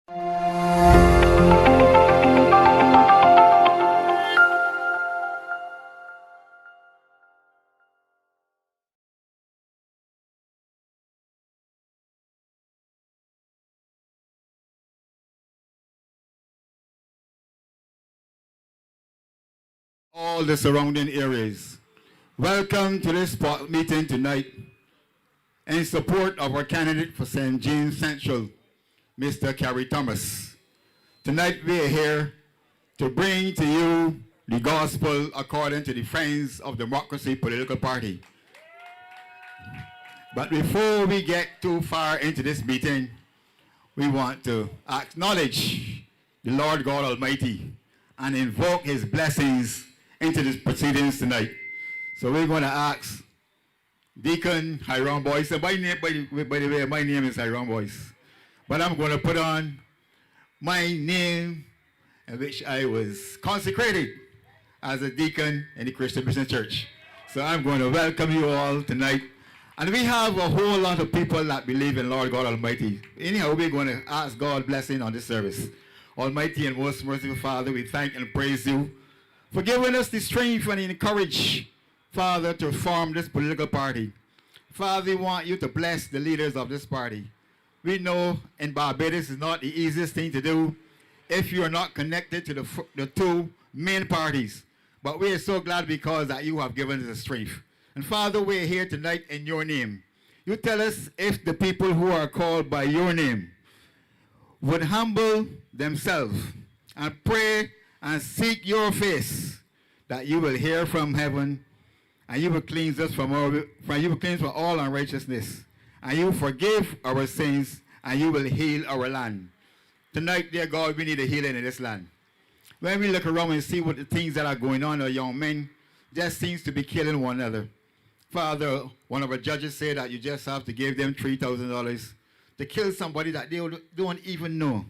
All the surrounding areas. Welcome to this meeting tonight in support of our candidate for St. James Central, Mr. Kerry Thomas. Tonight we are here to bring to you the gospel according to the Friends of Democracy political party. But before we get too far into this meeting, we want to acknowledge the Lord God Almighty and invoke his blessings into these proceedings tonight. So we're going to ask Deacon Hiram Boyce. So by the way, my name is Hiram Boyce. But I'm going to put on my name in which I was consecrated as a deacon in the Christian Mission Church. So I'm going to welcome you all tonight. And we have a whole lot of people that believe in Lord God Almighty. Anyhow, we're going to ask God's blessing on this service. Almighty and most merciful Father, we thank and praise you for giving us the strength and the courage, Father, to form this political party. Father, we want you to bless the leaders of this party. We know in Barbados it's not the easiest thing to do if you are not connected to the two main parties. But we are so glad because that you have given us the strength. And Father, we are here tonight in your name. You tell us if the people who are called by your name would humble themselves and pray and seek your face, that you will hear from heaven, and you will cleanse us from all unrighteousness, and you will forgive our sins, and you will heal our land. Tonight, dear God, we need a healing in this land. When we look around and see what the things that are going on, our young men just seems to be killing one another. Father, one of our judges said that you just have to give them $3,000 to kill somebody that they don't even know.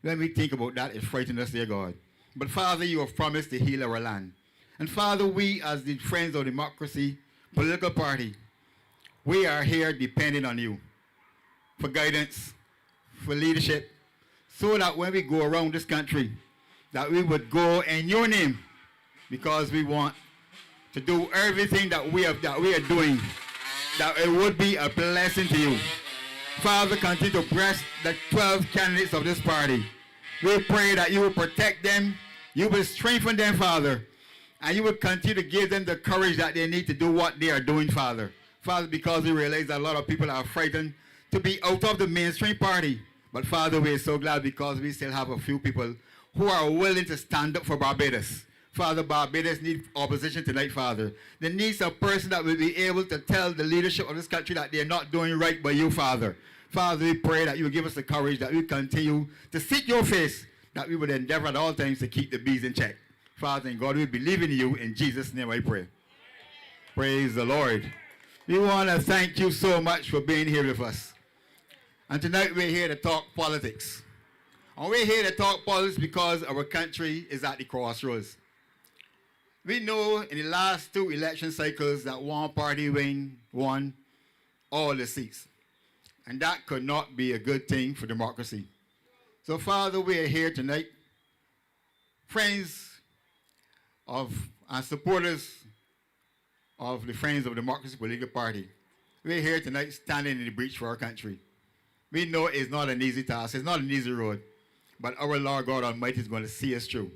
When we think about that, it frightens us, dear God. But Father, you have promised to heal our land. And Father, we as the Friends of Democracy political party, we are here depending on you for guidance, for leadership, so that when we go around this country, that we would go in your name, because we want to do everything that we are doing, that it would be a blessing to you. Father, continue to bless the 12 candidates of this party. We pray that you will protect them, you will strengthen them, Father, and you will continue to give them the courage that they need to do what they are doing, Father. Father, because we realize that a lot of people are frightened to be out of the mainstream party. But Father, we are so glad because we still have a few people who are willing to stand up for Barbados. Father, Barbados needs opposition tonight, Father. They need a person that will be able to tell the leadership of this country that they're not doing right by you, Father. Father, we pray that you will give us the courage that we continue to seek your face, that we would endeavor at all times to keep the bees in check. Father and God, we believe in you. In Jesus' name I pray. Praise the Lord. We want to thank you so much for being here with us. And tonight we're here to talk politics. And we're here to talk politics because our country is at the crossroads. We know in the last two election cycles that one party won all the seats. And that could not be a good thing for democracy. So, Father, we are here tonight, friends of and supporters of the Friends of Democracy political party. We're here tonight standing in the breach for our country. We know it's not an easy task, it's not an easy road, but our Lord God Almighty is going to see us through.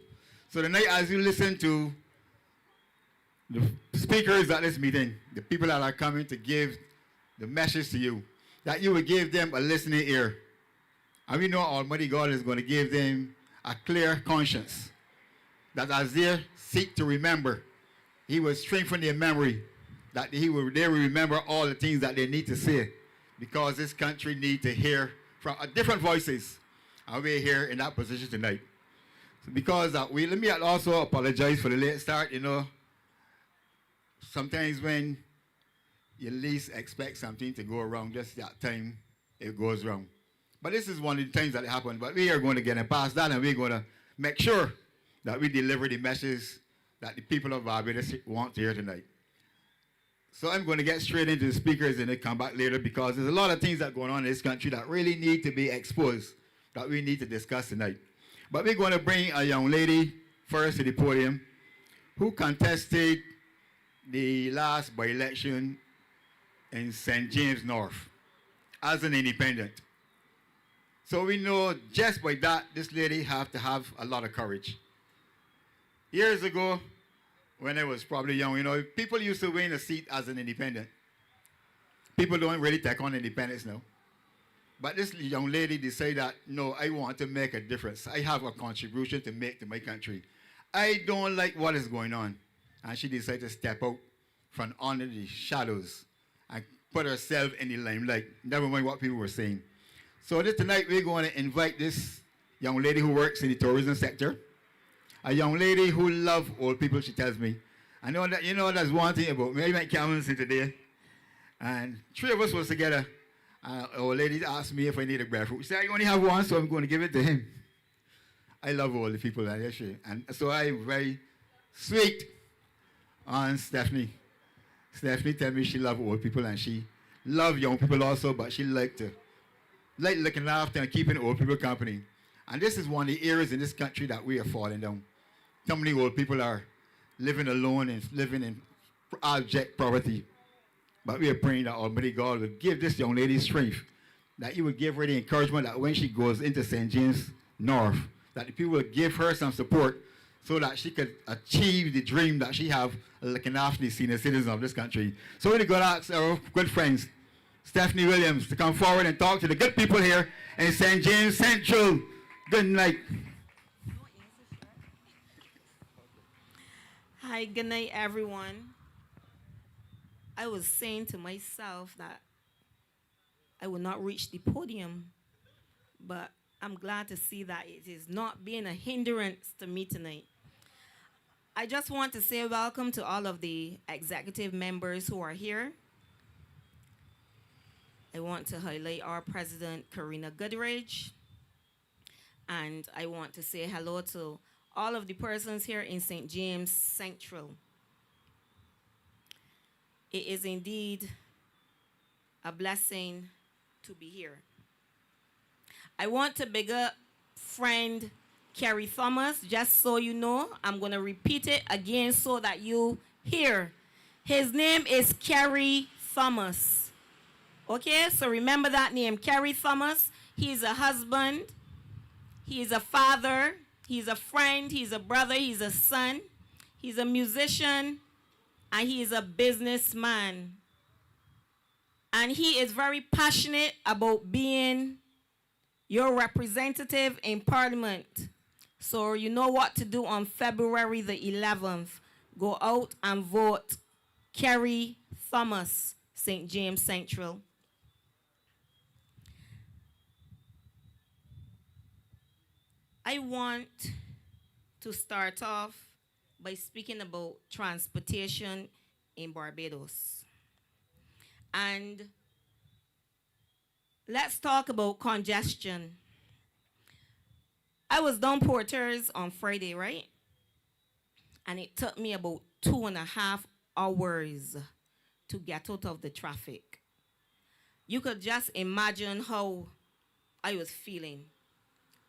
So tonight, as you listen to the speakers at this meeting, the people that are coming to give the message to you, that you will give them a listening ear. And we know Almighty God is going to give them a clear conscience, that as they seek to remember, he will strengthen their memory, that they will remember all the things that they need to say, because this country needs to hear from different voices. And we're here in that position tonight. So because let me also apologize for the late start. You know, sometimes when you least expect something to go wrong, just that time it goes wrong. But this is one of the times that it happened. But we are going to get past that, and we're going to make sure that we deliver the message that the people of Barbados want to hear tonight. So I'm going to get straight into the speakers and then come back later, because there's a lot of things that are going on in this country that really need to be exposed, that we need to discuss tonight. But we're going to bring a young lady first to the podium who contested the last by-election in St. James North as an independent. So we know just by that, this lady have to have a lot of courage. Years ago, when I was probably young, people used to win a seat as an independent. People don't really take on independence now. But this young lady decided that, no, I want to make a difference. I have a contribution to make to my country. I don't like what is going on. And she decided to step out from under the shadows and put herself in the limelight, never mind what people were saying. So tonight we're going to invite this young lady who works in the tourism sector, a young lady who loves old people, she tells me. I know that, that's one thing about me. I met Cameron today, and three of us was together. Our lady asked me if I need a breadfruit. She said, I only have one, so I'm going to give it to him. I love all the people, and so I'm very sweet on Steffanie. Steffanie tell me she loves old people, and she loves young people also, but she like looking after and keeping old people company. And this is one of the areas in this country that we are falling down. So many old people are living alone and living in abject poverty. But we are praying that Almighty God will give this young lady strength, that He will give her the encouragement that when she goes into St. James North, that the people will give her some support so that she could achieve the dream that she have looking after the senior citizens of this country. So we're going to ask our good friends, Steffanie Williams, to come forward and talk to the good people here in St. James Central. Good night. Hi, good night, everyone. I was saying to myself that I will not reach the podium, but I'm glad to see that it is not being a hindrance to me tonight. I just want to say welcome to all of the executive members who are here. I want to highlight our President Karina Goodridge, and I want to say hello to all of the persons here in St. James Central. It is indeed a blessing to be here. I want to big up friend Kerry Thomas, just so you know. I'm going to repeat it again so that you hear. His name is Kerry Thomas. Okay, so remember that name, Kerry Thomas. He's a husband, he's a father, he's a friend, he's a brother, he's a son, he's a musician, and he is a businessman. And he is very passionate about being your representative in Parliament. So you know what to do on February the 11th. Go out and vote Kerry Thomas, St. James Central. I want to start off by speaking about transportation in Barbados. And let's talk about congestion. I was down Porters on Friday, right? And it took me about 2.5 hours to get out of the traffic. You could just imagine how I was feeling.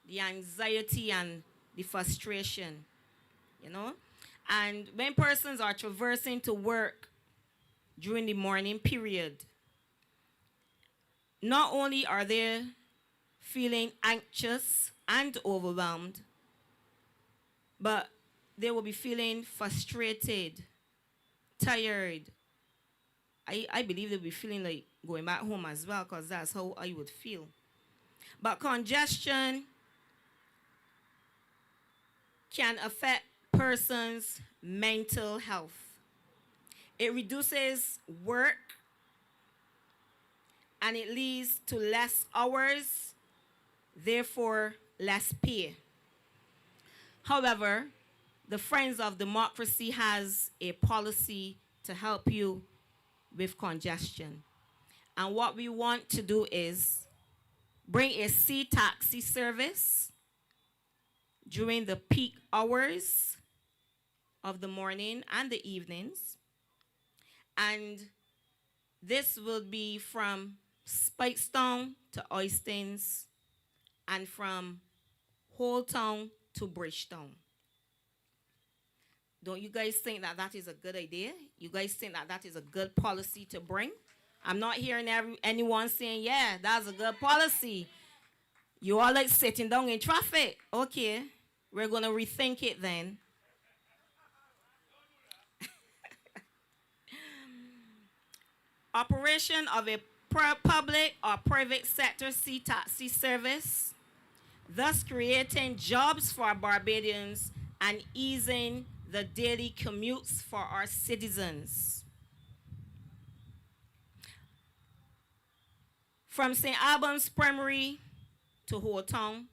The anxiety and the frustration, And when persons are traversing to work during the morning period, not only are they feeling anxious and overwhelmed, but they will be feeling frustrated, tired. I believe they'll be feeling like going back home as well, because that's how I would feel. But congestion can affect persons' mental health. It reduces work, and it leads to less hours, therefore less pay. However, the Friends of Democracy has a policy to help you with congestion. And what we want to do is bring a sea taxi service during the peak hours of the morning and the evenings. And this will be from Spikestown to Oistins and from Whole Town to Bridgetown. Don't you guys think that that is a good idea? You guys think that that is a good policy to bring? I'm not hearing anyone saying, yeah, that's a good policy. You all like sitting down in traffic. Okay, we're going to rethink it then. Operation of a public or private sector sea taxi service, thus creating jobs for Barbadians and easing the daily commutes for our citizens. From St. Albans Primary to Whole Town,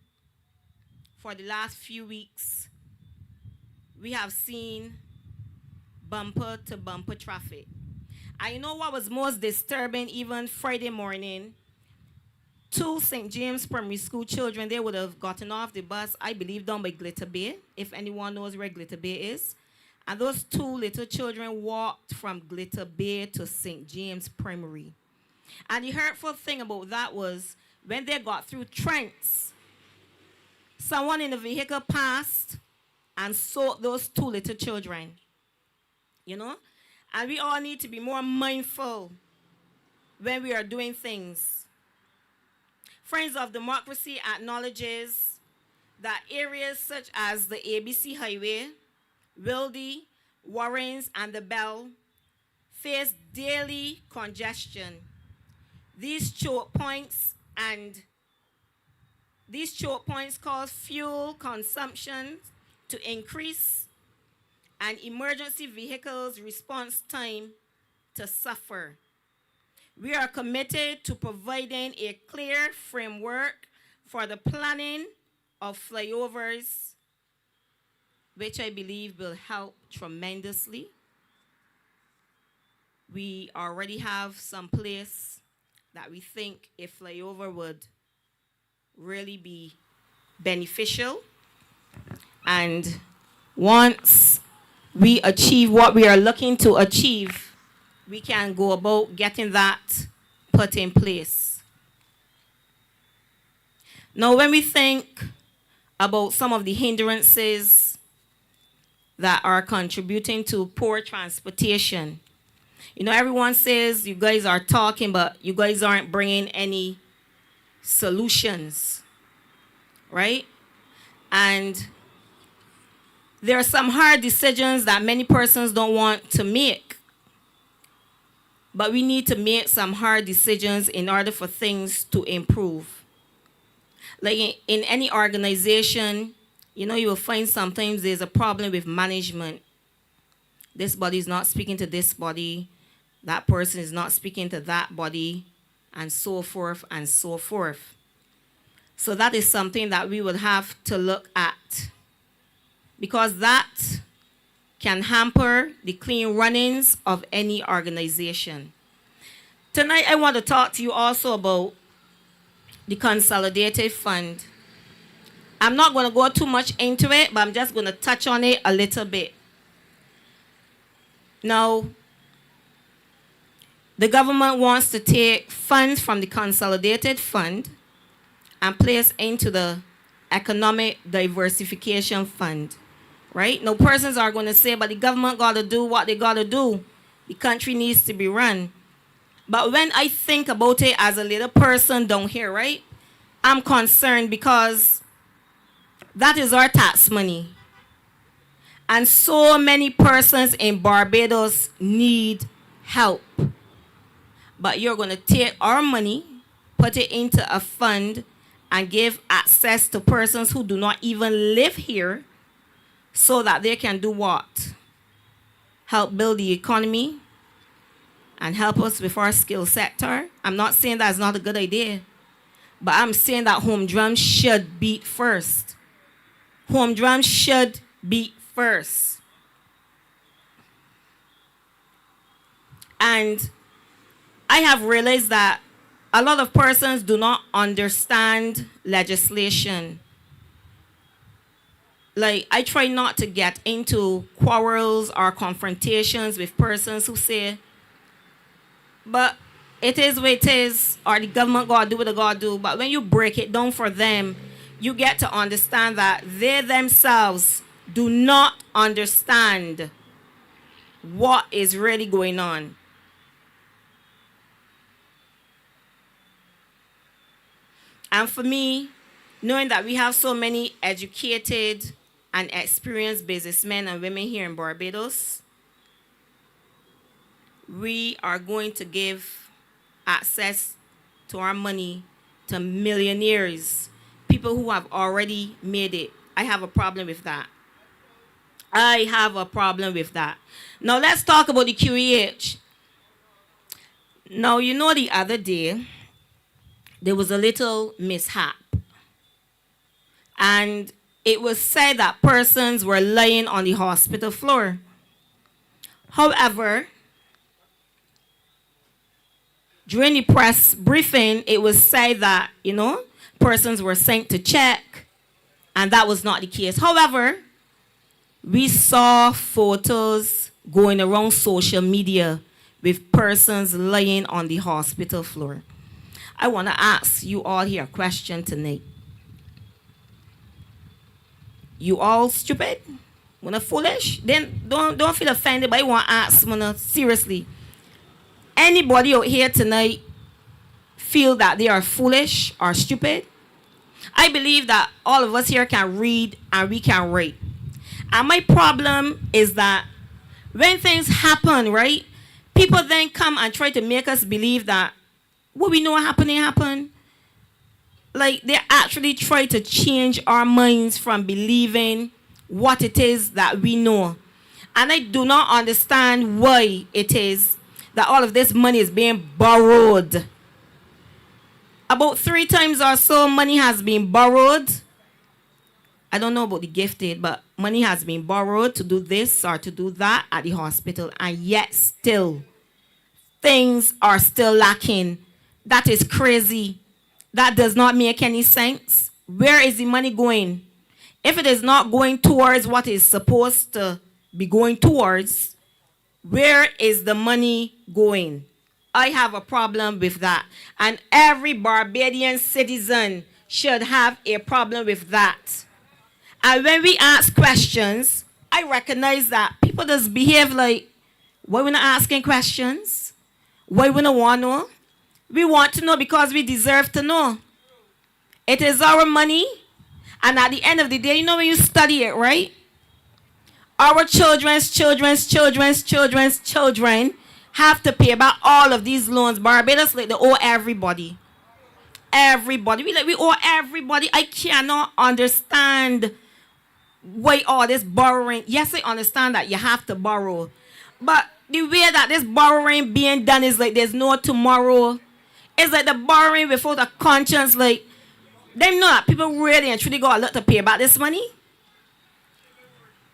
for the last few weeks, we have seen bumper to bumper traffic. And you know what was most disturbing? Even Friday morning, 2 St. James Primary School children, they would have gotten off the bus, I believe, down by Glitter Bay, if anyone knows where Glitter Bay is. And those 2 little children walked from Glitter Bay to St. James Primary. And the hurtful thing about that was, when they got through Trent's, someone in the vehicle passed and soaked those 2 little children. You know? And we all need to be more mindful when we are doing things. Friends of Democracy acknowledges that areas such as the ABC Highway, Wildy, Warrens, and the Bell face daily congestion. These choke points cause fuel consumption to increase and emergency vehicles' response time to suffer. We are committed to providing a clear framework for the planning of flyovers, which I believe will help tremendously. We already have some place that we think a flyover would really be beneficial. And once we achieve what we are looking to achieve, we can go about getting that put in place. Now, when we think about some of the hindrances that are contributing to poor transportation, you know, everyone says you guys are talking, but you guys aren't bringing any solutions, right? And there are some hard decisions that many persons don't want to make. But we need to make some hard decisions in order for things to improve. Like in any organization, you know, you will find sometimes there's a problem with management. This body is not speaking to this body. That person is not speaking to that body, and so forth and so forth. So that is something that we will have to look at, because that can hamper the clean runnings of any organization. Tonight, I want to talk to you also about the Consolidated Fund. I'm not going to go too much into it, but I'm just going to touch on it a little bit. Now, the government wants to take funds from the Consolidated Fund and place into the Economic Diversification Fund. Right? Now, persons are going to say, but the government got to do what they got to do. The country needs to be run. But when I think about it as a little person down here, right, I'm concerned because that is our tax money. And so many persons in Barbados need help. But you're going to take our money, put it into a fund, and give access to persons who do not even live here, so that they can do what? Help build the economy and help us with our skill sector. I'm not saying that's not a good idea, but I'm saying that home drums should beat first. Home drums should beat first. And I have realized that a lot of persons do not understand legislation. Like, I try not to get into quarrels or confrontations with persons who say, but it is what it is, or the government gotta do what they gotta do. But when you break it down for them, you get to understand that they themselves do not understand what is really going on. And for me, knowing that we have so many educated and experienced businessmen and women here in Barbados, we are going to give access to our money to millionaires, people who have already made it. I have a problem with that. I have a problem with that. Now let's talk about the QEH. Now, you know, the other day, there was a little mishap. And it was said that persons were lying on the hospital floor. However, during the press briefing, it was said that, you know, persons were sent to check, and that was not the case. However, we saw photos going around social media with persons lying on the hospital floor. I want to ask you all here a question tonight. You all stupid? Wanna foolish? Then don't feel offended, but I want to ask, seriously. Anybody out here tonight feel that they are foolish or stupid? I believe that all of us here can read and we can write. And my problem is that when things happen, right, people then come and try to make us believe that what we know happened. Like, they actually try to change our minds from believing what it is that we know. And I do not understand why it is that all of this money is being borrowed. About 3 times or so, money has been borrowed. I don't know about the gifted, but money has been borrowed to do this or to do that at the hospital. And yet still, things are still lacking. That is crazy. That does not make any sense. Where is the money going? If it is not going towards what is supposed to be going towards, where is the money going? I have a problem with that. And every Barbadian citizen should have a problem with that. And when we ask questions, I recognize that people just behave like, why we not asking questions? Why we not want to know? We want to know because we deserve to know. It is our money. And at the end of the day, you know, when you study it, right? Our children's children have to pay back all of these loans. Barbados, like, they owe everybody. Everybody. We owe everybody. I cannot understand why all this borrowing. Yes, I understand that you have to borrow. But the way that this borrowing being done is like there's no tomorrow. It's like the borrowing without a conscience. Like, they know that people really and truly got a lot to pay back this money.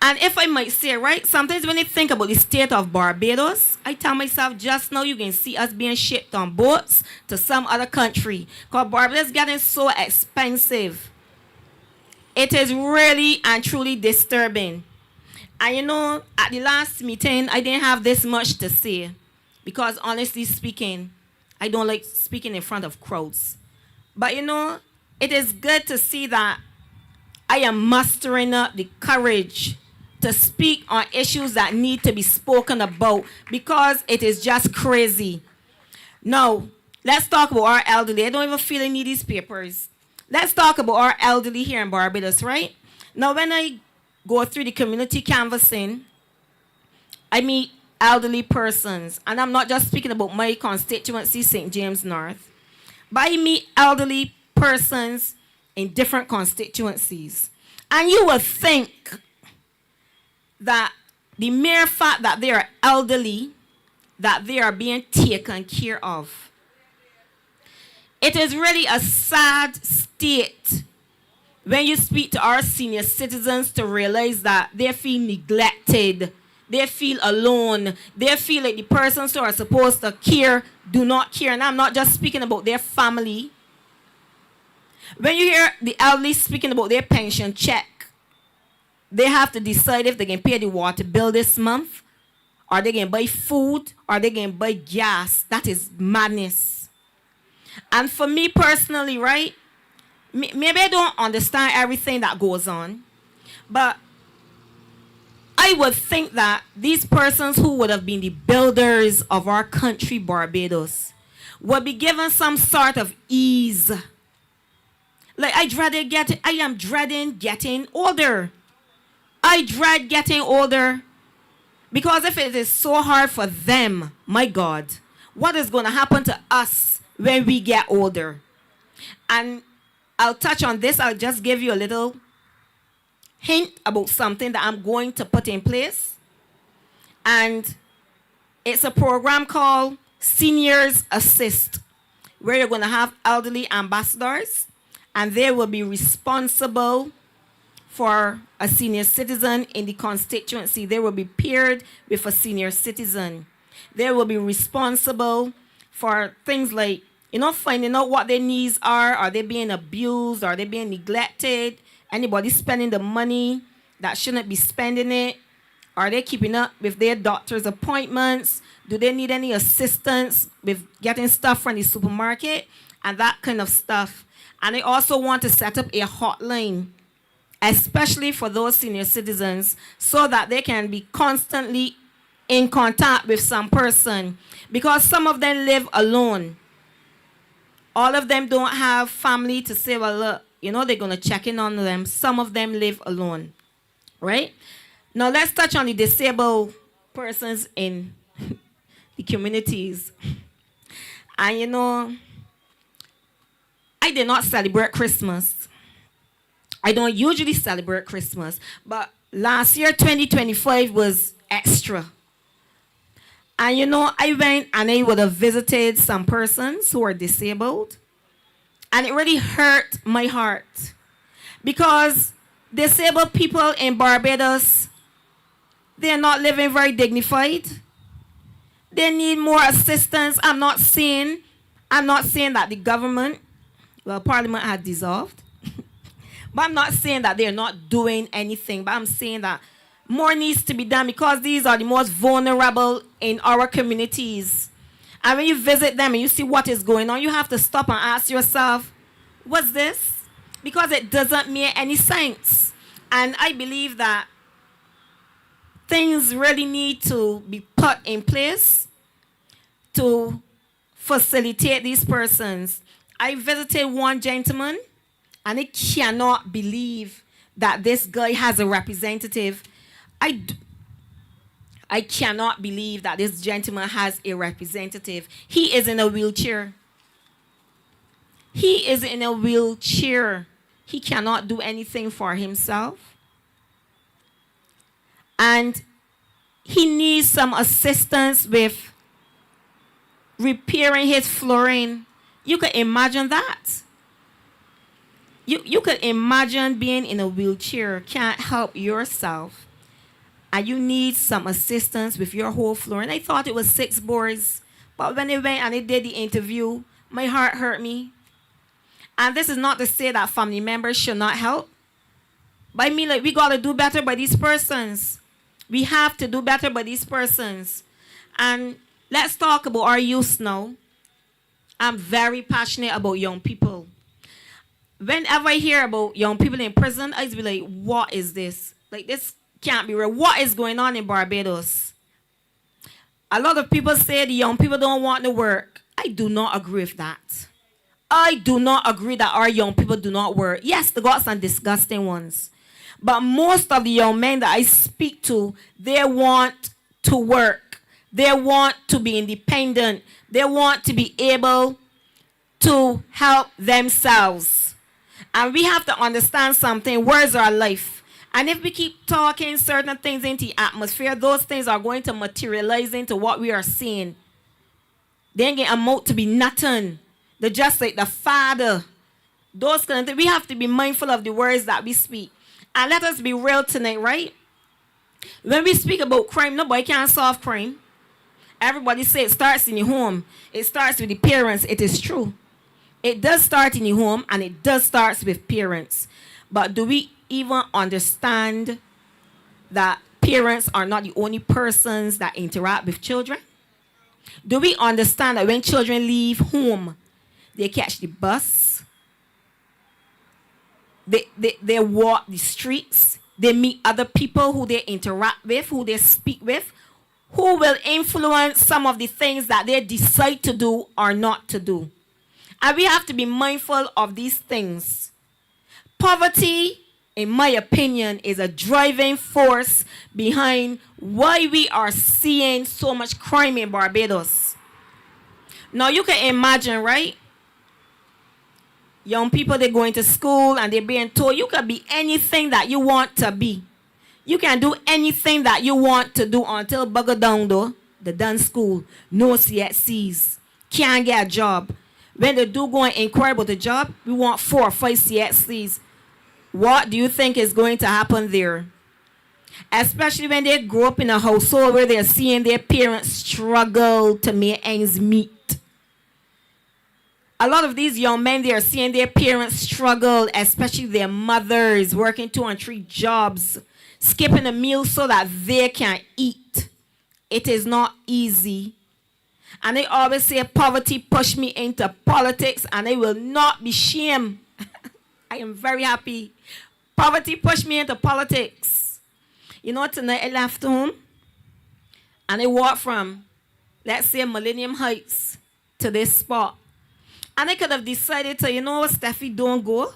And if I might say, right, sometimes when I think about the state of Barbados, I tell myself, just now you can see us being shipped on boats to some other country. Because Barbados is getting so expensive. It is really and truly disturbing. And you know, at the last meeting, I didn't have this much to say. Because honestly speaking, I don't like speaking in front of crowds. But you know, it is good to see that I am mustering up the courage to speak on issues that need to be spoken about, because it is just crazy. Now, let's talk about our elderly. I don't even feel I need these papers. Let's talk about our elderly here in Barbados, right? Now, when I go through the community canvassing, I meet elderly persons. And I'm not just speaking about my constituency, St. James North, but I meet elderly persons in different constituencies. And you will think that the mere fact that they are elderly, that they are being taken care of. It is really a sad state when you speak to our senior citizens to realize that they feel neglected, they feel alone, they feel like the persons who are supposed to care do not care. And I'm not just speaking about their family. When you hear the elderly speaking about their pension check, they have to decide if they can pay the water bill this month, or they can buy food, or they can buy gas. That is madness. And for me personally, right, maybe I don't understand everything that goes on, but I would think that these persons who would have been the builders of our country, Barbados, would be given some sort of ease. Like, I am dreading getting older. I dread getting older. Because if it is so hard for them, my God, what is going to happen to us when we get older? And I'll touch on this. I'll just give you a little hint about something that I'm going to put in place. And it's a program called Seniors Assist, where you're going to have elderly ambassadors, and they will be responsible for a senior citizen in the constituency. They will be paired with a senior citizen. They will be responsible for things like, finding out what their needs are they being abused, are they being neglected, anybody spending the money that shouldn't be spending it, are they keeping up with their doctor's appointments, do they need any assistance with getting stuff from the supermarket, and that kind of stuff. And I also want to set up a hotline, especially for those senior citizens, so that they can be constantly in contact with some person, because some of them live alone. All of them don't have family to say, well, look, they're going to check in on them. Some of them live alone, right? Now, let's touch on the disabled persons in the communities. And, I did not celebrate Christmas. I don't usually celebrate Christmas, but last year, 2025, was extra. And I went and I would have visited some persons who are disabled, and it really hurt my heart, because disabled people in Barbados, they're not living very dignified. They need more assistance. I'm not saying that the government, Parliament had dissolved. But I'm not saying that they're not doing anything, but I'm saying that more needs to be done, because these are the most vulnerable in our communities. And when you visit them and you see what is going on, you have to stop and ask yourself, what's this? Because it doesn't make any sense. And I believe that things really need to be put in place to facilitate these persons. I visited one gentleman, and I cannot believe that this guy has a representative. I cannot believe that this gentleman has a representative. He is in a wheelchair. He is in a wheelchair. He cannot do anything for himself. And he needs some assistance with repairing his flooring. You can imagine that. You could imagine being in a wheelchair, can't help yourself, and you need some assistance with your whole floor. And I thought it was 6 boards, but when they went and they did the interview, my heart hurt me. And this is not to say that family members should not help, but I mean, like, we got to do better by these persons. We have to do better by these persons. And let's talk about our youth now. I'm very passionate about young people. Whenever I hear about young people in prison, I just be like, what is this? Like, this can't be real. What is going on in Barbados? A lot of people say the young people don't want to work. I do not agree with that. I do not agree that our young people do not work. Yes, they got some disgusting ones. But most of the young men that I speak to, they want to work. They want to be independent. They want to be able to help themselves. And we have to understand something. Words are life. And if we keep talking certain things into the atmosphere, those things are going to materialize into what we are seeing. They ain't going to amount to be nothing. They're just like the Father. Those kind of things. We have to be mindful of the words that we speak. And let us be real tonight, right? When we speak about crime, nobody can solve crime. Everybody say it starts in the home. It starts with the parents. It is true. It does start in the home, and it does start with parents. But do we even understand that parents are not the only persons that interact with children? Do we understand that when children leave home, they catch the bus, they walk the streets, they meet other people who they interact with, who they speak with, who will influence some of the things that they decide to do or not to do. And we have to be mindful of these things. Poverty, in my opinion, is a driving force behind why we are seeing so much crime in Barbados. Now you can imagine, right? Young people, they're going to school and they're being told you can be anything that you want to be. You can do anything that you want to do until bugger down though. They done school, no CXCs, can't get a job. When they do go and inquire about the job, we want 4 or 5 CXCs. What do you think is going to happen there? Especially when they grow up in a household where they're seeing their parents struggle to make ends meet. A lot of these young men, they are seeing their parents struggle, especially their mothers working 2 and 3 jobs, skipping a meal so that they can eat. It is not easy. And they always say poverty pushed me into politics and I will not be shamed. I am very happy. Poverty pushed me into politics. You know, tonight I left home and I walked from, let's say, Millennium Heights to this spot. And I could have decided to, you know what, Steffi, don't go.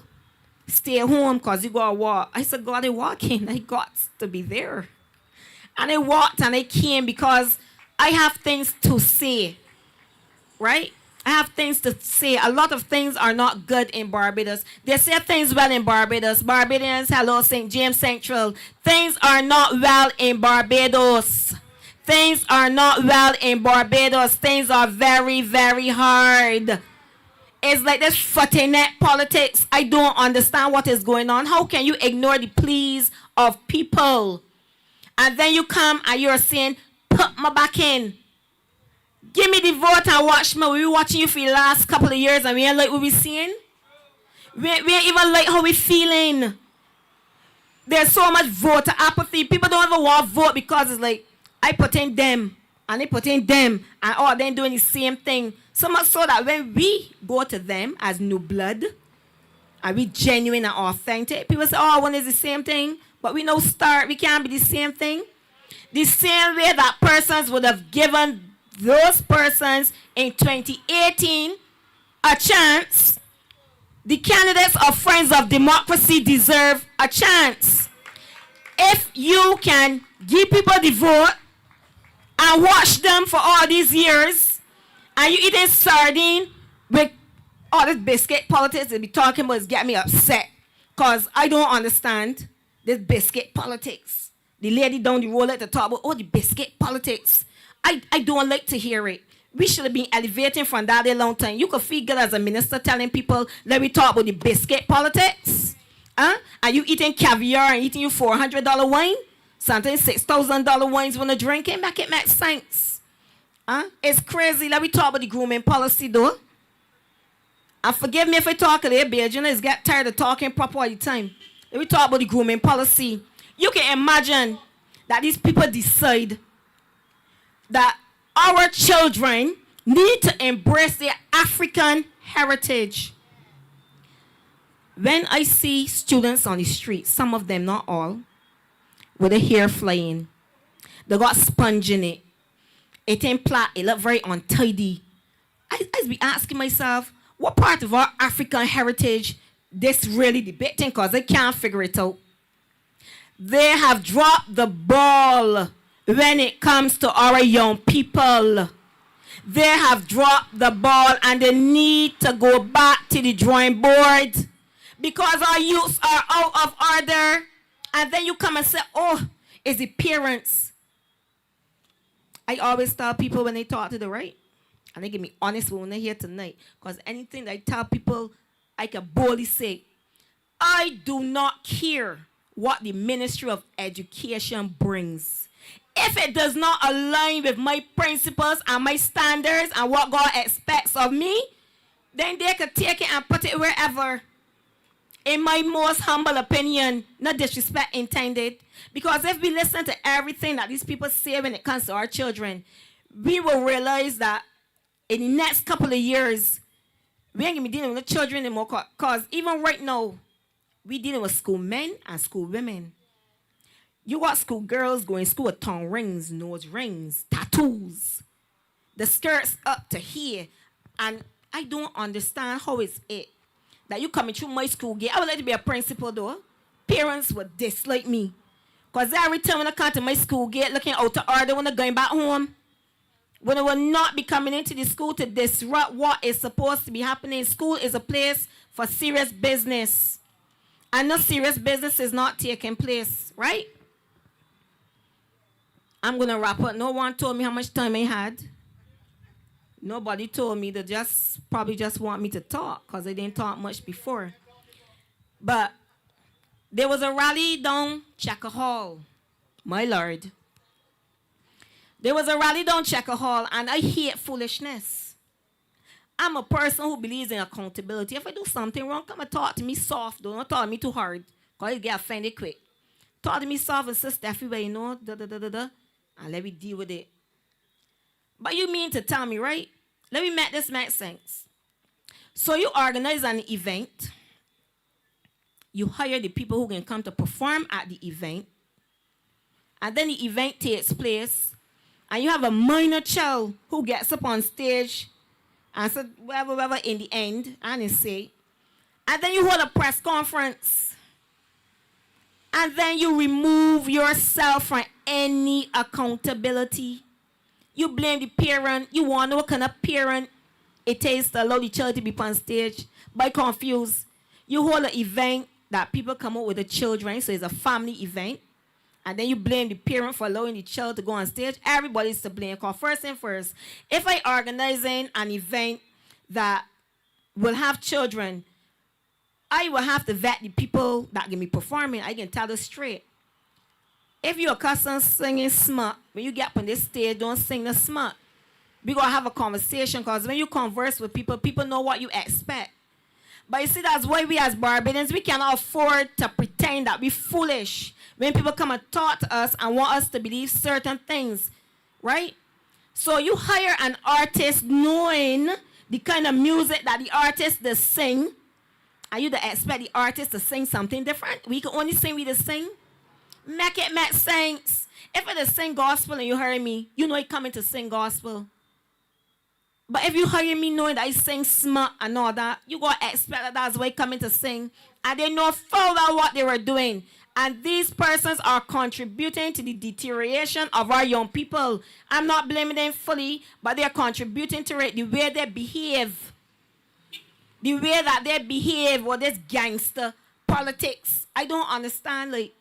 Stay home because you got to walk. I said, God, I'm walking. I got to be there. And I walked and I came because I have things to say, right? I have things to say. A lot of things are not good in Barbados. They say things well in Barbados. Barbadians, hello, St. James Central. Things are not well in Barbados. Things are not well in Barbados. Things are very, very hard. It's like this footy net politics. I don't understand what is going on. How can you ignore the pleas of people? And then you come and you're saying, put my back in. Give me the vote and watch me. We were watching you for the last couple of years and we ain't like what we seeing. We ain't even like how we feeling. There's so much voter apathy. People don't even want to vote because it's like, I put in them and they put in them and all them doing the same thing. So much so that when we go to them as new blood and we genuine and authentic, people say, oh, one is the same thing. But we know start, we can't be the same thing. The same way that persons would have given those persons in 2018 a chance, the candidates of Friends of Democracy deserve a chance. If you can give people the vote and watch them for all these years, and you eating sardine with all this biscuit politics they be talking about is getting me upset. Because I don't understand this biscuit politics. The lady down the road at the top about, oh, the biscuit politics. I don't like to hear it. We should have been elevating from that a long time. You could feel good as a minister telling people, let me talk about the biscuit politics. Huh? And you eating caviar and eating you $400 wine? Sometimes $6,000 wines when you're drinking, make it make sense. Huh? It's crazy. Let me talk about the grooming policy though. And forgive me if I talk a little bit. You know, it's get tired of talking proper all the time. Let me talk about the grooming policy. You can imagine that these people decide that our children need to embrace their African heritage. When I see students on the street, some of them, not all, with their hair flying, they got sponge in it. It ain't flat, it look very untidy. I be asking myself, what part of our African heritage this really debating, because I can't figure it out. They have dropped the ball when it comes to our young people. They have dropped the ball and they need to go back to the drawing board because our youths are out of order. And then you come and say, oh, it's the parents. I always tell people when they talk to the right, and they give me honest when they're here tonight, because anything that I tell people, I can boldly say, I do not care what the Ministry of Education brings. If it does not align with my principles and my standards and what God expects of me, then they could take it and put it wherever. in my most humble opinion, no disrespect intended, because if we listen to everything that these people say when it comes to our children, we will realize that in the next couple of years, we ain't gonna be dealing with the children anymore, because even right now, we dealing with school men and school women. You got school girls going to school with tongue rings, nose rings, tattoos, the skirts up to here. And I don't understand how it's it that you coming through my school gate. I would like to be a principal though. Parents would dislike me. Because every time when I come to my school gate looking out of order when I'm going back home, when I will not be coming into the school to disrupt what is supposed to be happening. School is a place for serious business. And no serious business is not taking place, right? I'm going to wrap up. No one told me how much time I had. Nobody told me. They probably just want me to talk because I didn't talk much before. But there was a rally down Checker Hall, my lord. There was a rally down Checker Hall, and I hate foolishness. I'm a person who believes in accountability. If I do something wrong, come and talk to me soft. Don't talk to me too hard because I get offended quick. Talk to me soft and say, Steffie, you know, and let me deal with it. But you mean to tell me, right? Let me make this make sense. So you organize an event. You hire the people who can come to perform at the event. And then the event takes place. And you have a minor child who gets up on stage and said, whatever, in the end, and they say. And then you hold a press conference. And then you remove yourself from any accountability. You blame the parent. You want to know what kind of parent it is to allow the child to be on stage. But confused. You hold an event that people come out with the children, so it's a family event. And then you blame the parent for allowing the child to go on stage. Everybody's to blame. Because first and first, if I organizing an event that will have children, I will have to vet the people that can be performing. I can tell them straight. If you're accustomed singing smart, when you get up on this stage, don't sing the smart. We're going to have a conversation, because when you converse with people, people know what you expect. But you see, that's why we as Barbadians, we cannot afford to pretend that we're foolish when people come and talk to us and want us to believe certain things, right? So you hire an artist knowing the kind of music that the artist does sing, and you expect the artist to sing something different. We can only sing, we just sing. Make it make sense. If it is sing gospel and you hire me, you know I coming to sing gospel. But if you hire me knowing that I sing smart and all that, you got to expect that that's why I coming to sing. And they know full well what they were doing. And these persons are contributing to the deterioration of our young people. I'm not blaming them fully, but they're contributing to it, the way they behave. The way that they behave with this gangster politics. I don't understand, like,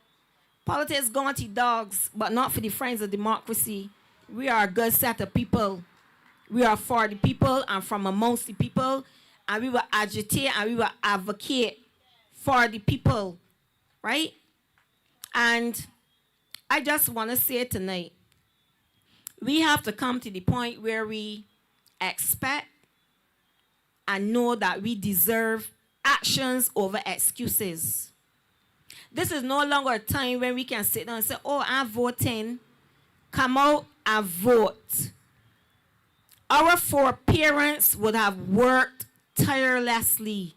politics going to dogs, but not for the friends of democracy. We are a good set of people. We are for the people and from amongst the people, and we will agitate and we will advocate for the people, right? And I just want to say tonight, we have to come to the point where we expect and know that we deserve actions over excuses. This is no longer a time when we can sit down and say, oh, I'm voting. Come out and vote. Our foreparents would have worked tirelessly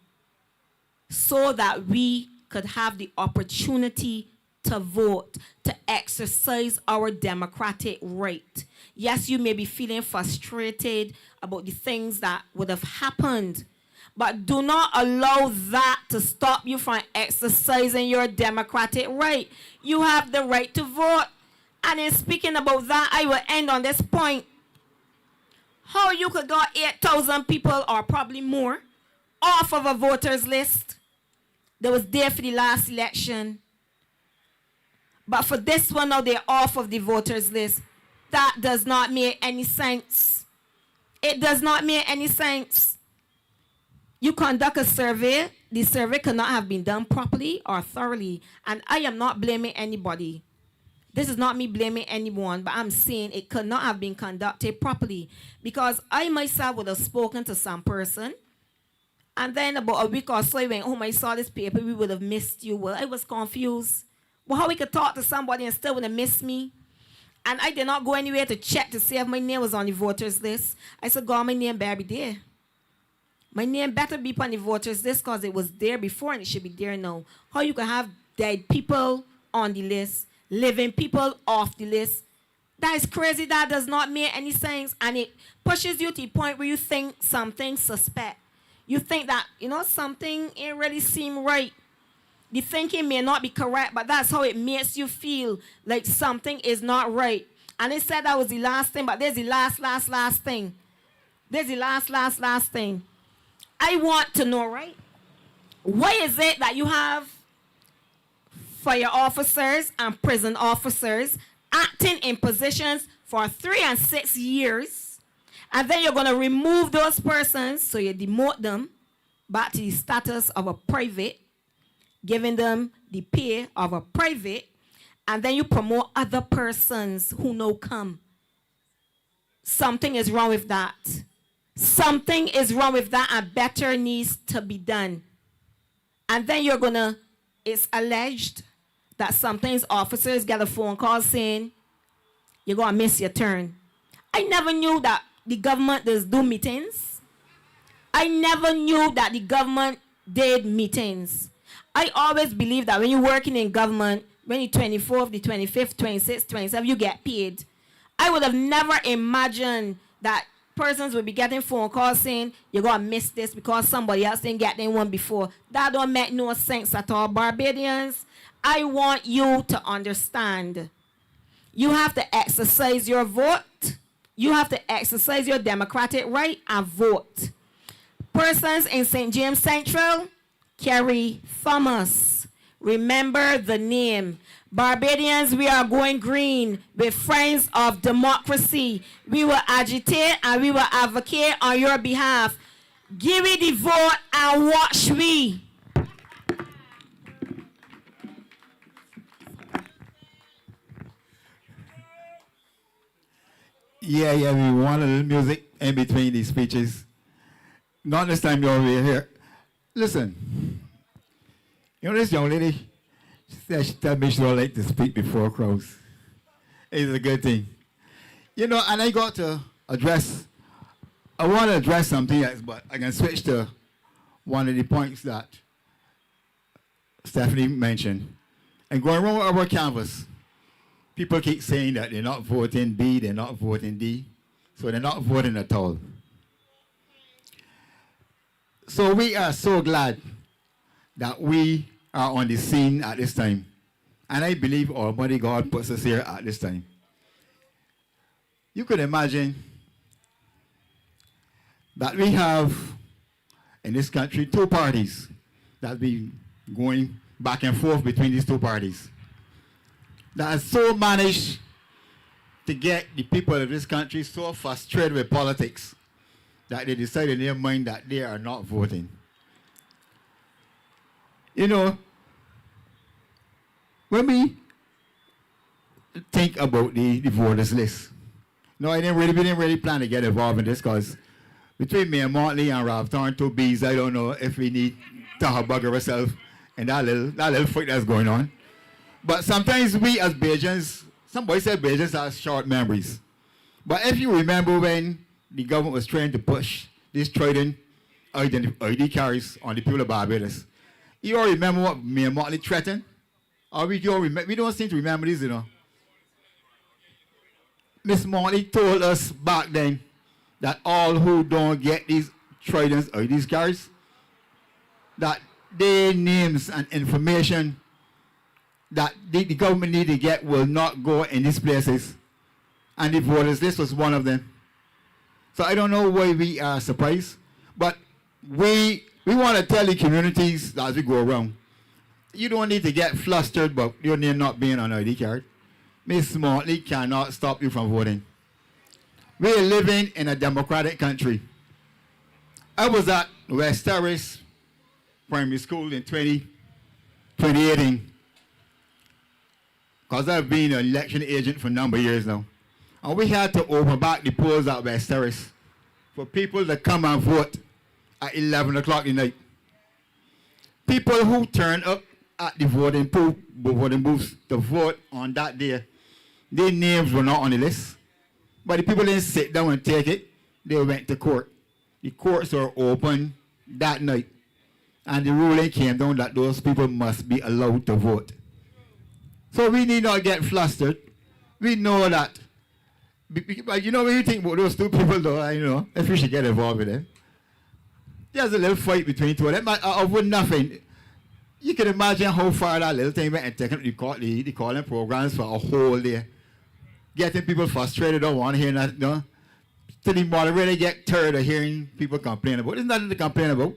so that we could have the opportunity to vote, to exercise our democratic right. Yes, you may be feeling frustrated about the things that would have happened, but do not allow that to stop you from exercising your democratic right. You have the right to vote. And in speaking about that, I will end on this point. How you could get 8,000 people, or probably more, off of a voters list that was there for the last election. But for this one now, they're off of the voters list. That does not make any sense. It does not make any sense. You conduct a survey, the survey could not have been done properly or thoroughly. And I am not blaming anybody. This is not me blaming anyone, but I'm saying it could not have been conducted properly. Because I myself would have spoken to some person, And then about a week or so, he went home, I saw this paper, we would have missed you. Well, I was confused. Well, how we could talk to somebody and still would have missed me? And I did not go anywhere to check to see if my name was on the voters list. I said, God, my name better be there. My name better be on the voters list because it was there before and it should be there now. How you can have dead people on the list, living people off the list? That is crazy. That does not make any sense. And it pushes you to the point where you think something suspect. You think that, something ain't really seem right. The thinking may not be correct, but that's how it makes you feel like something is not right. And they said that was the last thing, but there's the last thing. There's the last thing. I want to know, right? What is it that you have fire officers and prison officers acting in positions for 3 and 6 years, and then you're going to remove those persons, so you demote them back to the status of a private, giving them the pay of a private, and then you promote other persons who now come. Something is wrong with that. Something is wrong with that, and better needs to be done. And then it's alleged that sometimes officers get a phone call saying, you're going to miss your turn. I never knew that the government does do meetings. I never knew that the government did meetings. I always believe that when you're working in government, when you're 24th, the 25th, 26th, 27th, you get paid. I would have never imagined that persons would be getting phone calls saying, you're going to miss this because somebody else didn't get them one before. That don't make no sense at all, Barbadians. I want you to understand. You have to exercise your vote. You have to exercise your democratic right and vote. Persons in St. James Central, Kerry Thomas. Remember the name. Barbadians, we are going green with Friends of Democracy. We will agitate and we will advocate on your behalf. Give me the vote and watch me. Yeah, we want a little music in between these speeches. Not this time you're over here. Listen, this young lady, she said she told me she don't like to speak before crowds. It's a good thing. And I got to I want to address something else, but I can switch to one of the points that Steffanie mentioned. And going around our canvas, people keep saying that they're not voting B, they're not voting D, so they're not voting at all. So we are so glad that we are on the scene at this time. And I believe Almighty God puts us here at this time. You could imagine that we have in this country 2 parties that be going back and forth between these 2 parties. That has so managed to get the people of this country so frustrated with politics that they decide in their mind that they are not voting. When we think about the voters list, no, we didn't really plan to get involved in this because between me and Motley and Ralph Thorne, 2 Bs, I don't know if we need to bugger ourselves and that little fight that's going on. But sometimes we as Bajans, somebody said Bajans have short memories. But if you remember when the government was trying to push this trading ID cards on the people of Barbados, you all remember what me and Motley threatened? Or we don't seem to remember this, Miss Motley told us back then that all who don't get these tradings or these cards, that their names and information that the government need to get will not go in these places. And the voters list was one of them. So I don't know why we are surprised, but we want to tell the communities as we go around, you don't need to get flustered about your name not being on an ID card. Miss Motley cannot stop you from voting. We are living in a democratic country. I was at West Terrace Primary School in 2018 because I've been an election agent for a number of years now. And we had to open back the polls at West Terrace for people to come and vote at 11 o'clock at night. People who turn up at the voting booths to vote on that day, their names were not on the list. But the people didn't sit down and take it. They went to court. The courts were open that night. And the ruling came down that those people must be allowed to vote. So we need not get flustered. We know that. But you know, when you think about those two people, though, you know, if we should get involved with them, there's a little fight between two of them. Over nothing. You can imagine how far that little thing went and taking the calling programs for a whole day. Getting people frustrated, don't want to hear that, you know. To the moderator get tired of hearing people complain about. There's nothing to complain about.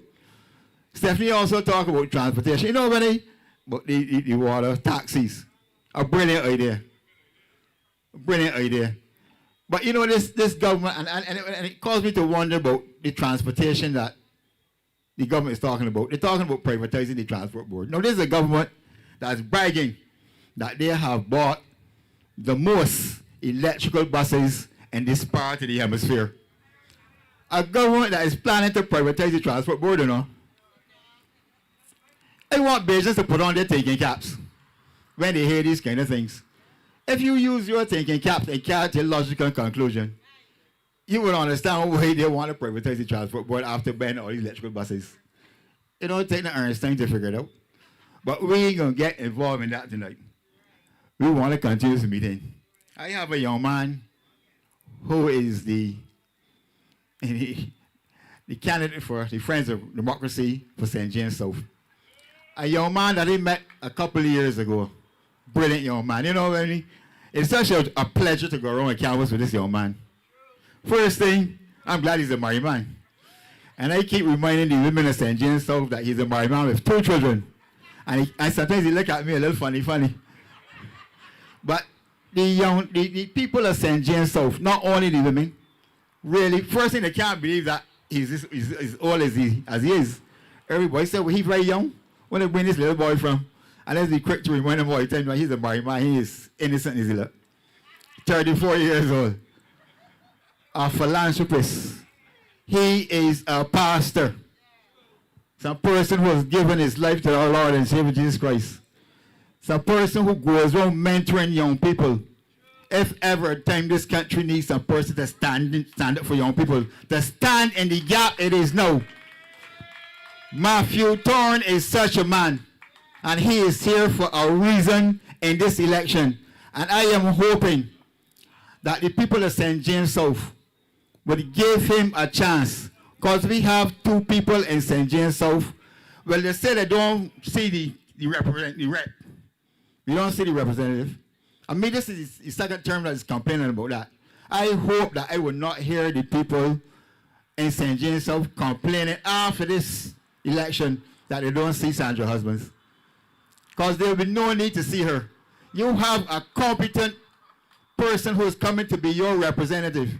Steffanie also talked about transportation. You know, about the water taxis. A brilliant idea. A brilliant idea. But you know, this government, and it caused me to wonder about the transportation that the government is talking about. They're talking about privatizing the transport board. Now, this is a government that's bragging that they have bought the most electrical buses in this part of the hemisphere. A government that is planning to privatize the transport board, you know. I want business to put on their thinking caps when they hear these kind of things. If you use your thinking caps and carry to a logical conclusion, you will understand why they want to privatize the transport board after banning all these electrical buses. It don't take the earnest time to figure it out. But we ain't going to get involved in that tonight. We want to continue this meeting. I have a young man who is the candidate for the Friends of Democracy for St. James South. A young man that I met a couple of years ago. Brilliant young man. You know, it's such a pleasure to go around and canvas with this young man. First thing, I'm glad he's a married man. And I keep reminding the women of St. James South that he's a married man with 2 children. And sometimes he look at me a little funny. But the people of St. James South, not only the women, really, first thing, they can't believe that he's as old as he is. Everybody said, well, he's very young. Where they bring this little boy from? And let's be quick to remind him all the time that he's a married man. He is innocent as he look. 34 years old. A philanthropist. He is a pastor. Some person who has given his life to our Lord and Savior Jesus Christ. Some person who goes around mentoring young people. If ever a time this country needs some person to stand up for young people, to stand in the gap, it is now. Matthew Thorne is such a man. And he is here for a reason in this election. And I am hoping that the people of St. James South would give him a chance. Because we have 2 people in St. James South. Well, they say they don't see the rep. We don't see the representative. I mean, this is the second term that is complaining about that. I hope that I will not hear the people in St. James South complaining after this election that they don't see Sandra Husbands. Because there will be no need to see her. You have a competent person who is coming to be your representative.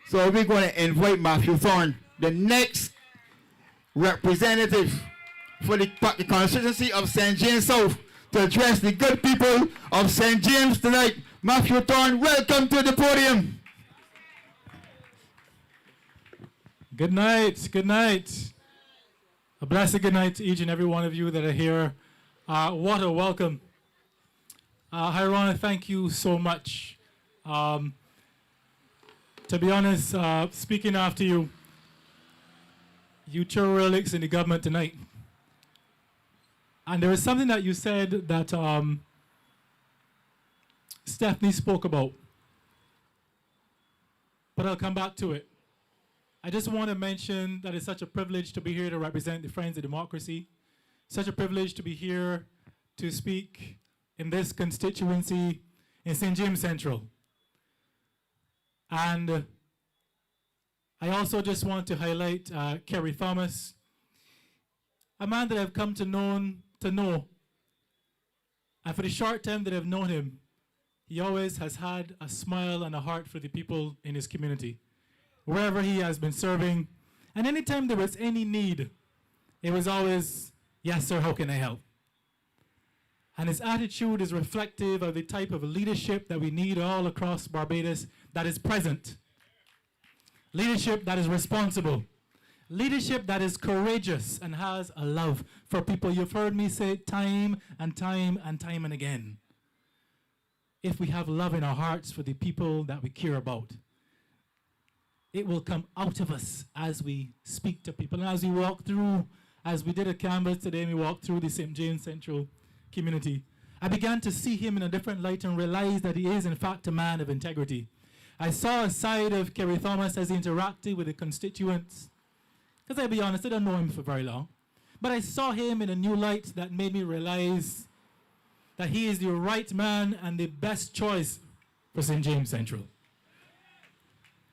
So we're going to invite Matthew Thorne, the next representative for the constituency of St. James South, to address the good people of St. James tonight. Matthew Thorne, welcome to the podium. Good night. Good night. A blessed good night to each and every one of you that are here. What a welcome. Hirona, thank you so much. To be honest, speaking after you, you threw relics in the government tonight. And there was something that you said that Steffanie spoke about. But I'll come back to it. I just want to mention that it's such a privilege to be here to represent the Friends of Democracy. Such a privilege to be here to speak in this constituency in St. James Central. And I also just want to highlight Kerry Thomas, a man that I've come to know. And for the short time that I've known him, he always has had a smile and a heart for the people in his community, wherever he has been serving. And anytime there was any need, it was always, yes, sir, how can I help? And his attitude is reflective of the type of leadership that we need all across Barbados that is present. Leadership that is responsible. Leadership that is courageous and has a love for people. You've heard me say it time and time and time and again. If we have love in our hearts for the people that we care about, it will come out of us as we speak to people. And as we walk through, as we did at Canvas today, and we walked through the St. James Central community, I began to see him in a different light and realize that he is, in fact, a man of integrity. I saw a side of Kerry Thomas as he interacted with the constituents. Because I'll be honest, I don't know him for very long. But I saw him in a new light that made me realize that he is the right man and the best choice for St. James Central.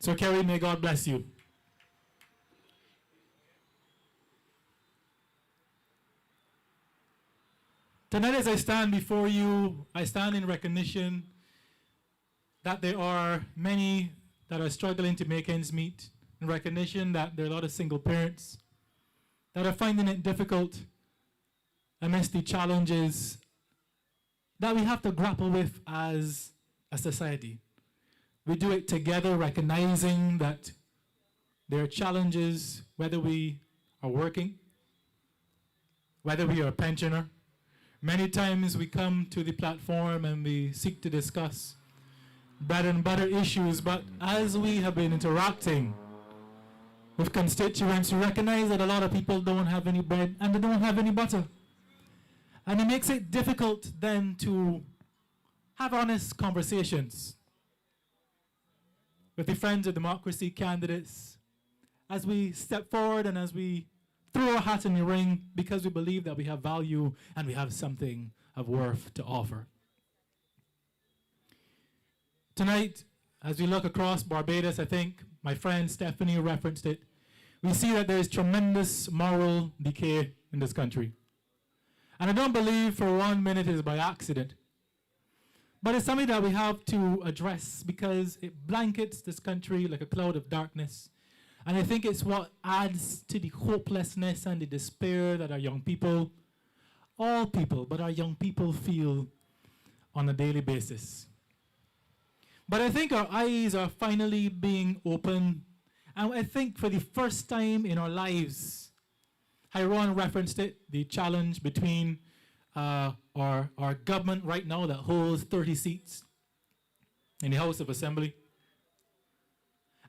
So Kerry, may God bless you. Tonight as I stand before you, I stand in recognition that there are many that are struggling to make ends meet, in recognition that there are a lot of single parents that are finding it difficult amidst the challenges that we have to grapple with as a society. We do it together, recognizing that there are challenges, whether we are working, whether we are a pensioner. Many times we come to the platform and we seek to discuss bread and butter issues, but as we have been interacting with constituents, we recognize that a lot of people don't have any bread and they don't have any butter. And it makes it difficult then to have honest conversations with the Friends of Democracy candidates as we step forward and as we throw our hat in the ring, because we believe that we have value and we have something of worth to offer. Tonight, as we look across Barbados, I think my friend Steffanie referenced it, we see that there is tremendous moral decay in this country. And I don't believe for 1 minute it is by accident. But it's something that we have to address because it blankets this country like a cloud of darkness. And I think it's what adds to the hopelessness and the despair that our young people, all people, but our young people feel on a daily basis. But I think our eyes are finally being opened. And I think for the first time in our lives, Hiron referenced it, the challenge between our government right now that holds 30 seats in the House of Assembly.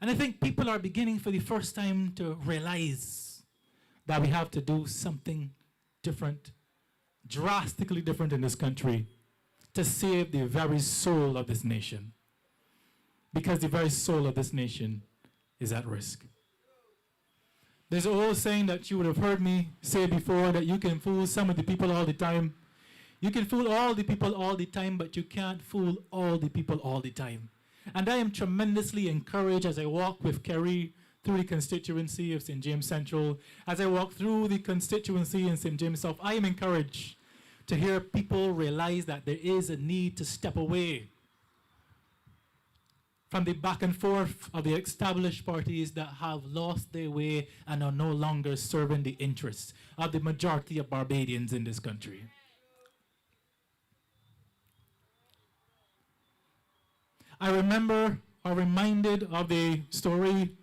And I think people are beginning for the first time to realize that we have to do something different, drastically different in this country to save the very soul of this nation. Because the very soul of this nation is at risk. There's an old saying that you would have heard me say before, that you can fool some of the people all the time. You can fool all the people all the time, but you can't fool all the people all the time. And I am tremendously encouraged as I walk with Kerry through the constituency of St. James Central, as I walk through the constituency in St. James South. I am encouraged to hear people realize that there is a need to step away from the back and forth of the established parties that have lost their way and are no longer serving the interests of the majority of Barbadians in this country. I reminded of the story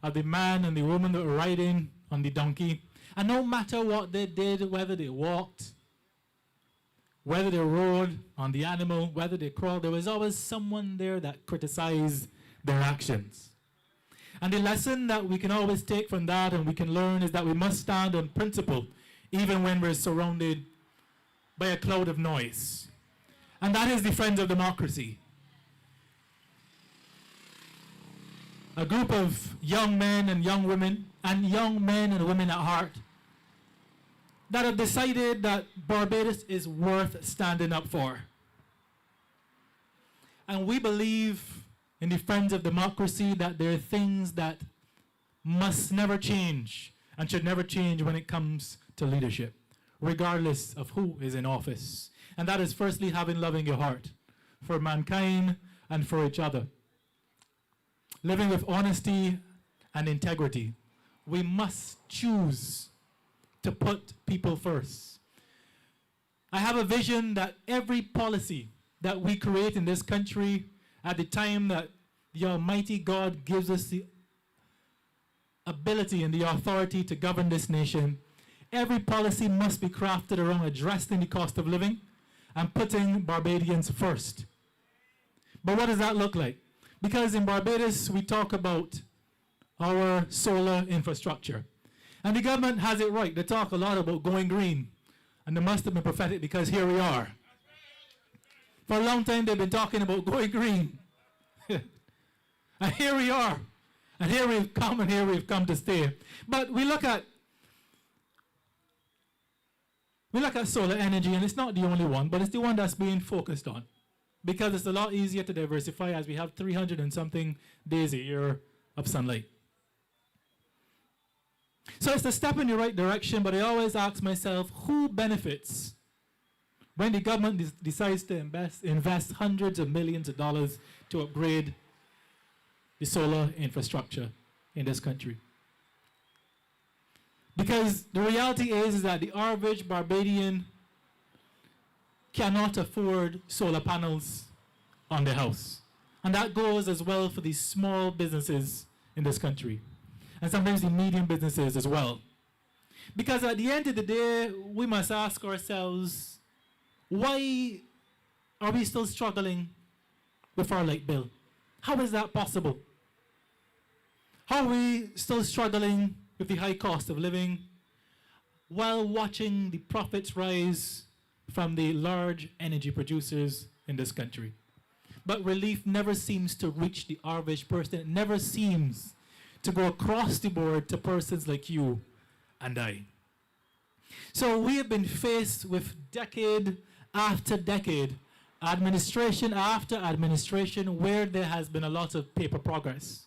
of the man and the woman that were riding on the donkey. And no matter what they did, whether they walked, whether they rode on the animal, whether they crawled, there was always someone there that criticized their actions. And the lesson that we can always take from that and we can learn is that we must stand on principle, even when we're surrounded by a cloud of noise. And that is the Friends of Democracy. A group of young men and young women, and young men and women at heart, that have decided that Barbados is worth standing up for. And we believe in the Friends of Democracy that there are things that must never change and should never change when it comes to leadership, regardless of who is in office. And that is firstly having love in your heart for mankind and for each other. Living with honesty and integrity. We must choose to put people first. I have a vision that every policy that we create in this country at the time that the Almighty God gives us the ability and the authority to govern this nation, every policy must be crafted around addressing the cost of living and putting Barbadians first. But what does that look like? Because in Barbados, we talk about our solar infrastructure. And the government has it right. They talk a lot about going green. And they must have been prophetic because here we are. For a long time, they've been talking about going green. And here we are. And here we've come to stay. But we look at solar energy, and it's not the only one, but it's the one that's being focused on. Because it's a lot easier to diversify as we have 300 and something days a year of sunlight. So it's a step in the right direction, but I always ask myself, who benefits when the government decides to invest hundreds of millions of dollars to upgrade the solar infrastructure in this country? Because the reality is that the average Barbadian cannot afford solar panels on their house. And that goes as well for the small businesses in this country. And sometimes the medium businesses as well. Because at the end of the day, we must ask ourselves, why are we still struggling with our light bill? How is that possible? How are we still struggling with the high cost of living while watching the profits rise from the large energy producers in this country? But relief never seems to reach the average person. It never seems to go across the board to persons like you and I. So we have been faced with decade after decade, administration after administration, where there has been a lot of paper progress,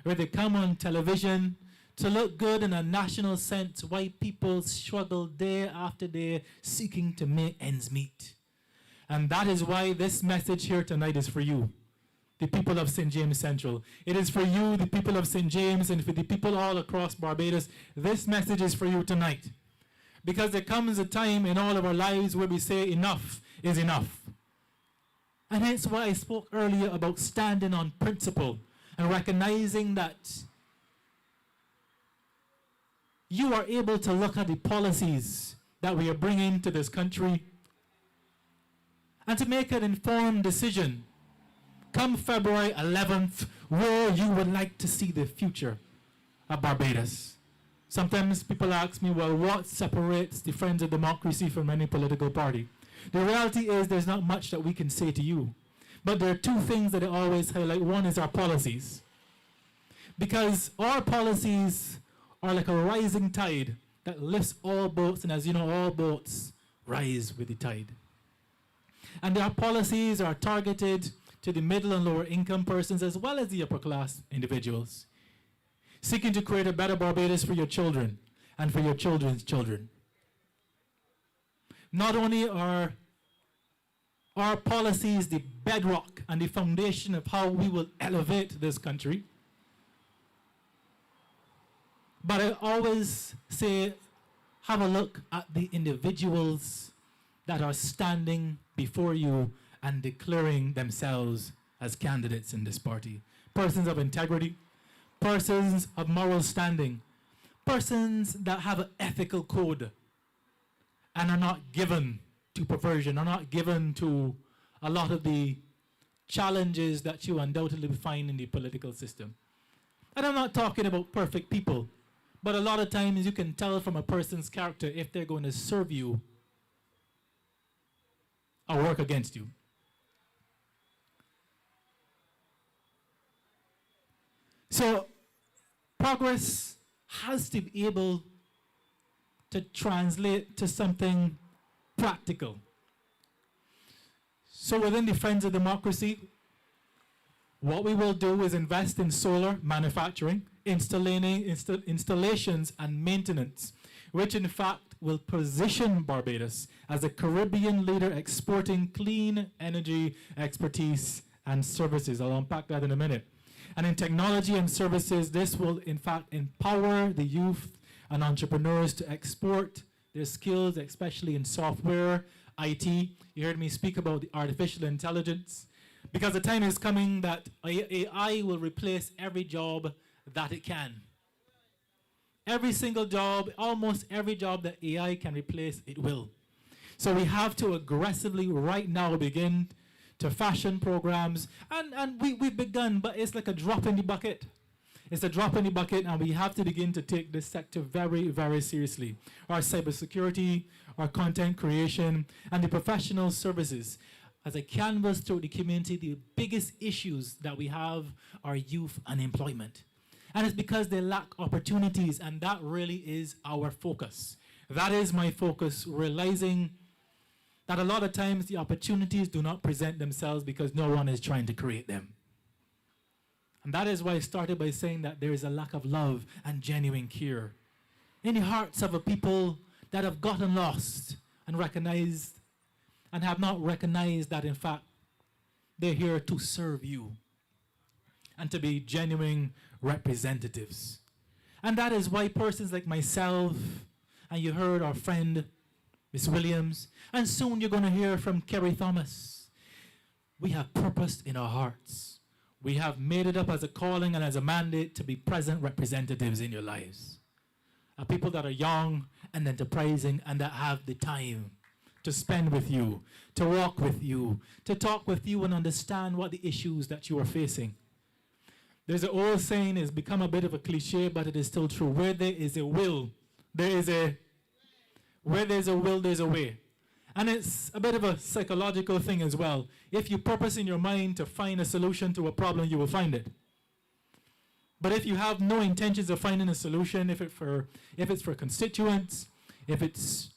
where they come on television to look good in a national sense, while people struggle day after day seeking to make ends meet. And that is why this message here tonight is for you, the people of St. James Central. It is for you, the people of St. James, and for the people all across Barbados. This message is for you tonight. Because there comes a time in all of our lives where we say enough is enough. And hence why I spoke earlier about standing on principle and recognizing that you are able to look at the policies that we are bringing to this country and to make an informed decision come February 11th where you would like to see the future of Barbados. Sometimes people ask me, well, what separates the Friends of Democracy from any political party? The reality is there's not much that we can say to you. But there are two things that I always highlight. One is our policies. Because our policies are like a rising tide that lifts all boats, and as you know, all boats rise with the tide. And our policies are targeted to the middle and lower income persons as well as the upper class individuals, seeking to create a better Barbados for your children and for your children's children. Not only are our policies the bedrock and the foundation of how we will elevate this country, but I always say, have a look at the individuals that are standing before you and declaring themselves as candidates in this party. Persons of integrity, persons of moral standing, persons that have an ethical code and are not given to perversion, are not given to a lot of the challenges that you undoubtedly find in the political system. And I'm not talking about perfect people, but a lot of times you can tell from a person's character if they're going to serve you or work against you. So progress has to be able to translate to something practical. So within the Friends of Democracy, what we will do is invest in solar manufacturing, installations and maintenance, which in fact will position Barbados as a Caribbean leader exporting clean energy expertise and services. I'll unpack that in a minute. And in technology and services, this will in fact empower the youth and entrepreneurs to export their skills, especially in software, IT. You heard me speak about the artificial intelligence, because the time is coming that AI will replace every job that it can. Every single job, almost every job that AI can replace, it will. So we have to aggressively right now begin to fashion programs. And we've begun, but it's like a drop in the bucket. It's a drop in the bucket, and we have to begin to take this sector very, very seriously. Our cybersecurity, our content creation, and the professional services. As a canvas through the community, the biggest issues that we have are youth unemployment. And it's because they lack opportunities, and that really is our focus. That is my focus, realizing that a lot of times the opportunities do not present themselves because no one is trying to create them. And that is why I started by saying that there is a lack of love and genuine care in the hearts of a people that have gotten lost and recognized and have not recognized that, in fact, they're here to serve you and to be genuine representatives. And that is why persons like myself, and you heard our friend, Miss Williams, and soon you're going to hear from Kerry Thomas. We have purpose in our hearts. We have made it up as a calling and as a mandate to be present representatives in your lives. People that are young and enterprising and that have the time to spend with you, to walk with you, to talk with you and understand what the issues that you are facing. There's an old saying, it's become a bit of a cliche, but it is still true. Where there is a will, there's a way. And it's a bit of a psychological thing as well. If you purpose in your mind to find a solution to a problem, you will find it. But if you have no intentions of finding a solution, if it's for constituents, if it's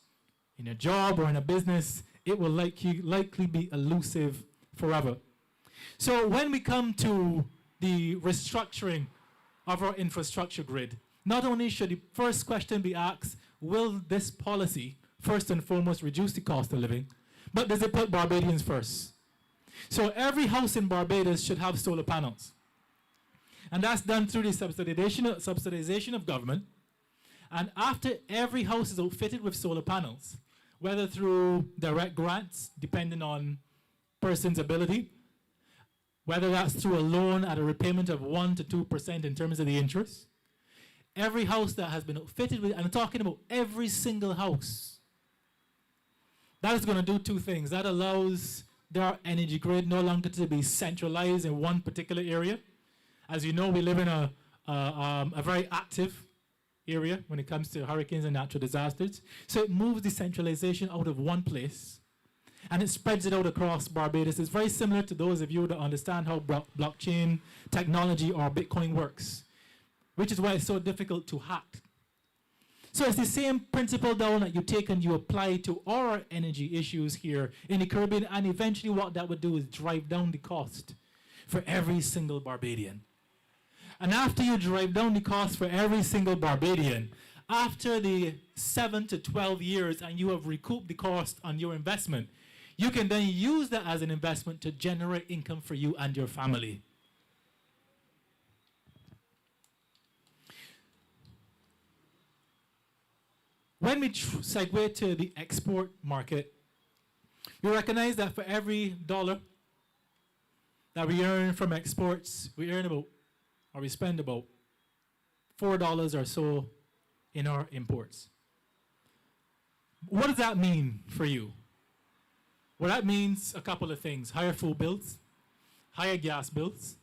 in a job or in a business, it will likely be elusive forever. So when we come to the restructuring of our infrastructure grid, not only should the first question be asked, will this policy, first and foremost, reduce the cost of living, but does it put Barbadians first? So every house in Barbados should have solar panels. And that's done through the subsidization of government. And after every house is outfitted with solar panels, whether through direct grants, depending on person's ability, whether that's through a loan at a repayment of 1% to 2% in terms of the interest, every house that has been outfitted with, I'm talking about every single house, that is going to do two things. That allows their energy grid no longer to be centralized in one particular area. As you know, we live in a very active area when it comes to hurricanes and natural disasters. So it moves the centralization out of one place and it spreads it out across Barbados. It's very similar to those of you that understand how blockchain technology or Bitcoin works, which is why it's so difficult to hack. So it's the same principle down that you take and you apply to our energy issues here in the Caribbean, and eventually what that would do is drive down the cost for every single Barbadian. And after you drive down the cost for every single Barbadian, after the 7 to 12 years and you have recouped the cost on your investment, you can then use that as an investment to generate income for you and your family. When we segue to the export market, we recognize that for every dollar that we earn from exports, we spend about $4 or so in our imports. What does that mean for you? Well, that means a couple of things. Higher food bills, higher gas bills.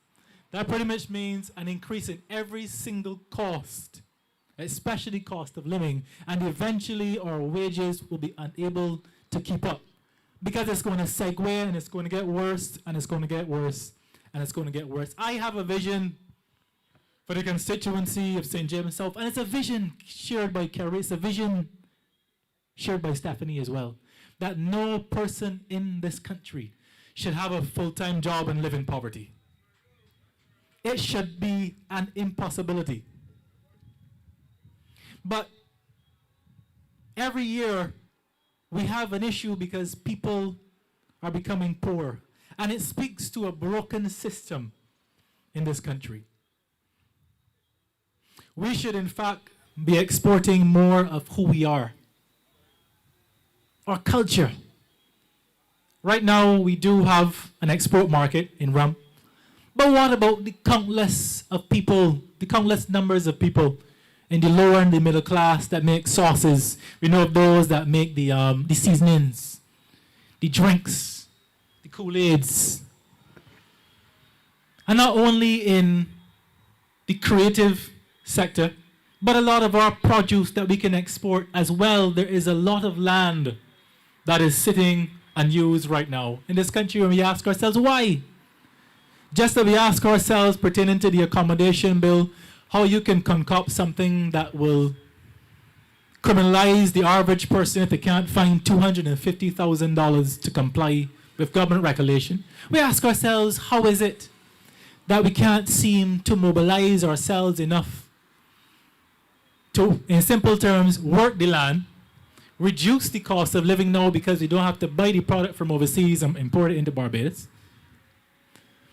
That pretty much means an increase in every single cost, especially cost of living, and eventually our wages will be unable to keep up because it's going to segue and it's going to get worse and it's going to get worse and it's going to get worse. I have a vision for the constituency of St. James South, and it's a vision shared by Kerry, it's a vision shared by Steffanie as well, that no person in this country should have a full-time job and live in poverty. It should be an impossibility. But every year we have an issue because people are becoming poor, and it speaks to a broken system in this country. We should in fact be exporting more of who we are, our culture. Right now we do have an export market in rum, but what about the countless numbers of people in the lower and the middle class that make sauces. We know of those that make the seasonings, the drinks, the Kool-Aids. And not only in the creative sector, but a lot of our produce that we can export as well. There is a lot of land that is sitting unused right now in this country, when we ask ourselves why. Just that we ask ourselves, pertaining to the accommodation bill, how you can concoct something that will criminalize the average person if they can't find $250,000 to comply with government regulation. We ask ourselves, how is it that we can't seem to mobilize ourselves enough to, in simple terms, work the land, reduce the cost of living now because we don't have to buy the product from overseas and import it into Barbados,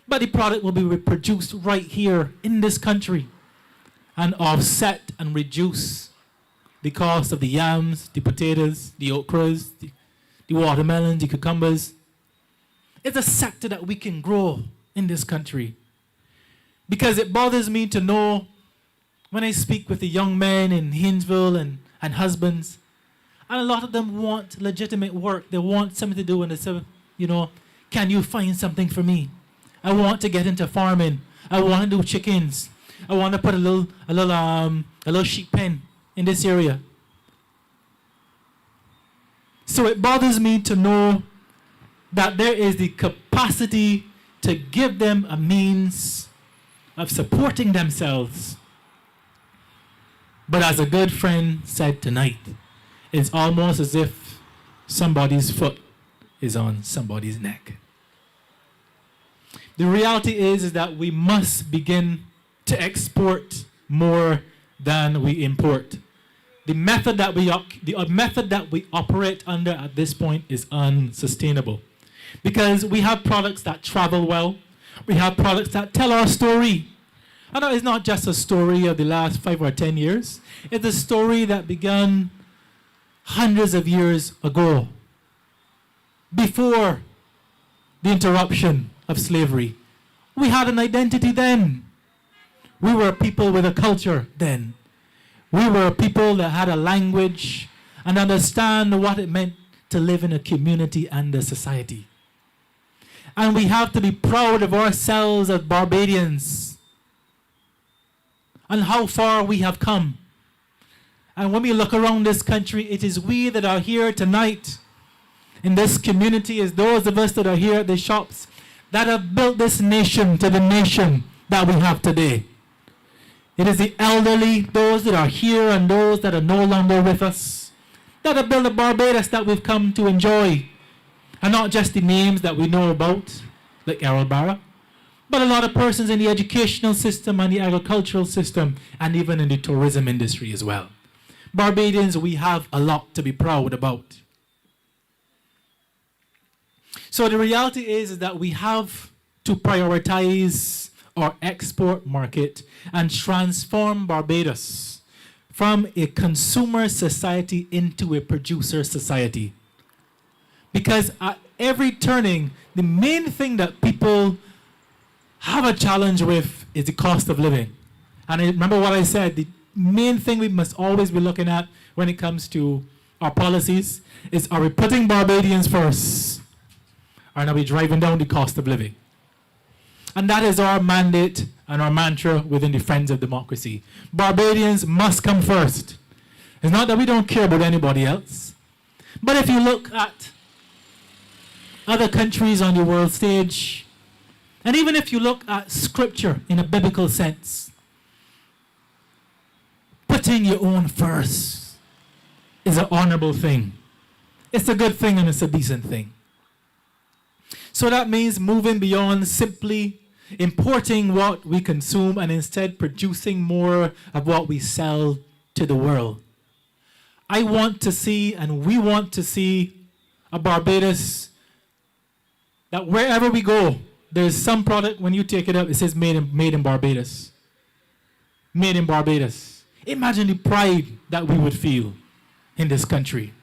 but the product will be produced right here in this country and offset and reduce the cost of the yams, the potatoes, the okras, the watermelons, the cucumbers. It's a sector that we can grow in this country. Because it bothers me to know when I speak with the young men in Hinesville and husbands, and a lot of them want legitimate work. They want something to do, and they say, you know, can you find something for me? I want to get into farming. I want to do chickens. I want to put a little sheep pen in this area. So it bothers me to know that there is the capacity to give them a means of supporting themselves. But as a good friend said tonight, it's almost as if somebody's foot is on somebody's neck. The reality is that we must begin to export more than we import. The method that we operate under at this point is unsustainable, because we have products that travel well. We have products that tell our story. And it's not just a story of the last 5 or 10 years. It's a story that began hundreds of years ago, before the interruption of slavery. We had an identity then. We were people with a culture then. We were people that had a language and understand what it meant to live in a community and a society. And we have to be proud of ourselves as Barbadians and how far we have come. And when we look around this country, it is we that are here tonight in this community, as those of us that are here at the shops, that have built this nation to the nation that we have today. It is the elderly, those that are here and those that are no longer with us, that have built the Barbados that we've come to enjoy. And not just the names that we know about, like Errol Barra, but a lot of persons in the educational system and the agricultural system, and even in the tourism industry as well. Barbadians, we have a lot to be proud about. So the reality is that we have to prioritize our export market and transform Barbados from a consumer society into a producer society. Because at every turning, the main thing that people have a challenge with is the cost of living. And I remember what I said, the main thing we must always be looking at when it comes to our policies is, are we putting Barbadians first? Or are we driving down the cost of living? And that is our mandate and our mantra within the Friends of Democracy. Barbadians must come first. It's not that we don't care about anybody else. But if you look at other countries on the world stage, and even if you look at scripture in a biblical sense, putting your own first is an honorable thing. It's a good thing and it's a decent thing. So that means moving beyond simply importing what we consume and instead producing more of what we sell to the world. I want to see, and we want to see, a Barbados that wherever we go, there's some product, when you take it up, it says made in Barbados. Made in Barbados. Imagine the pride that we would feel in this country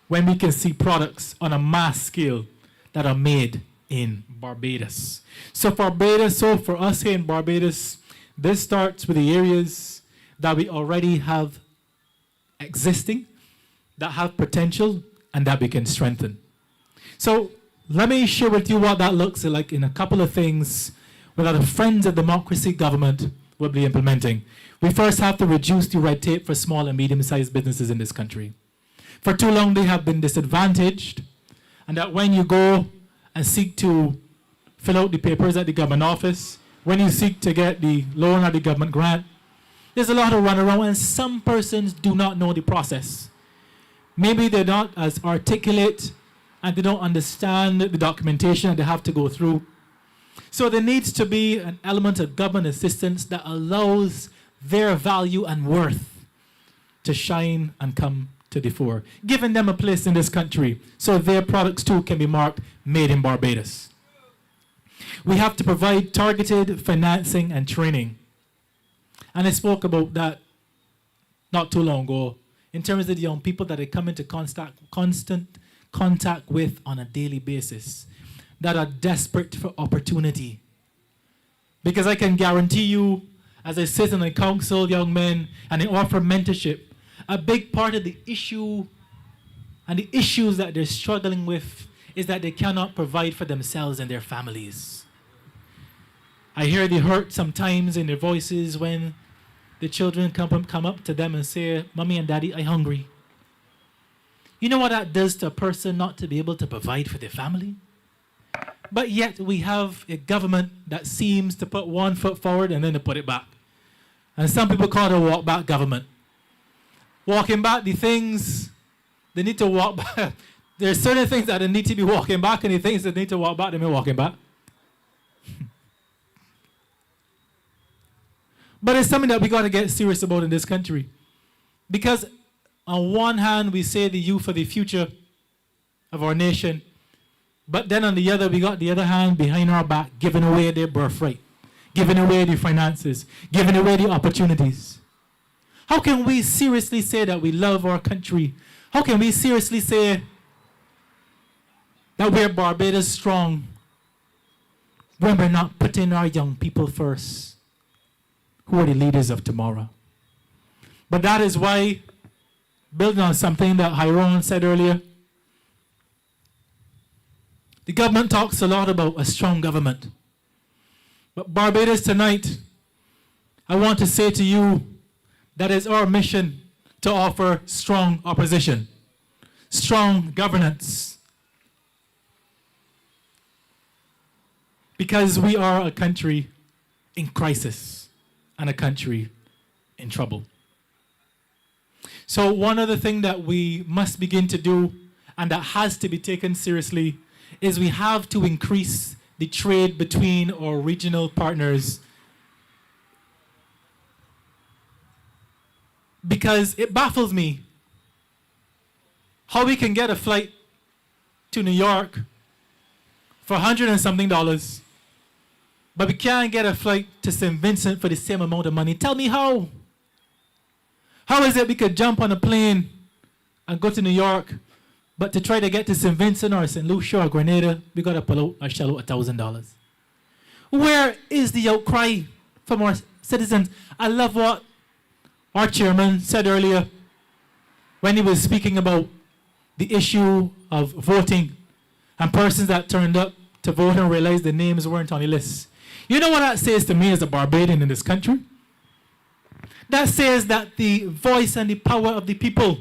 when we can see products on a mass scale that are made in Barbados. So for us here in Barbados, this starts with the areas that we already have existing, that have potential, and that we can strengthen. So let me share with you what that looks like in a couple of things that the Friends of Democracy government will be implementing. We first have to reduce the red tape for small and medium-sized businesses in this country. For too long, they have been disadvantaged, and that when you go and seek to fill out the papers at the government office, when you seek to get the loan or the government grant, there's a lot of runaround, and some persons do not know the process. Maybe they're not as articulate, and they don't understand the documentation that they have to go through. So there needs to be an element of government assistance that allows their value and worth to shine and come to the fore, giving them a place in this country so their products too can be marked made in Barbados. We have to provide targeted financing and training. And I spoke about that not too long ago in terms of the young people that they come into constant contact with on a daily basis, that are desperate for opportunity. Because I can guarantee you, as I sit and I counsel young men and I offer mentorship, a big part of the issue and the issues that they're struggling with is that they cannot provide for themselves and their families. I hear the hurt sometimes in their voices when the children come up to them and say, "Mommy and Daddy, I'm hungry." You know what that does to a person not to be able to provide for their family? But yet we have a government that seems to put one foot forward and then to put it back. And some people call it a walk back government. Walking back the things they need to walk back. There are certain things that they need to be walking back, and the things that need to walk back, they're walking back. But it's something that we got to get serious about in this country. Because on one hand, we say the youth are the future of our nation. But then on the other, we got the other hand behind our back, giving away their birthright, giving away the finances, giving away the opportunities. How can we seriously say that we love our country? How can we seriously say that we're Barbados strong when we're not putting our young people first, who are the leaders of tomorrow? But that is why, building on something that Hiron said earlier, the government talks a lot about a strong government. But Barbados tonight, I want to say to you that it's our mission to offer strong opposition, strong governance. Because we are a country in crisis and a country in trouble. So one other thing that we must begin to do, and that has to be taken seriously, is we have to increase the trade between our regional partners. Because it baffles me how we can get a flight to New York for $100 and something, but we can't get a flight to St. Vincent for the same amount of money. Tell me how. How is it we could jump on a plane and go to New York, but to try to get to St. Vincent or St. Lucia or Grenada, we got to pull out or shell out $1,000? Where is the outcry from our citizens? I love what our chairman said earlier when he was speaking about the issue of voting and persons that turned up to vote and realized their names weren't on the list. You know what that says to me as a Barbadian in this country? That says that the voice and the power of the people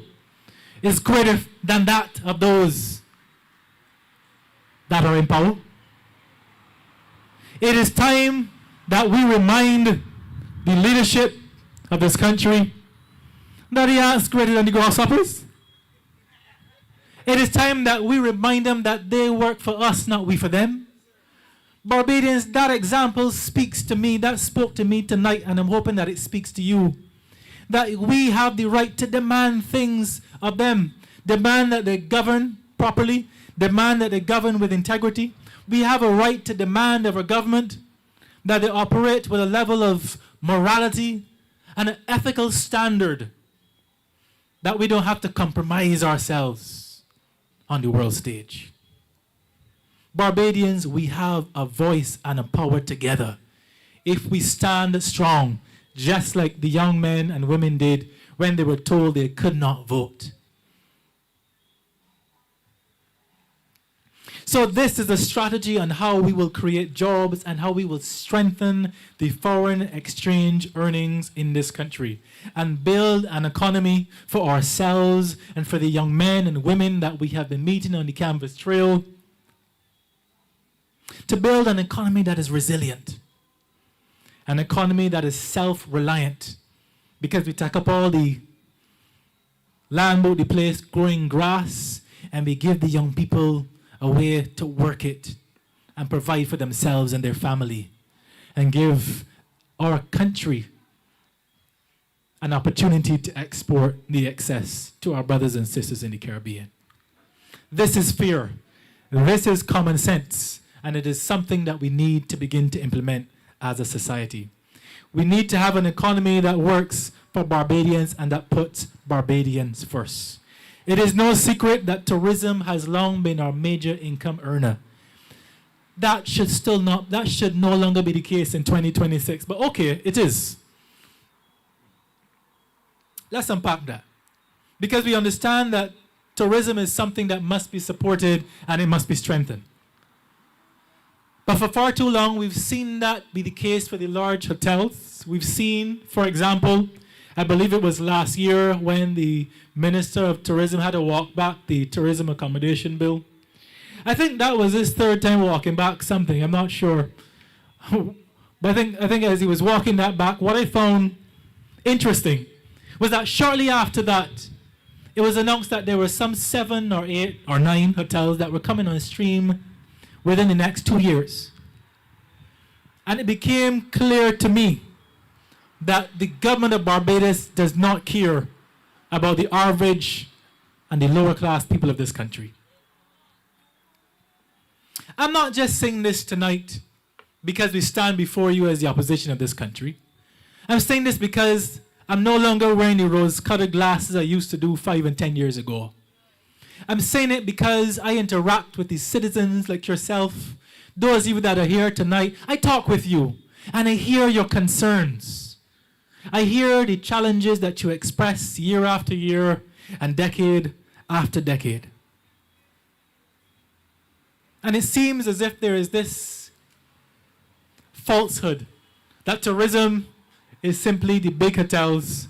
is greater than that of those that are in power. It is time that we remind the leadership of this country that the ants greater than the grasshoppers. It is time that we remind them that they work for us, not we for them. Barbadians, that example speaks to me, that spoke to me tonight, and I'm hoping that it speaks to you. That we have the right to demand things of them. Demand that they govern properly. Demand that they govern with integrity. We have a right to demand of our government that they operate with a level of morality and an ethical standard, that we don't have to compromise ourselves on the world stage. Barbadians, we have a voice and a power together if we stand strong, just like the young men and women did when they were told they could not vote. So this is a strategy on how we will create jobs and how we will strengthen the foreign exchange earnings in this country and build an economy for ourselves and for the young men and women that we have been meeting on the Canvas Trail, to build an economy that is resilient, an economy that is self-reliant, because we take up all the land about the place growing grass and we give the young people a way to work it and provide for themselves and their family and give our country an opportunity to export the excess to our brothers and sisters in the Caribbean. This is fair. This is common sense, and it is something that we need to begin to implement as a society. We need to have an economy that works for Barbadians and that puts Barbadians first. It is no secret that tourism has long been our major income earner. That should no longer be the case in 2026, but okay, it is. Let's unpack that. Because we understand that tourism is something that must be supported and it must be strengthened. But for far too long, we've seen that be the case for the large hotels. We've seen, for example, I believe it was last year when the Minister of Tourism had to walk back the tourism accommodation bill. I think that was his third time walking back something, I'm not sure. But I think as he was walking that back, what I found interesting was that shortly after that, it was announced that there were some 7 or 8 or 9 hotels that were coming on stream within the next 2 years. And it became clear to me that the government of Barbados does not care about the average and the lower class people of this country. I'm not just saying this tonight because we stand before you as the opposition of this country. I'm saying this because I'm no longer wearing the rose-colored glasses I used to do 5 and 10 years ago. I'm saying it because I interact with these citizens like yourself, those of you that are here tonight. I talk with you and I hear your concerns. I hear the challenges that you express year after year and decade after decade. And it seems as if there is this falsehood that tourism is simply the big hotels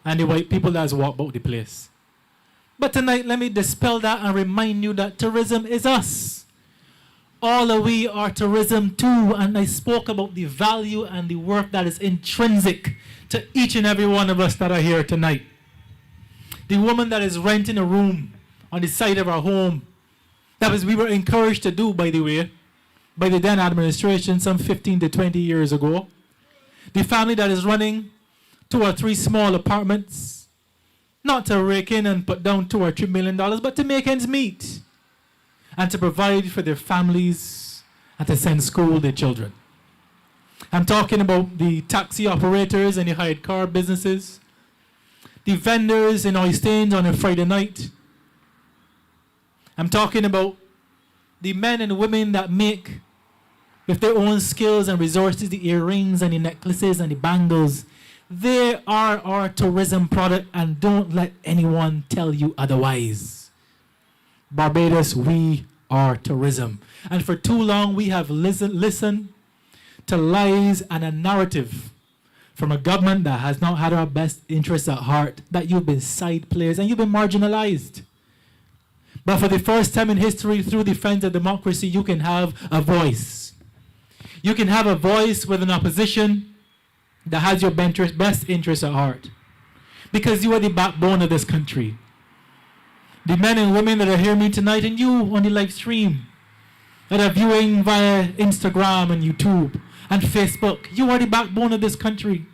and the white people that walk about the place. But tonight, let me dispel that and remind you that tourism is us. All of we are tourism too, and I spoke about the value and the work that is intrinsic to each and every one of us that are here tonight. The woman that is renting a room on the side of our home, we were encouraged to do, by the way, by the then administration some 15 to 20 years ago. The family that is running 2 or 3 small apartments, not to rake in and put down $2 or $3 million, but to make ends meet and to provide for their families and to send school their children. I'm talking about the taxi operators and the hired car businesses, the vendors in Oystains on a Friday night. I'm talking about the men and women that make, with their own skills and resources, the earrings and the necklaces and the bangles. They are our tourism product, and don't let anyone tell you otherwise. Barbados, we are tourism. And for too long, we have listened to lies and a narrative from a government that has not had our best interests at heart, that you've been side players and you've been marginalized. But for the first time in history, through the Friends of Democracy, you can have a voice. You can have a voice with an opposition that has your best interests at heart. Because you are the backbone of this country. The men and women that are hearing me tonight, and you on the live stream, that are viewing via Instagram and YouTube and Facebook, you are the backbone of this country.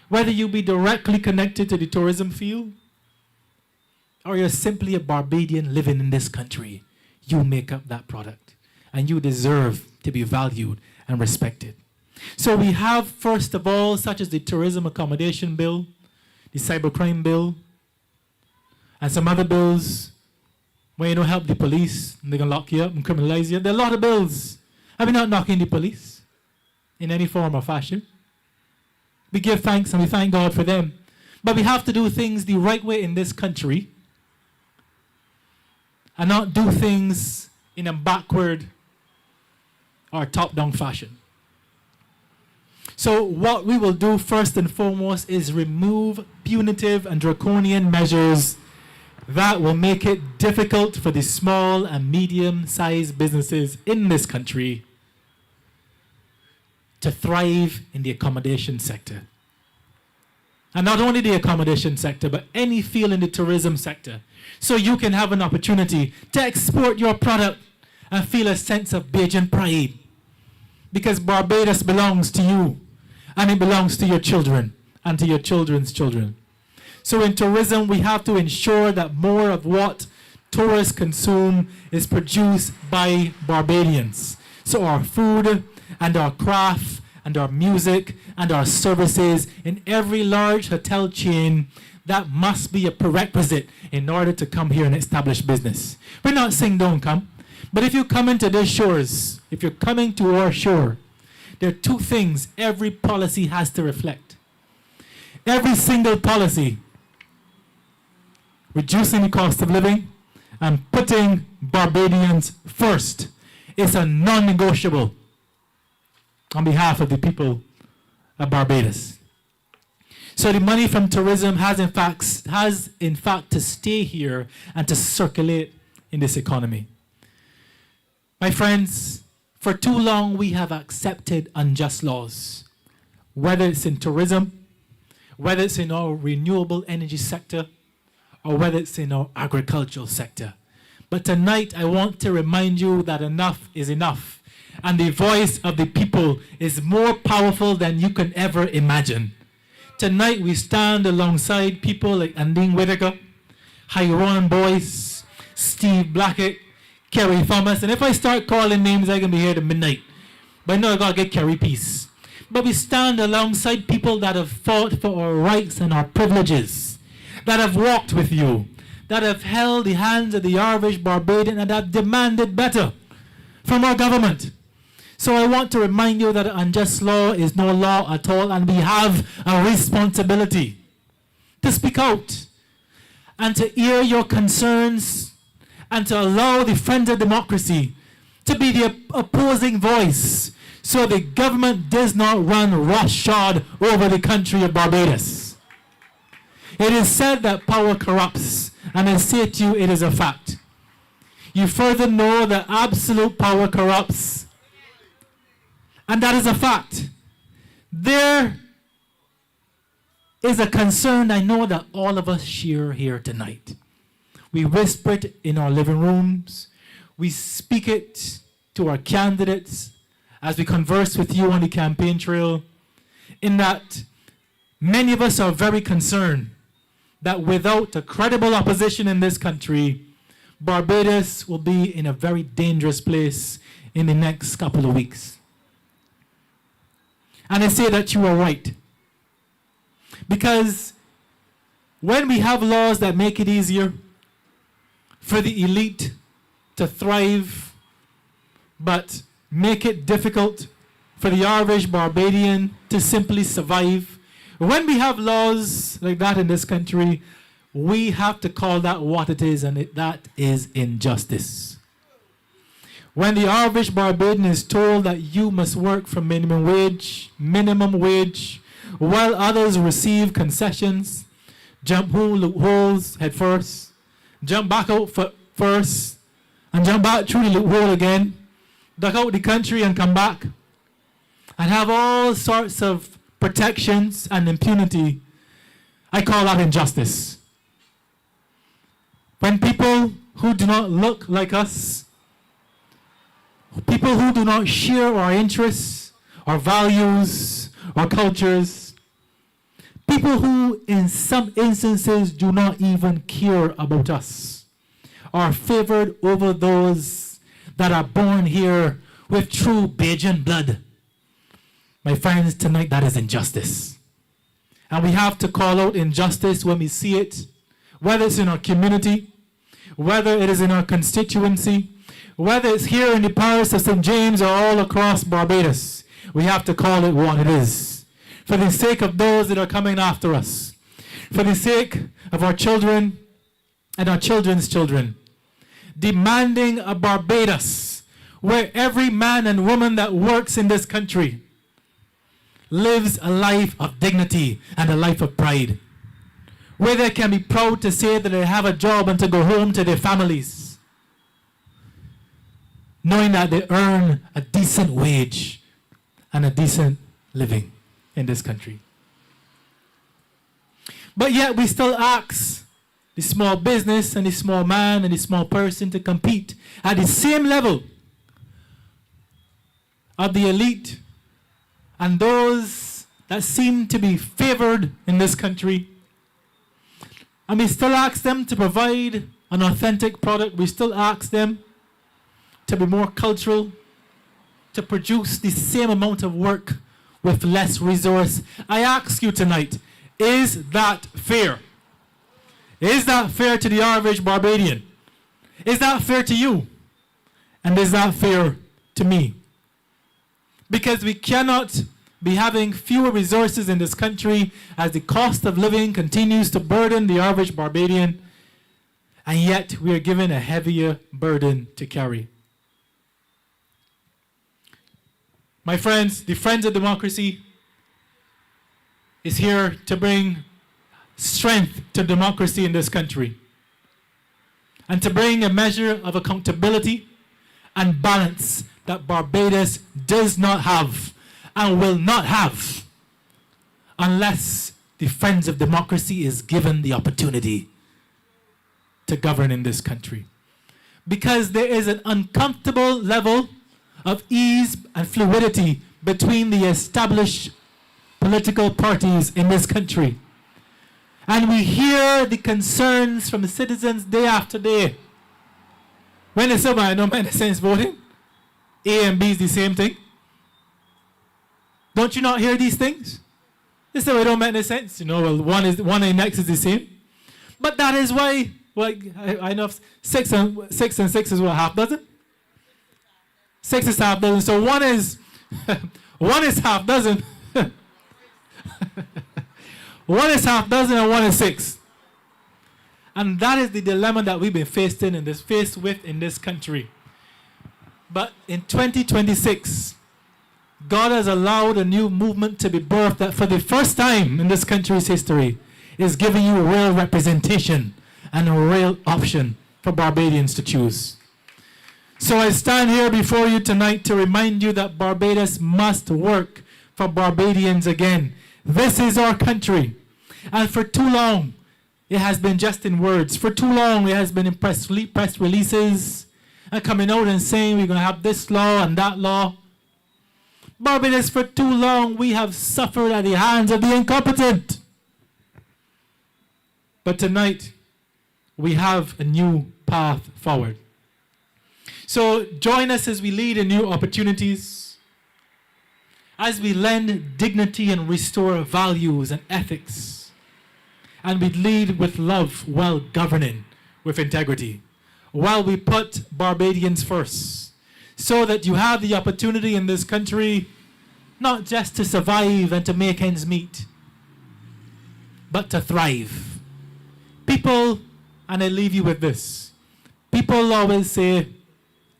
Whether you be directly connected to the tourism field, or you're simply a Barbadian living in this country, you make up that product. And you deserve to be valued and respected. So we have, first of all, such as the Tourism Accommodation Bill, the Cybercrime Bill, and some other bills where you don't help the police and they're going to lock you up and criminalize you. There are a lot of bills. And we're not knocking the police in any form or fashion. We give thanks and we thank God for them. But we have to do things the right way in this country and not do things in a backward or top-down fashion. So what we will do first and foremost is remove punitive and draconian measures that will make it difficult for the small and medium-sized businesses in this country to thrive in the accommodation sector. And not only the accommodation sector, but any field in the tourism sector. So you can have an opportunity to export your product and feel a sense of Bajan pride. Because Barbados belongs to you, and it belongs to your children and to your children's children. So in tourism, we have to ensure that more of what tourists consume is produced by Barbadians. So our food and our craft and our music and our services in every large hotel chain, that must be a prerequisite in order to come here and establish business. We're not saying don't come, but if you come into these shores, if you're coming to our shore, there are two things every policy has to reflect. Every single policy, reducing the cost of living and putting Barbadians first, is a non-negotiable on behalf of the people of Barbados. So the money from tourism has in fact to stay here and to circulate in this economy. My friends, for too long we have accepted unjust laws, whether it's in tourism, whether it's in our renewable energy sector, or whether it's in our agricultural sector. But tonight I want to remind you that enough is enough, and the voice of the people is more powerful than you can ever imagine. Tonight we stand alongside people like Andine Whitaker, Hyron Boyce, Steve Blackett, Kerry Thomas, and if I start calling names, I can be here to midnight. But I know I gotta get Kerry peace. But we stand alongside people that have fought for our rights and our privileges, that have walked with you, that have held the hands of the Irish Barbadian, and that demanded better from our government. So I want to remind you that unjust law is no law at all, and we have a responsibility to speak out and to hear your concerns and to allow the friends of democracy to be the opposing voice so the government does not run roughshod over the country of Barbados. It is said that power corrupts, and I say to you, it is a fact. You further know that absolute power corrupts, and that is a fact. There is a concern I know that all of us share here tonight. We whisper it in our living rooms. We speak it to our candidates as we converse with you on the campaign trail, in that many of us are very concerned that without a credible opposition in this country, Barbados will be in a very dangerous place in the next couple of weeks. And I say that you are right. Because when we have laws that make it easier for the elite to thrive, but make it difficult for the average Barbadian to simply survive, when we have laws like that in this country, we have to call that what it is, and that is injustice. When the average Barbadian is told that you must work for minimum wage, while others receive concessions, jump through loopholes head first, jump back out first, and jump back through the loophole again, duck out the country and come back, and have all sorts of protections and impunity, I call that injustice. When people who do not look like us, people who do not share our interests, our values, our cultures, people who in some instances do not even care about us, are favored over those that are born here with true Bajan blood. My friends, tonight that is injustice. And we have to call out injustice when we see it, whether it's in our community, whether it is in our constituency, whether it's here in the parish of St. James or all across Barbados. We have to call it what it is. for the sake of those that are coming after us, for the sake of our children and our children's children, demanding a Barbados where every man and woman that works in this country lives a life of dignity and a life of pride, where they can be proud to say that they have a job and to go home to their families, knowing that they earn a decent wage and a decent living in this country. But yet we still ask the small business and the small man and the small person to compete at the same level of the elite and those that seem to be favored in this country. And we still ask them to provide an authentic product. We still ask them to be more cultural, to produce the same amount of work with less resource. I ask you tonight, is that fair? Is that fair to the average Barbadian? Is that fair to you? And is that fair to me? Because we cannot be having fewer resources in this country as the cost of living continues to burden the average Barbadian, and yet we are given a heavier burden to carry. My friends, the Friends of Democracy is here to bring strength to democracy in this country and to bring a measure of accountability and balance that Barbados does not have and will not have unless the Friends of Democracy is given the opportunity to govern in this country. Because there is an uncomfortable level of ease and fluidity between the established political parties in this country. And we hear the concerns from the citizens day after day. When they say, "I don't make sense voting. A and B is the same thing." Don't you not hear these things? They say, "Well, it don't make any sense. You know, well, one and next is the same." But that is why, well, I know 6 and 6 is what, half dozen? 6 is half dozen. So one is one is half dozen. One is half dozen and one is 6. And that is the dilemma that we've been faced with in this country. But in 2026, God has allowed a new movement to be birthed that for the first time in this country's history is giving you a real representation and a real option for Barbadians to choose. So I stand here before you tonight to remind you that Barbados must work for Barbadians again. This is our country. And for too long, it has been just in words. For too long, it has been in press releases and coming out and saying we're going to have this law and that law. Barbados, for too long, we have suffered at the hands of the incompetent. But tonight, we have a new path forward. So join us as we lead in new opportunities, as we lend dignity and restore values and ethics, and we lead with love while governing with integrity, while we put Barbadians first, so that you have the opportunity in this country not just to survive and to make ends meet, but to thrive. People, and I leave you with this, people always say,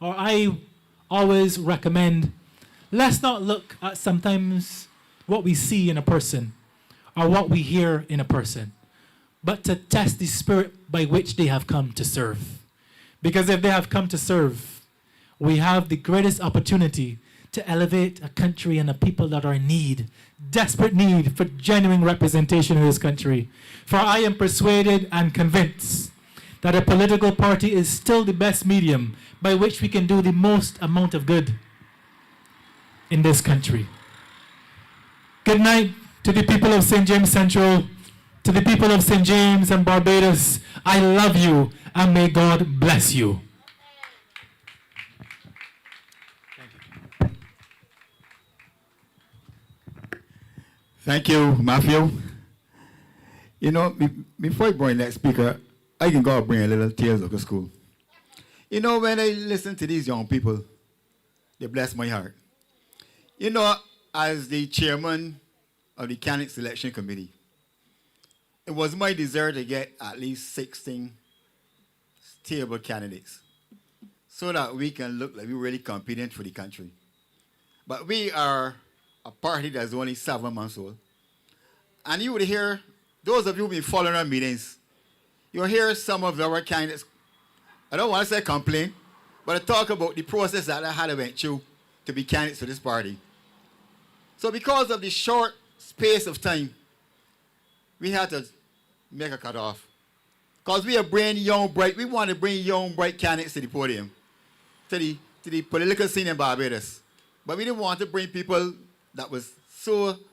or I always recommend, let's not look at sometimes what we see in a person or what we hear in a person, but to test the spirit by which they have come to serve. Because if they have come to serve, we have the greatest opportunity to elevate a country and a people that are in need, desperate need for genuine representation in this country. For I am persuaded and convinced that a political party is still the best medium by which we can do the most amount of good in this country. Good night to the people of St. James Central, to the people of St. James and Barbados. I love you and may God bless you. Thank you, Matthew. You know, before I bring next speaker, I can go bring a little tears of the school. You know, when I listen to these young people, they bless my heart. You know, as the chairman of the candidate selection committee. It was my desire to get at least 16 stable candidates so that we can look like we're really competent for the country. But we are a party that's only 7 months old. And you would hear, those of you who've been following our meetings, you'll hear some of our candidates, I don't want to say complain, but I talk about the process that I had to went through to be candidates for this party. So because of the short space of time, we had to make a cutoff. Because we are bringing young, bright, we want to bring young, bright candidates to the podium, to the political scene in Barbados. But we didn't want to bring people that was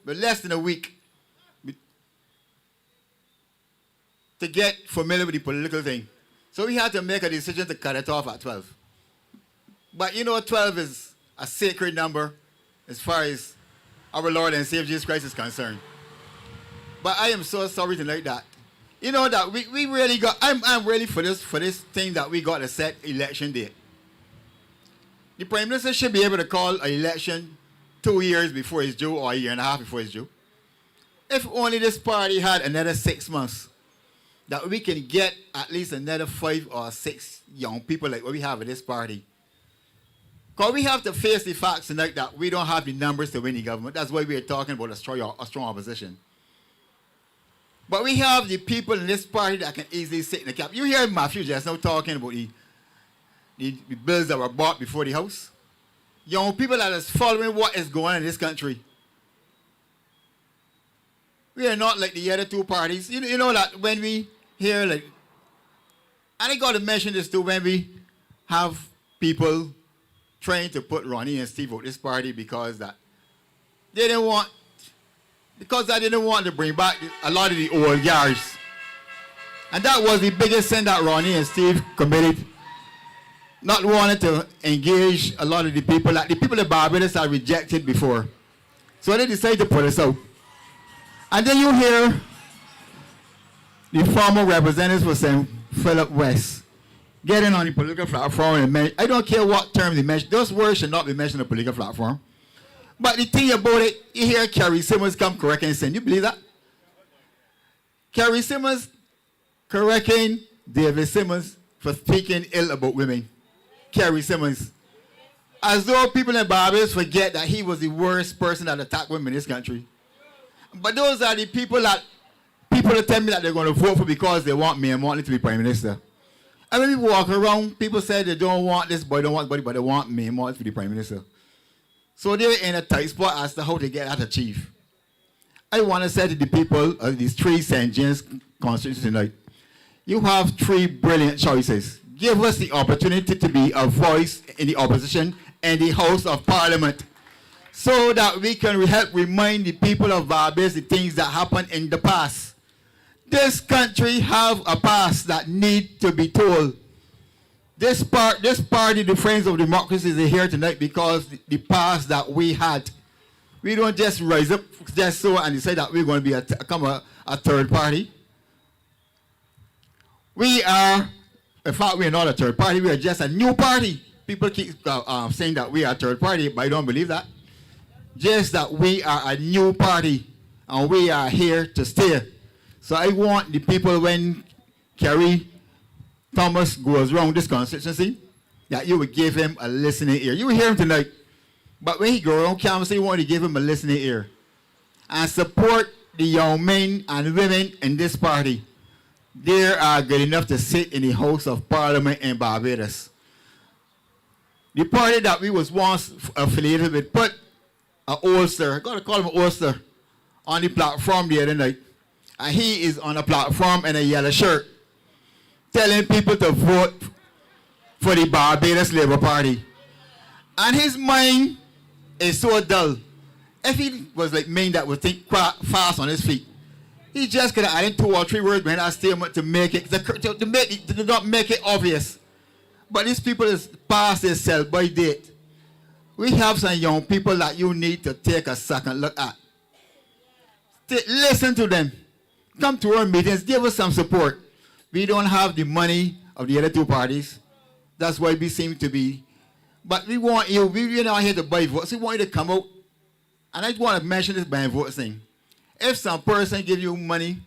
but less than a week to get familiar with the political thing. So we had to make a decision to cut it off at 12. But you know, 12 is a sacred number as far as our Lord and Savior Jesus Christ is concerned. But I am so sorry tonight that, you know, that we really got, I'm really for this thing that we got to set election date. The Prime Minister should be able to call an election 2 years before it's due or a year and a half before it's due. If only this party had another 6 months, that we can get at least another 5 or 6 young people like what we have in this party. Because we have to face the facts tonight that we don't have the numbers to win the government. That's why we are talking about a strong opposition. But we have the people in this party that can easily sit in the cap. You hear Matthew just now talking about the bills that were bought before the House. Young people that is following what is going on in this country. We are not like the other two parties. You know that when we hear like, and I got to mention this too, when we have people trying to put Ronnie and Steve out this party because that they didn't want, because I didn't want to bring back a lot of the old guards. And that was the biggest sin that Ronnie and Steve committed. Not wanting to engage a lot of the people that the people in Barbados had rejected before. So they decided to put us out. And then you hear the former representatives for St. Philip West getting on the political platform and I don't care what terms they mention. Those words should not be mentioned on the political platform. But the thing about it, you hear Kerry Simmons come correcting and saying, you believe that? Kerry Simmons correcting David Simmons for speaking ill about women. Kerry Simmons. As though people in Barbados forget that he was the worst person that attacked women in this country. But those are the people that tell me that they're going to vote for because they want me and want me to be Prime Minister. And when we walk around, people say they don't want this boy, don't want body, but they want me and want to be the Prime Minister. So they're in a tight spot as to how to get that achieved. I want to say to the people of these 3 St. James constituencies tonight, you have 3 brilliant choices. Give us the opportunity to be a voice in the opposition and the House of Parliament so that we can help remind the people of Barbados the things that happened in the past. This country have a past that need to be told. This party, the Friends of Democracy, is here tonight because the past that we had. We don't just rise up just so and decide that we're going to become a third party. We are, in fact, we are not a third party. We are just a new party. People keep saying that we are a third party, but I don't believe that. Just that we are a new party, and we are here to stay. So I want the people, when Kerry Thomas goes around this constituency, that you would give him a listening ear. You will hear him tonight, but when he goes around canvas, you want to give him a listening ear. And support the young men and women in this party. They are good enough to sit in the House of Parliament in Barbados. The party that we was once affiliated with put an oldster, I got to call him an oldster, on the platform the other night. And he is on a platform in a yellow shirt, telling people to vote for the Barbados Labour Party. And his mind is so dull. If he was like me that would think fast on his feet, he just could have added 2 or 3 words behind that statement to make it, to not make it obvious. But these people is past their sell-by date. We have some young people that you need to take a second look at. Listen to them. Come to our meetings, give us some support. We don't have the money of the other 2 parties. That's why we seem to be. But we want you, we're not here to buy votes. We want you to come out. And I want to mention this buying votes thing. if some person give you money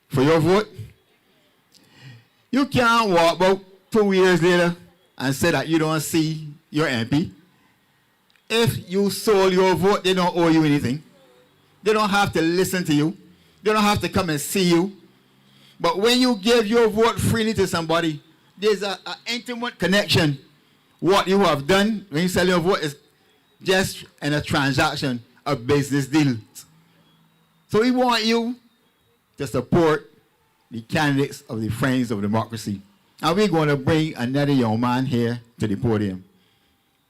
for your vote, you can't walk about 2 years later and say that you don't see your MP. If you sold your vote, they don't owe you anything. They don't have to listen to you. They don't have to come and see you. But when you give your vote freely to somebody, there's an intimate connection. What you have done when you sell your vote is just in a transaction, a business deal. So we want you to support the candidates of the Friends of Democracy. And we're going to bring another young man here to the podium.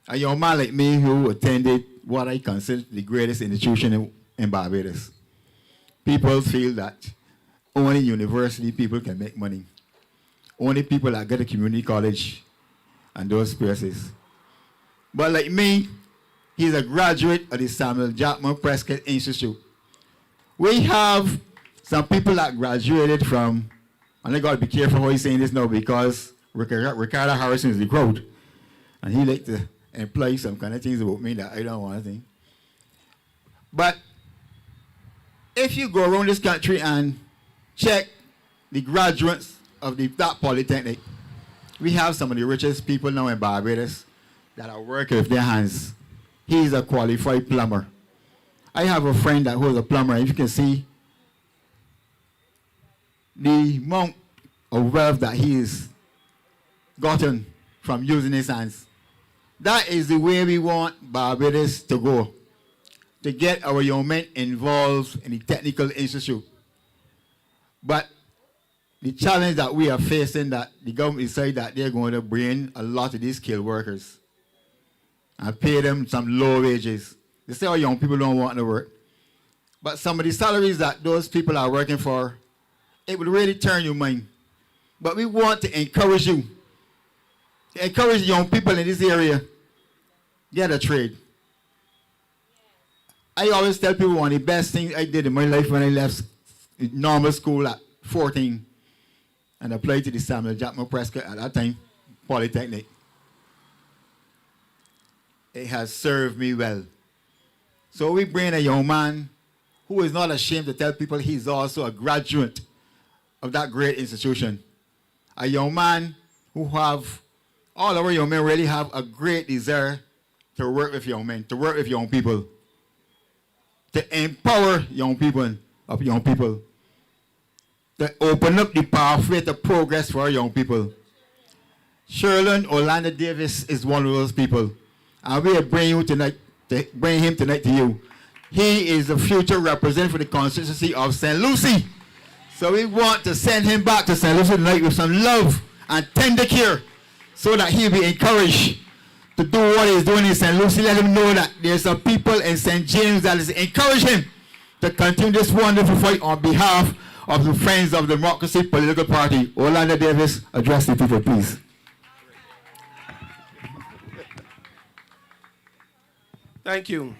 A young man like me who attended what I consider the greatest institution in Barbados. People feel that only university people can make money. Only people that go to community college and those places. But like me, he's a graduate of the Samuel Jackman Prescott Institute. We have some people that graduated from, and I got to be careful how he's saying this now because Ricardo Harrison is the crowd. And he like to imply some kind of things about me that I don't want to think. But if you go around this country and check the graduates of that polytechnic, we have some of the richest people now in Barbados that are working with their hands. He's a qualified plumber. I have a friend that was a plumber, and you can see the amount of wealth that he's gotten from using his hands. That is the way we want Barbados to go, to get our young men involved in the technical institute. But the challenge that we are facing, that the government decided that they're going to bring a lot of these skilled workers and pay them some low wages. They say our young people don't want to work. But some of the salaries that those people are working for, it would really turn your mind. But we want to encourage you, to encourage young people in this area, get a trade. I always tell people one of the best things I did in my life when I left normal school at 14 and applied to the Samuel Jackman Prescott at that time, Polytechnic. It has served me well. So we bring a young man who is not ashamed to tell people he's also a graduate of that great institution. A young man who have, all our young men really have a great desire to work with young men, to work with young people, to empower young people, to open up the pathway to progress for our young people. Sherland Davis is one of those people. And we are bringing him tonight to you. He is the future representative for the constituency of St. Lucie. So we want to send him back to St. Lucie tonight with some love and tender care so that he'll be encouraged to do what he's doing in St. Lucie. Let him know that there's some people in St. James that is encouraging him to continue this wonderful fight on behalf of the Friends of Democracy political party. Orlando Davis, address the people, please. Thank you.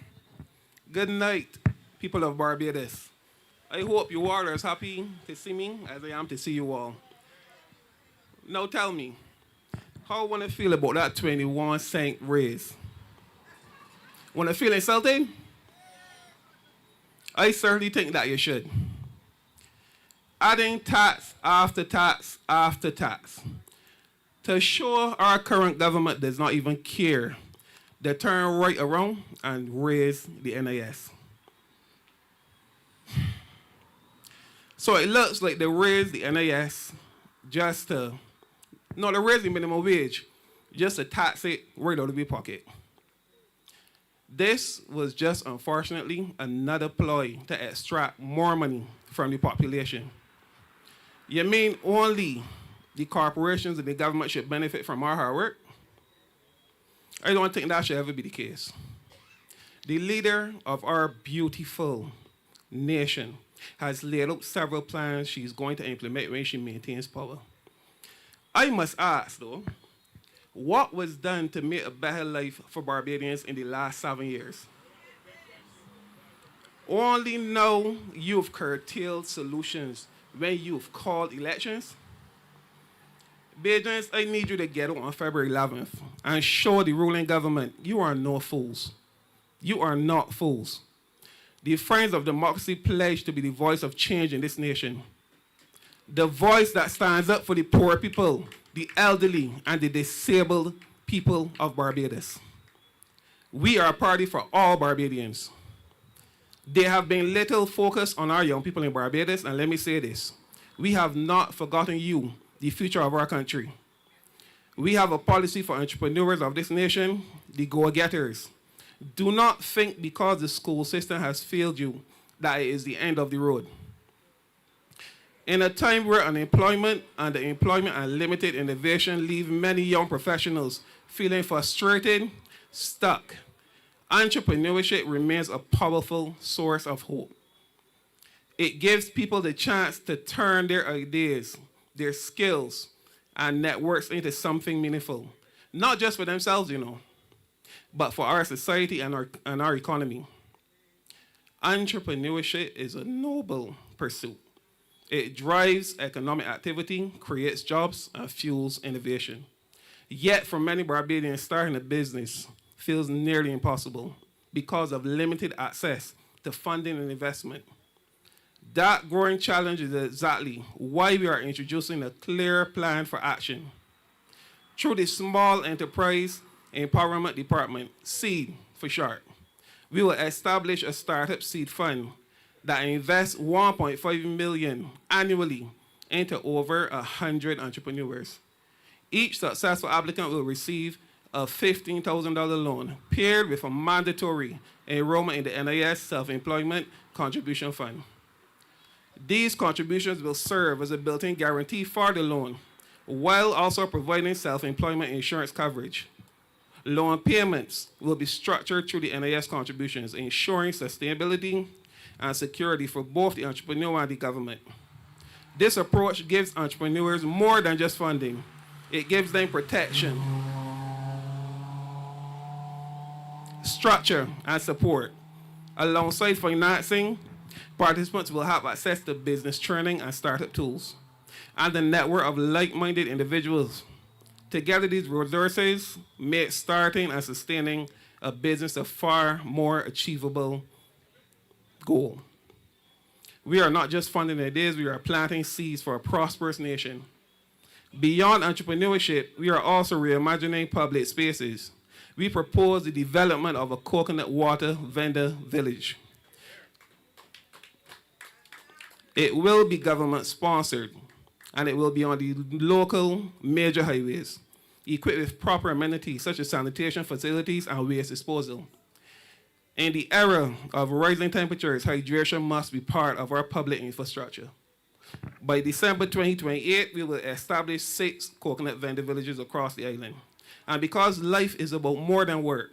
Good night, people of Barbados. I hope you all are as happy to see me as I am to see you all. Now tell me, how want to feel about that 21-cent raise? Want to feel insulted? I certainly think that you should. Adding tax after tax after tax to show our current government does not even care. They turn right around and raise the NIS. So it looks like they raised the NIS just to, no, they raised the minimum wage just to tax it right out of your pocket. This was just, unfortunately, another ploy to extract more money from the population. You mean only the corporations and the government should benefit from our hard work? I don't think that should ever be the case. The leader of our beautiful nation has laid out several plans she's going to implement when she maintains power. I must ask, though, what was done to make a better life for Barbadians in the last 7 years? Only now you've curtailed solutions when you've called elections. Bajans, I need you to get out on February 11th and show the ruling government you are no fools. You are not fools. the Friends of Democracy pledge to be the voice of change in this nation. The voice that stands up for the poor people, the elderly, and the disabled people of Barbados. We are a party for all Barbadians. There have been little focus on our young people in Barbados, and let me say this. We have not forgotten you, the future of our country. We have a policy for entrepreneurs of this nation, the go-getters. Do not think because the school system has failed you that it is the end of the road. In a time where unemployment, underemployment, and limited innovation leave many young professionals feeling frustrated, stuck, entrepreneurship remains a powerful source of hope. It gives people the chance to turn their ideas, their skills, and networks into something meaningful. Not just for themselves, but for our society and our economy. Entrepreneurship is a noble pursuit. It drives economic activity, creates jobs, and fuels innovation. Yet for many Barbadians, starting a business feels nearly impossible because of limited access to funding and investment. That growing challenge is exactly why we are introducing a clear plan for action. Through the Small Enterprise Empowerment Department, SEED for short, we will establish a startup seed fund that invests $1.5 million annually into over 100 entrepreneurs. Each successful applicant will receive a $15,000 loan paired with a mandatory enrollment in the NIS Self-Employment Contribution Fund. These contributions will serve as a built-in guarantee for the loan, while also providing self-employment insurance coverage. Loan payments will be structured through the NIS contributions, ensuring sustainability and security for both the entrepreneur and the government. This approach gives entrepreneurs more than just funding. It gives them protection, structure, and support. Alongside financing, participants will have access to business training and startup tools, and a network of like-minded individuals. Together, these resources make starting and sustaining a business a far more achievable goal. We are not just funding ideas, we are planting seeds for a prosperous nation. Beyond entrepreneurship, we are also reimagining public spaces. We propose the development of a coconut water vendor village. It will be government-sponsored, and it will be on the local major highways, equipped with proper amenities such as sanitation facilities and waste disposal. In the era of rising temperatures, hydration must be part of our public infrastructure. By December 2028, we will establish 6 coconut vendor villages across the island. And because life is about more than work,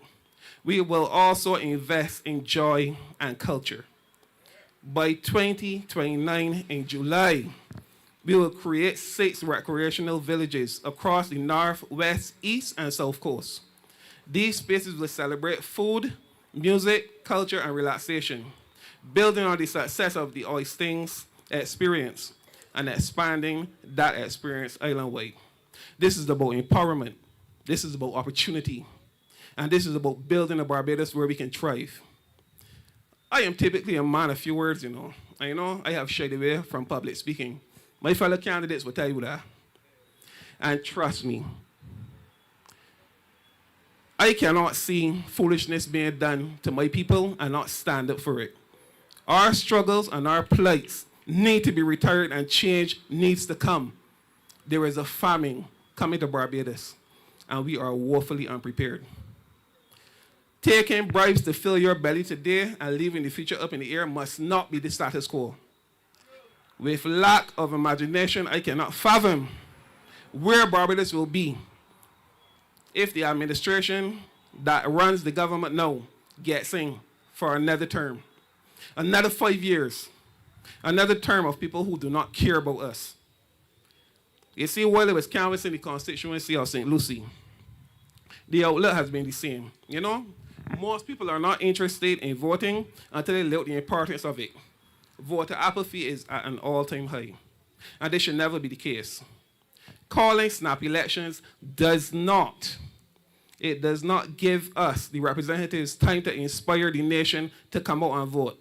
we will also invest in joy and culture. By 2029, in July, we will create 6 recreational villages across the north, west, east, and south coast. These spaces will celebrate food, music, culture, and relaxation, building on the success of the Oistings experience and expanding that experience island-wide. This is about empowerment. This is about opportunity. And this is about building a Barbados where we can thrive. I am typically a man of few words, I have shied away from public speaking. My fellow candidates will tell you that. And trust me, I cannot see foolishness being done to my people and not stand up for it. Our struggles and our plights need to be retired, and change needs to come. There is a famine coming to Barbados, and we are woefully unprepared. Taking bribes to fill your belly today and leaving the future up in the air must not be the status quo. With lack of imagination, I cannot fathom where Barbados will be if the administration that runs the government now gets in for another term, another 5 years, another term of people who do not care about us. You see, while I was canvassing the constituency of St. Lucie, the outlook has been the same. Most people are not interested in voting until they know the importance of it. Voter apathy is at an all-time high, and this should never be the case. Calling snap elections does not give us, the representatives, time to inspire the nation to come out and vote.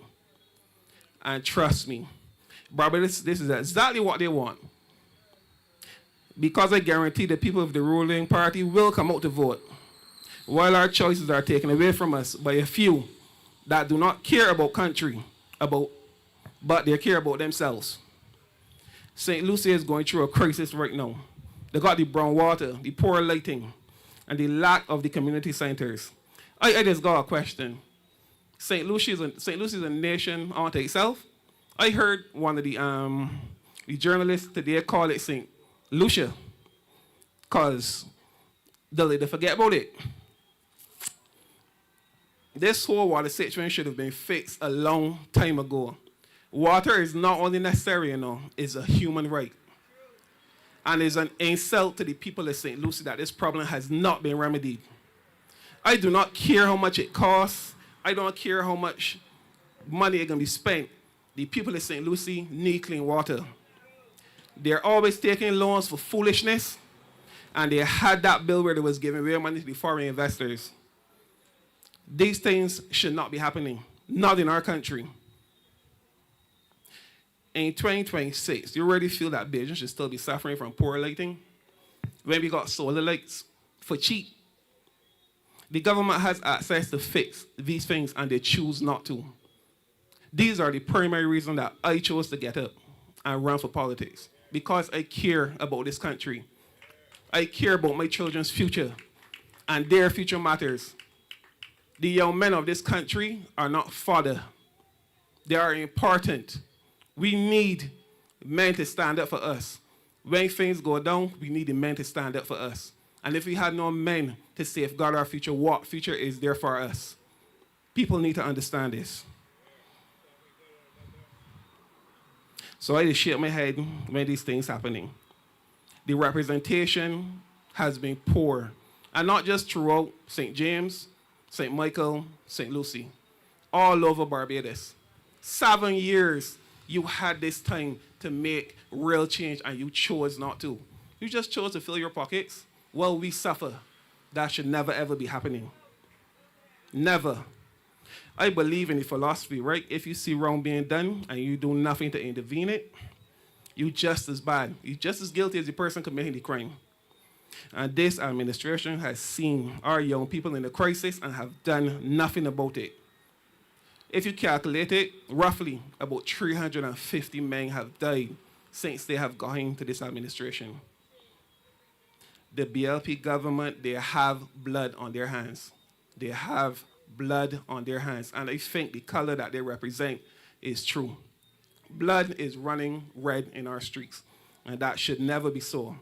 And trust me, Barbados, this is exactly what they want. Because I guarantee the people of the ruling party will come out to vote, while our choices are taken away from us by a few that do not care about country, but they care about themselves. St. Lucie is going through a crisis right now. They got the brown water, the poor lighting, and the lack of the community centers. I just got a question. St. Lucie is a nation unto itself. I heard one of the journalists today call it St. Lucia, because they forget about it. This whole water situation should have been fixed a long time ago. Water is not only necessary, it's a human right. And it's an insult to the people of St. Lucie that this problem has not been remedied. I do not care how much it costs. I don't care how much money is going to be spent. The people of St. Lucie need clean water. They're always taking loans for foolishness, and they had that bill where they was giving real money to the foreign investors. These things should not be happening, not in our country. In 2026, you already feel that Beijing should still be suffering from poor lighting when we got solar lights for cheap. The government has access to fix these things, and they choose not to. These are the primary reasons that I chose to get up and run for politics, because I care about this country. I care about my children's future, and their future matters. The young men of this country are not fodder. They are important. We need men to stand up for us. When things go down, we need the men to stand up for us. And if we had no men to safeguard our future, what future is there for us? People need to understand this. So I just shake my head when these things happening. The representation has been poor, and not just throughout St. James, St. Michael, St. Lucie, all over Barbados. 7 years you had this time to make real change, and you chose not to. You just chose to fill your pockets. Well, we suffer. That should never, ever be happening. Never. I believe in the philosophy, right? If you see wrong being done and you do nothing to intervene it, you're just as bad. You're just as guilty as the person committing the crime. And this administration has seen our young people in a crisis and have done nothing about it. If you calculate it, roughly about 350 men have died since they have gone into this administration. The BLP government, they have blood on their hands. They have blood on their hands. And I think the color that they represent is true. Blood is running red in our streets, and that should never be so.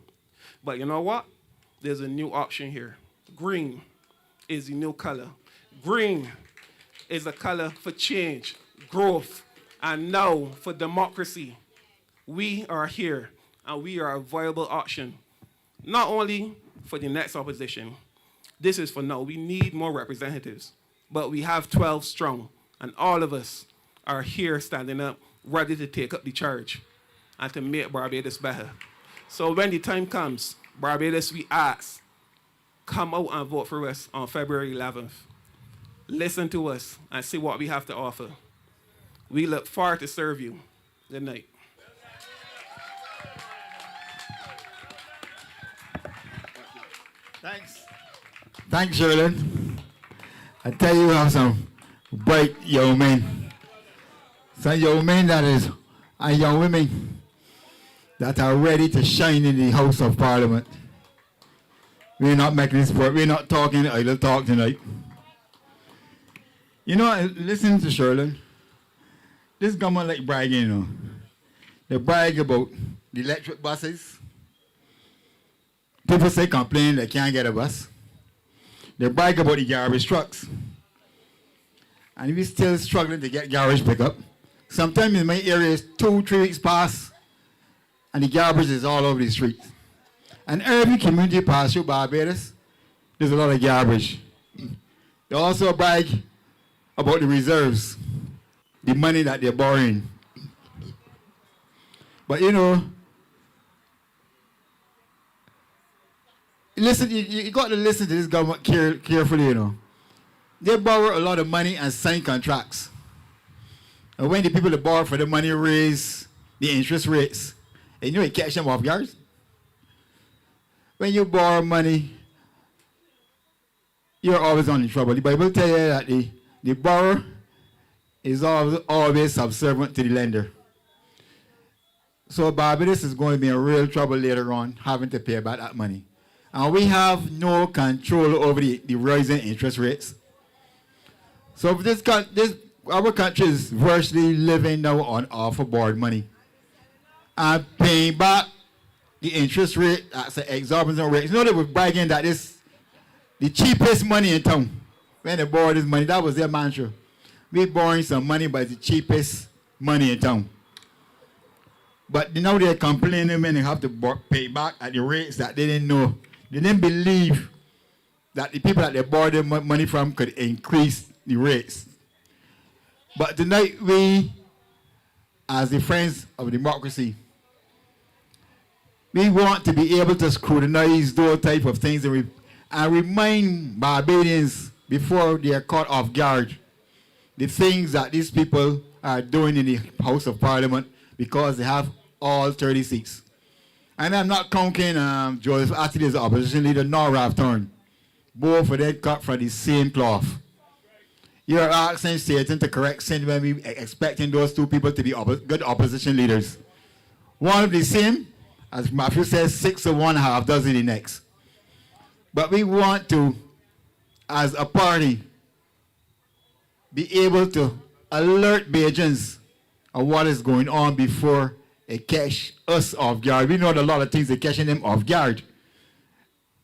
But you know what? There's a new option here. Green is the new color. Green is a color for change, growth, and now for democracy. We are here, and we are a viable option. Not only for the next opposition, this is for now. We need more representatives, but we have 12 strong, and all of us are here standing up, ready to take up the charge and to make Barbados better. So when the time comes, Barbados, we ask, come out and vote for us on February 11th. Listen to us and see what we have to offer. We look forward to serve you. Good night. Thanks. Thanks, Sherland. I tell you, we have some bright young men. Some young men and young women that are ready to shine in the House of Parliament. We're not making this work. We're not talking idle talk tonight. You know, listen to Sherland. This government like bragging, They brag about the electric buses. People say complain they can't get a bus. They brag about the garbage trucks. And we're still struggling to get garbage pickup. Sometimes in my area, 2-3 weeks pass, and the garbage is all over the streets. And every community pass through Barbados, there's a lot of garbage. They also brag about the reserves, the money that they're borrowing. But listen, you got to listen to this government carefully, They borrow a lot of money and sign contracts. And when the people that borrow for the money raise the interest rates, and you catch them off guard. When you borrow money, you're always on in trouble. The Bible tells you that the borrower is always subservient to the lender. So Barbados is going to be in real trouble later on, having to pay back that money. And we have no control over the rising interest rates. So our country is virtually living now on off-board money. And paying back the interest rate, that's an exorbitant rate. You know they were bragging that this the cheapest money in town. When they borrowed this money, that was their mantra. We're borrowing some money, but it's the cheapest money in town. But now they're complaining when they have to pay back at the rates that they didn't know. They didn't believe that the people that they borrowed their money from could increase the rates. But tonight we, as the friends of democracy, we want to be able to scrutinize those type of things and remind Barbadians before they are caught off guard the things that these people are doing in the House of Parliament because they have all 30 seats. And I'm not counting Joseph Atlee as the opposition leader, nor Ralph Thorne. Both of them cut from the same cloth. You're asking Satan to correct sin when we expecting those two people to be good opposition leaders. One of the same, as Matthew says, 6 of one, half dozen the next. But we want to, as a party, be able to alert Bajans of what is going on before they catch us off guard. We know that a lot of things are catching them off guard,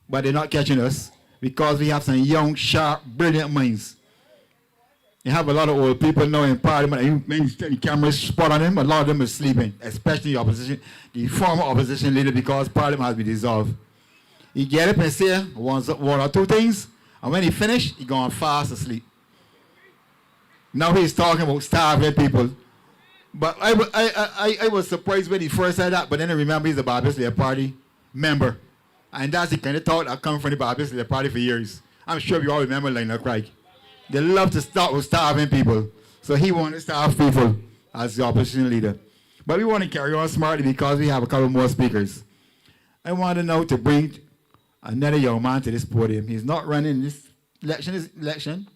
but they're not catching us because we have some young, sharp, brilliant minds. You have a lot of old people now in Parliament, and when the cameras spot on them, a lot of them are sleeping, especially the opposition, the former opposition leader, because Parliament has been dissolved. He get up and say one or two things, and when he finish, he gone fast asleep. Now he's talking about starving people. But I was surprised when he first said that, but then I remember he's a Barbados Labour Party member. And that's the kind of thought that come from the Barbados Labour Party for years. I'm sure you all remember Lionel Craig. They love to start with starving people. So he wanted to starve people as the opposition leader. But we want to carry on smartly because we have a couple more speakers. I want to know to bring another young man to this podium. He's not running this election,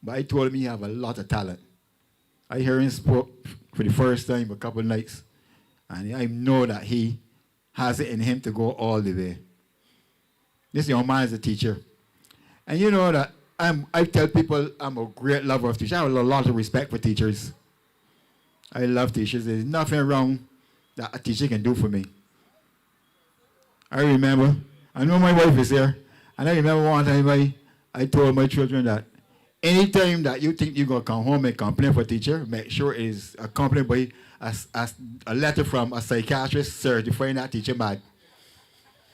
but I told him he have a lot of talent. I heard him speak for the first time a couple of nights, and I know that he has it in him to go all the way. This young man is a teacher. And you know that I tell people I'm a great lover of teachers. I have a lot of respect for teachers. I love teachers. There's nothing wrong that a teacher can do for me. I remember, I know my wife is here, and I remember one time I told my children that anytime that you think you're going to come home and complain for a teacher, make sure it is accompanied by a letter from a psychiatrist certifying that teacher mad.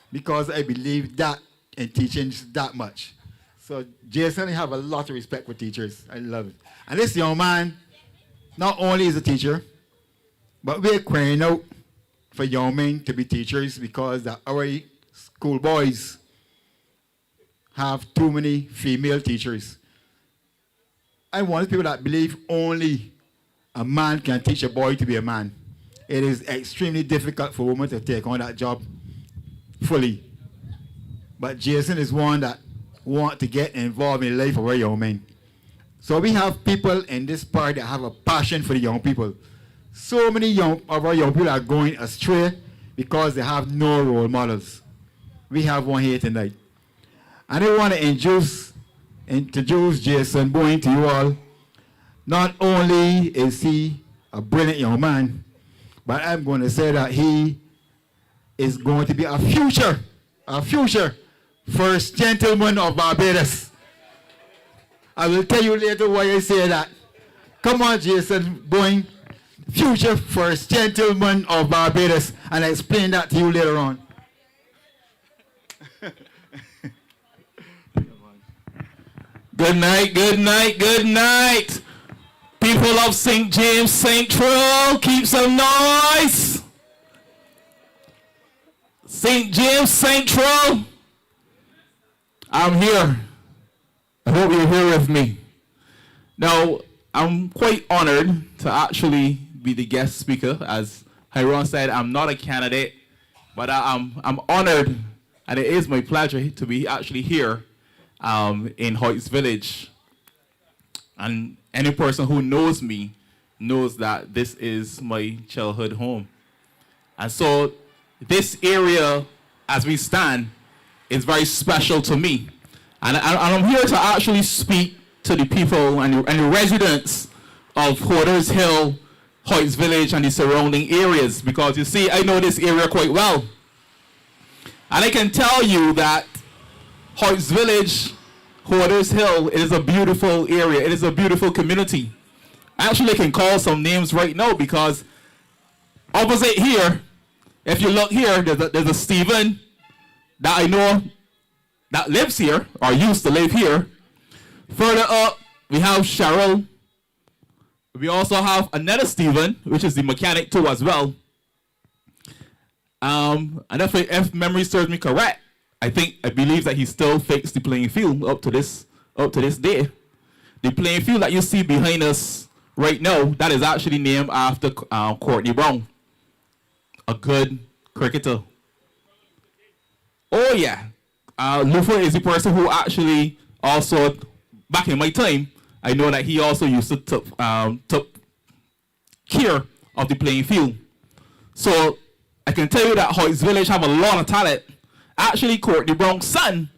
Because I believe that in teaching that much. So Jason, I have a lot of respect for teachers. I love it. And this young man, not only is a teacher, but we're crying out for young men to be teachers because our school boys have too many female teachers. I want people that believe only a man can teach a boy to be a man. It is extremely difficult for women to take on that job fully. But Jason is one that wants to get involved in the life of our young men. So we have people in this party that have a passion for the young people. So many of our young people are going astray because they have no role models. We have one here tonight. And I want to introduce Jason Boyne to you all. Not only is he a brilliant young man, but I'm going to say that he is going to be a future first gentleman of Barbados. I will tell you later why I say that. Come on, Jason Boyne, future first gentleman of Barbados, and I'll explain that to you later on. Good night, good night, good night. People of St. James Central, keep some noise. St. James Central, I'm here. I hope you're here with me. Now, I'm quite honored to actually be the guest speaker. As Hiron said, I'm not a candidate, but I'm honored, and it is my pleasure to be actually here in Hoyts Village. And any person who knows me knows that this is my childhood home. And so this area, as we stand, is very special to me. And I'm here to actually speak to the people and the residents of Hoarders Hill, Hoyts Village, and the surrounding areas, because you see, I know this area quite well. And I can tell you that Hoyts Village, Hoarders Hill, it is a beautiful area. It is a beautiful community. Actually, I can call some names right now, because opposite here, if you look here, there's a Stephen that I know that lives here, or used to live here. Further up, we have Cheryl. We also have another Stephen, which is the mechanic too as well. And if memory serves me correct, I believe that he still fixed the playing field up to this day. The playing field that you see behind us right now, that is actually named after Courtney Brown, a good cricketer. Oh yeah, Lufa is the person who actually also, back in my time, I know that he also used to took care of the playing field. So I can tell you that Hoyts Village have a lot of talent. Actually, Courtney Brown's son,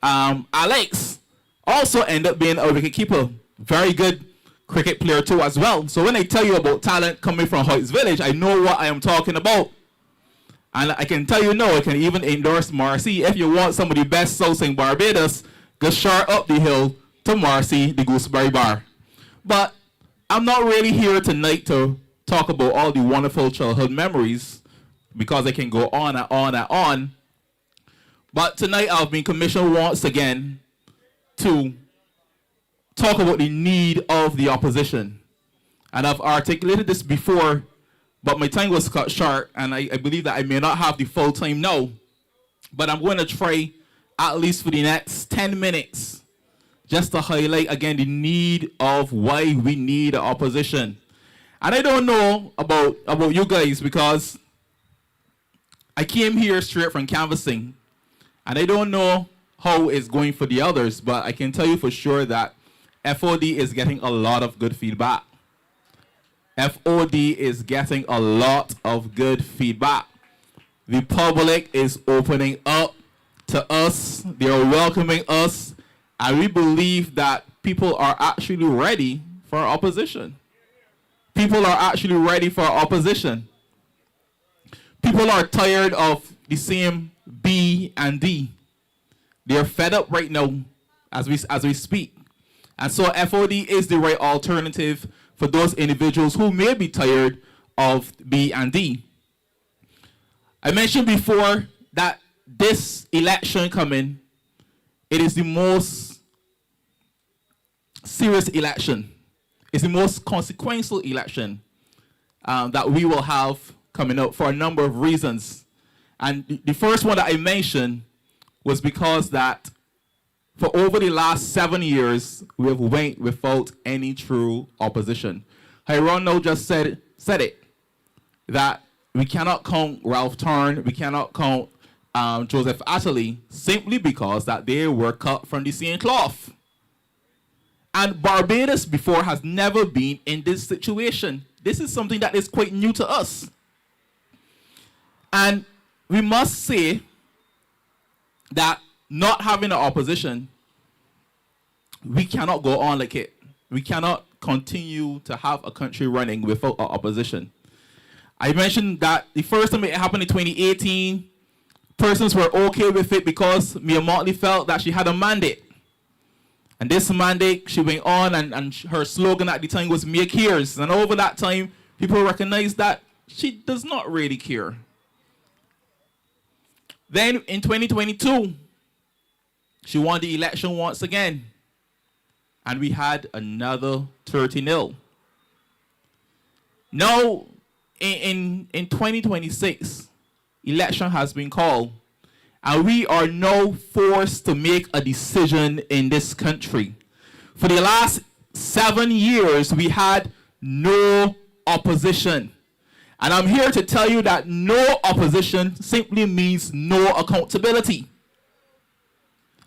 Alex, also ended up being a wicket keeper. Very good cricket player too as well. So when I tell you about talent coming from Hoyts Village, I know what I am talking about. And I can tell you now, I can even endorse Marcy. If you want some of the best sauce in Barbados, go short up the hill to Marcy, the Gooseberry Bar. But I'm not really here tonight to talk about all the wonderful childhood memories, because I can go on and on and on. But tonight I've been commissioned once again to talk about the need of the opposition. And I've articulated this before, but my time was cut short, and I believe that I may not have the full time now. But I'm going to try, at least for the next 10 minutes, just to highlight again the need of why we need the opposition. And I don't know about you guys, because I came here straight from canvassing, and I don't know how it's going for the others, but I can tell you for sure that FOD is getting a lot of good feedback. FOD is getting a lot of good feedback. The public is opening up to us. They are welcoming us. And we believe that people are actually ready for opposition. People are actually ready for opposition. People are tired of the same B and D. They're fed up right now as we speak. And so FOD is the right alternative for those individuals who may be tired of B and D. I mentioned before that this election coming, it is the most serious election. It's the most consequential election that we will have coming up for a number of reasons. And the first one that I mentioned was because that for over the last 7 years, we have went without any true opposition. Hirono just said it, that we cannot count Ralph Thorne, we cannot count Joseph Atterley, simply because that they were cut from the same cloth. And Barbados before has never been in this situation. This is something that is quite new to us. And we must say that not having an opposition, we cannot go on like it. We cannot continue to have a country running without an opposition. I mentioned that the first time it happened in 2018, persons were okay with it because Mia Motley felt that she had a mandate. And this mandate, she went on, and her slogan at the time was Mia Cares. And over that time, people recognized that she does not really care. Then in 2022, she won the election once again. And we had another 30-0. Now, in 2026, election has been called. And we are now forced to make a decision in this country. For the last 7 years, we had no opposition. And I'm here to tell you that no opposition simply means no accountability.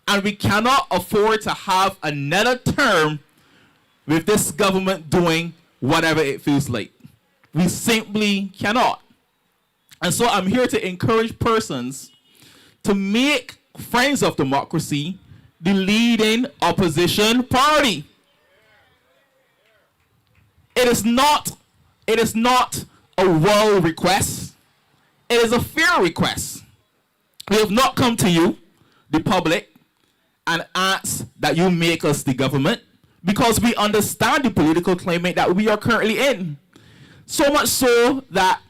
And we cannot afford to have another term with this government doing whatever it feels like. We simply cannot. And so I'm here to encourage persons to make Friends of Democracy the leading opposition party. It is not a well request. It is a fair request. We have not come to you, the public, and asked that you make us the government, because we understand the political climate that we are currently in. So much so that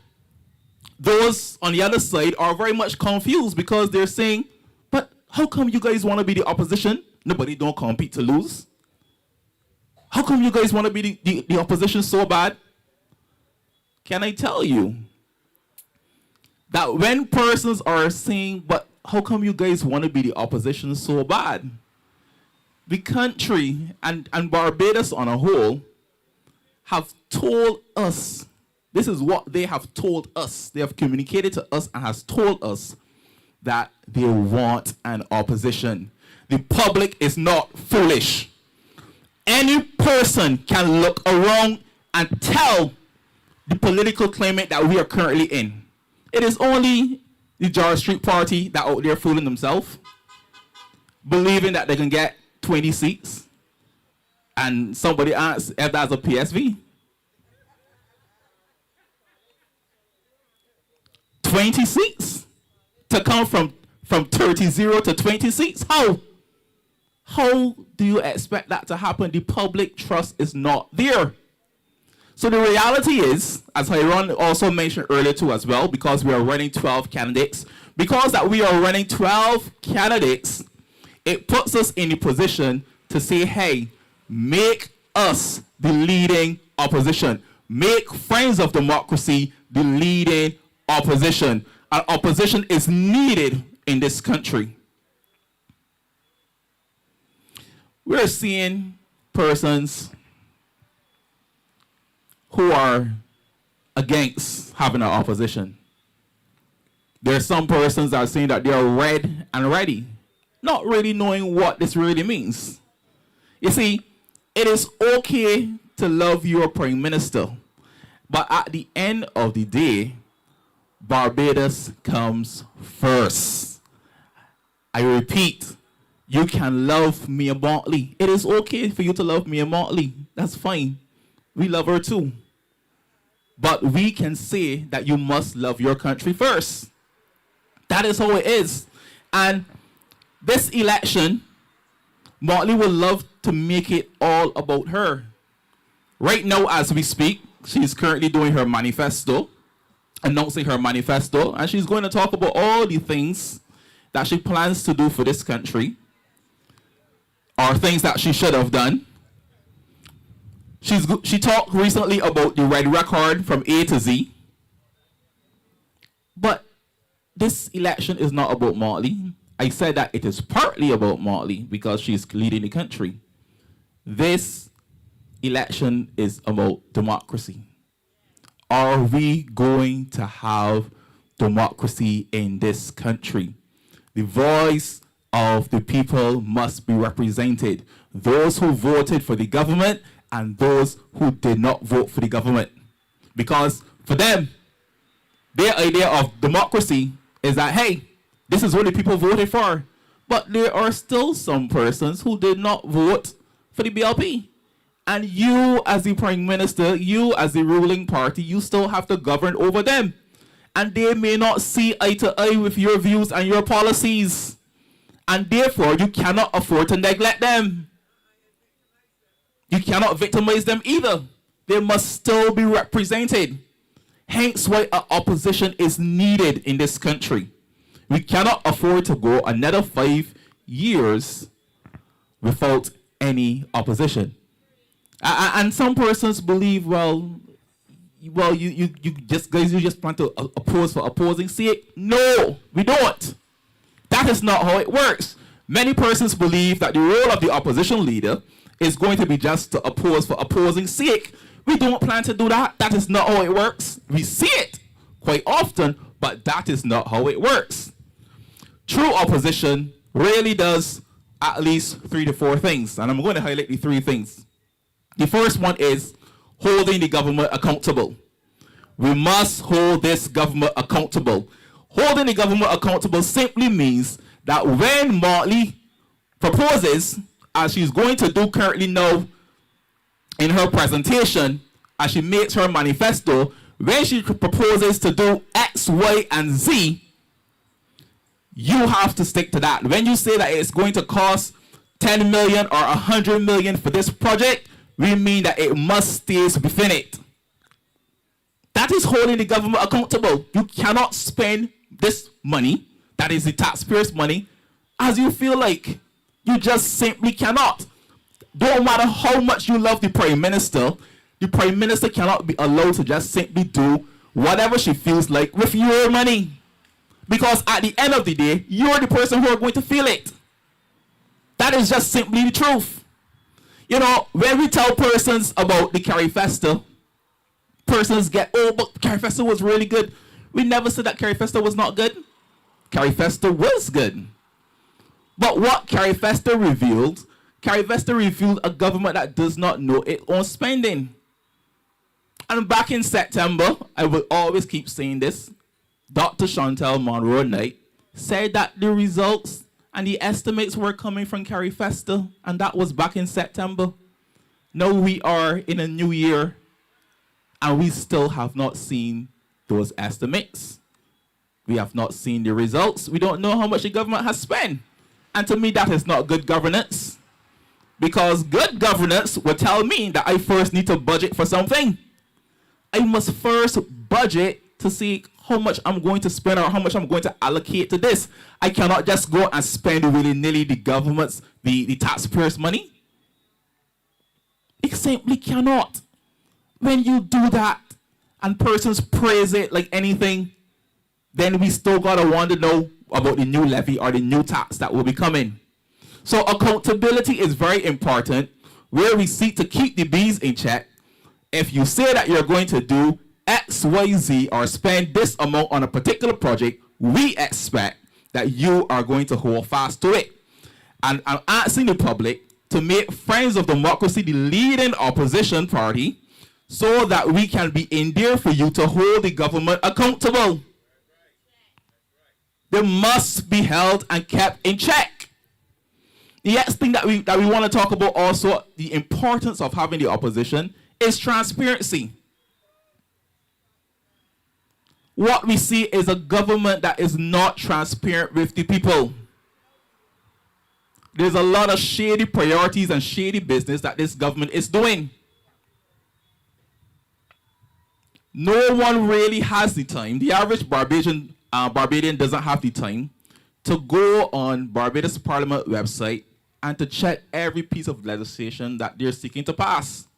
those on the other side are very much confused, because they're saying, but how come you guys want to be the opposition? Nobody don't compete to lose. How come you guys want to be the opposition so bad? Can I tell you that when persons are saying, but how come you guys want to be the opposition so bad? The country and Barbados on a whole have told us, this is what they have told us. They have communicated to us and has told us that they want an opposition. The public is not foolish. Any person can look around and tell the political climate that we are currently in. It is only the George Street Party that out there fooling themselves, believing that they can get 20 seats. And somebody asks if that's a PSV. 20 seats? To come from 30-0 to 20 seats? How? How do you expect that to happen? The public trust is not there. So the reality is, as Hiron also mentioned earlier too as well, because we are running 12 candidates, because that we are running 12 candidates, it puts us in the position to say, hey, make us the leading opposition. Make Friends of Democracy the leading opposition. And opposition is needed in this country. We're seeing persons who are against having an opposition. There are some persons that are saying that they are red and ready, not really knowing what this really means. You see, it is okay to love your prime minister, but at the end of the day, Barbados comes first. I repeat, you can love Mia Motley. It is okay for you to love Mia Motley. That's fine. We love her too. But we can say that you must love your country first. That is how it is. And this election, Motley would love to make it all about her. Right now, as we speak, she's currently doing her manifesto, announcing her manifesto, and she's going to talk about all the things that she plans to do for this country, or things that she should have done. She talked recently about the red record from A to Z. But this election is not about Motley. I said that it is partly about Motley because she's leading the country. This election is about democracy. Are we going to have democracy in this country? The voice of the people must be represented. Those who voted for the government and those who did not vote for the government. Because for them, their idea of democracy is that, hey, this is what the people voted for. But there are still some persons who did not vote for the BLP. And you as the Prime Minister, you as the ruling party, you still have to govern over them. And they may not see eye to eye with your views and your policies. And therefore, you cannot afford to neglect them. You cannot victimize them either. They must still be represented. Hence why an opposition is needed in this country. We cannot afford to go another 5 years without any opposition. And some persons believe, you just plan to oppose for opposing sake. No, we don't. That is not how it works. Many persons believe that the role of the opposition leader is going to be just to oppose for opposing sake. We don't plan to do that. That is not how it works. We see it quite often, but that is not how it works. True opposition really does at least 3 to 4 things, and I'm going to highlight the 3 things. The first one is holding the government accountable. We must hold this government accountable. Holding the government accountable simply means that when Motley proposes, as she's going to do currently now in her presentation, as she makes her manifesto, when she proposes to do X, Y, and Z, you have to stick to that. When you say that it's going to cost 10 million or 100 million for this project, we mean that it must stay within it. That is holding the government accountable. You cannot spend this money, that is the taxpayers' money, as you feel like. You just simply cannot. Don't matter how much you love the Prime Minister cannot be allowed to just simply do whatever she feels like with your money. Because at the end of the day, you're the person who are going to feel it. That is just simply the truth. You know, when we tell persons about the Kerry Festa, persons get, oh, but Kerry Festa was really good. We never said that Kerry Festa was not good. Kerry Festa was good. But what Kerry Festa revealed a government that does not know its own spending. And back in September, I will always keep saying this, Dr. Chantal Monroe Knight said that the results and the estimates were coming from Kerry Festa, and that was back in September. Now we are in a new year, and we still have not seen those estimates. We have not seen the results. We don't know how much the government has spent. And to me, that is not good governance. Because good governance would tell me that I first need to budget for something. I must first budget to see how much I'm going to spend or how much I'm going to allocate to this. I cannot just go and spend willy-nilly the government's, the taxpayers' money. It simply cannot. When you do that and persons praise it like anything, then we still gotta want to know about the new levy or the new tax that will be coming. So accountability is very important, where we seek to keep the bees in check. If you say that you're going to do X, Y, Z, or spend this amount on a particular project, we expect that you are going to hold fast to it. And I'm asking the public to make Friends of Democracy the leading opposition party so that we can be in there for you to hold the government accountable. They must be held and kept in check. The next thing that we want to talk about also, the importance of having the opposition, is transparency. What we see is a government that is not transparent with the people. There's a lot of shady priorities and shady business that this government is doing. No one really has the time. The average Barbadian doesn't have the time to go on Barbados Parliament website and to check every piece of legislation that they're seeking to pass.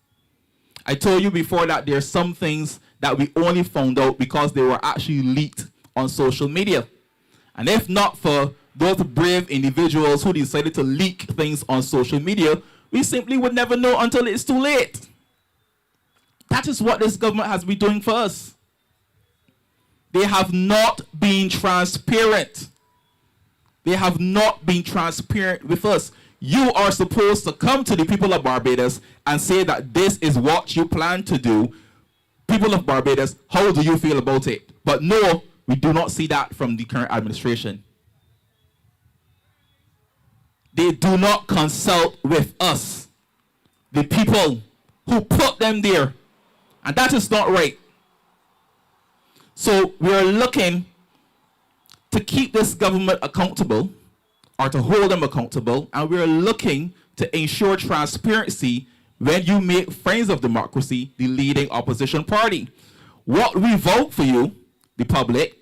I told you before that there are some things that we only found out because they were actually leaked on social media. And if not for those brave individuals who decided to leak things on social media, we simply would never know until it's too late. That is what this government has been doing for us. They have not been transparent. They have not been transparent with us. You are supposed to come to the people of Barbados and say that this is what you plan to do. People of Barbados, how do you feel about it? But no, we do not see that from the current administration. They do not consult with us, the people who put them there. And that is not right. So we are looking to keep this government accountable, or to hold them accountable, and we are looking to ensure transparency when you make Friends of Democracy the leading opposition party. What we vote for you, the public,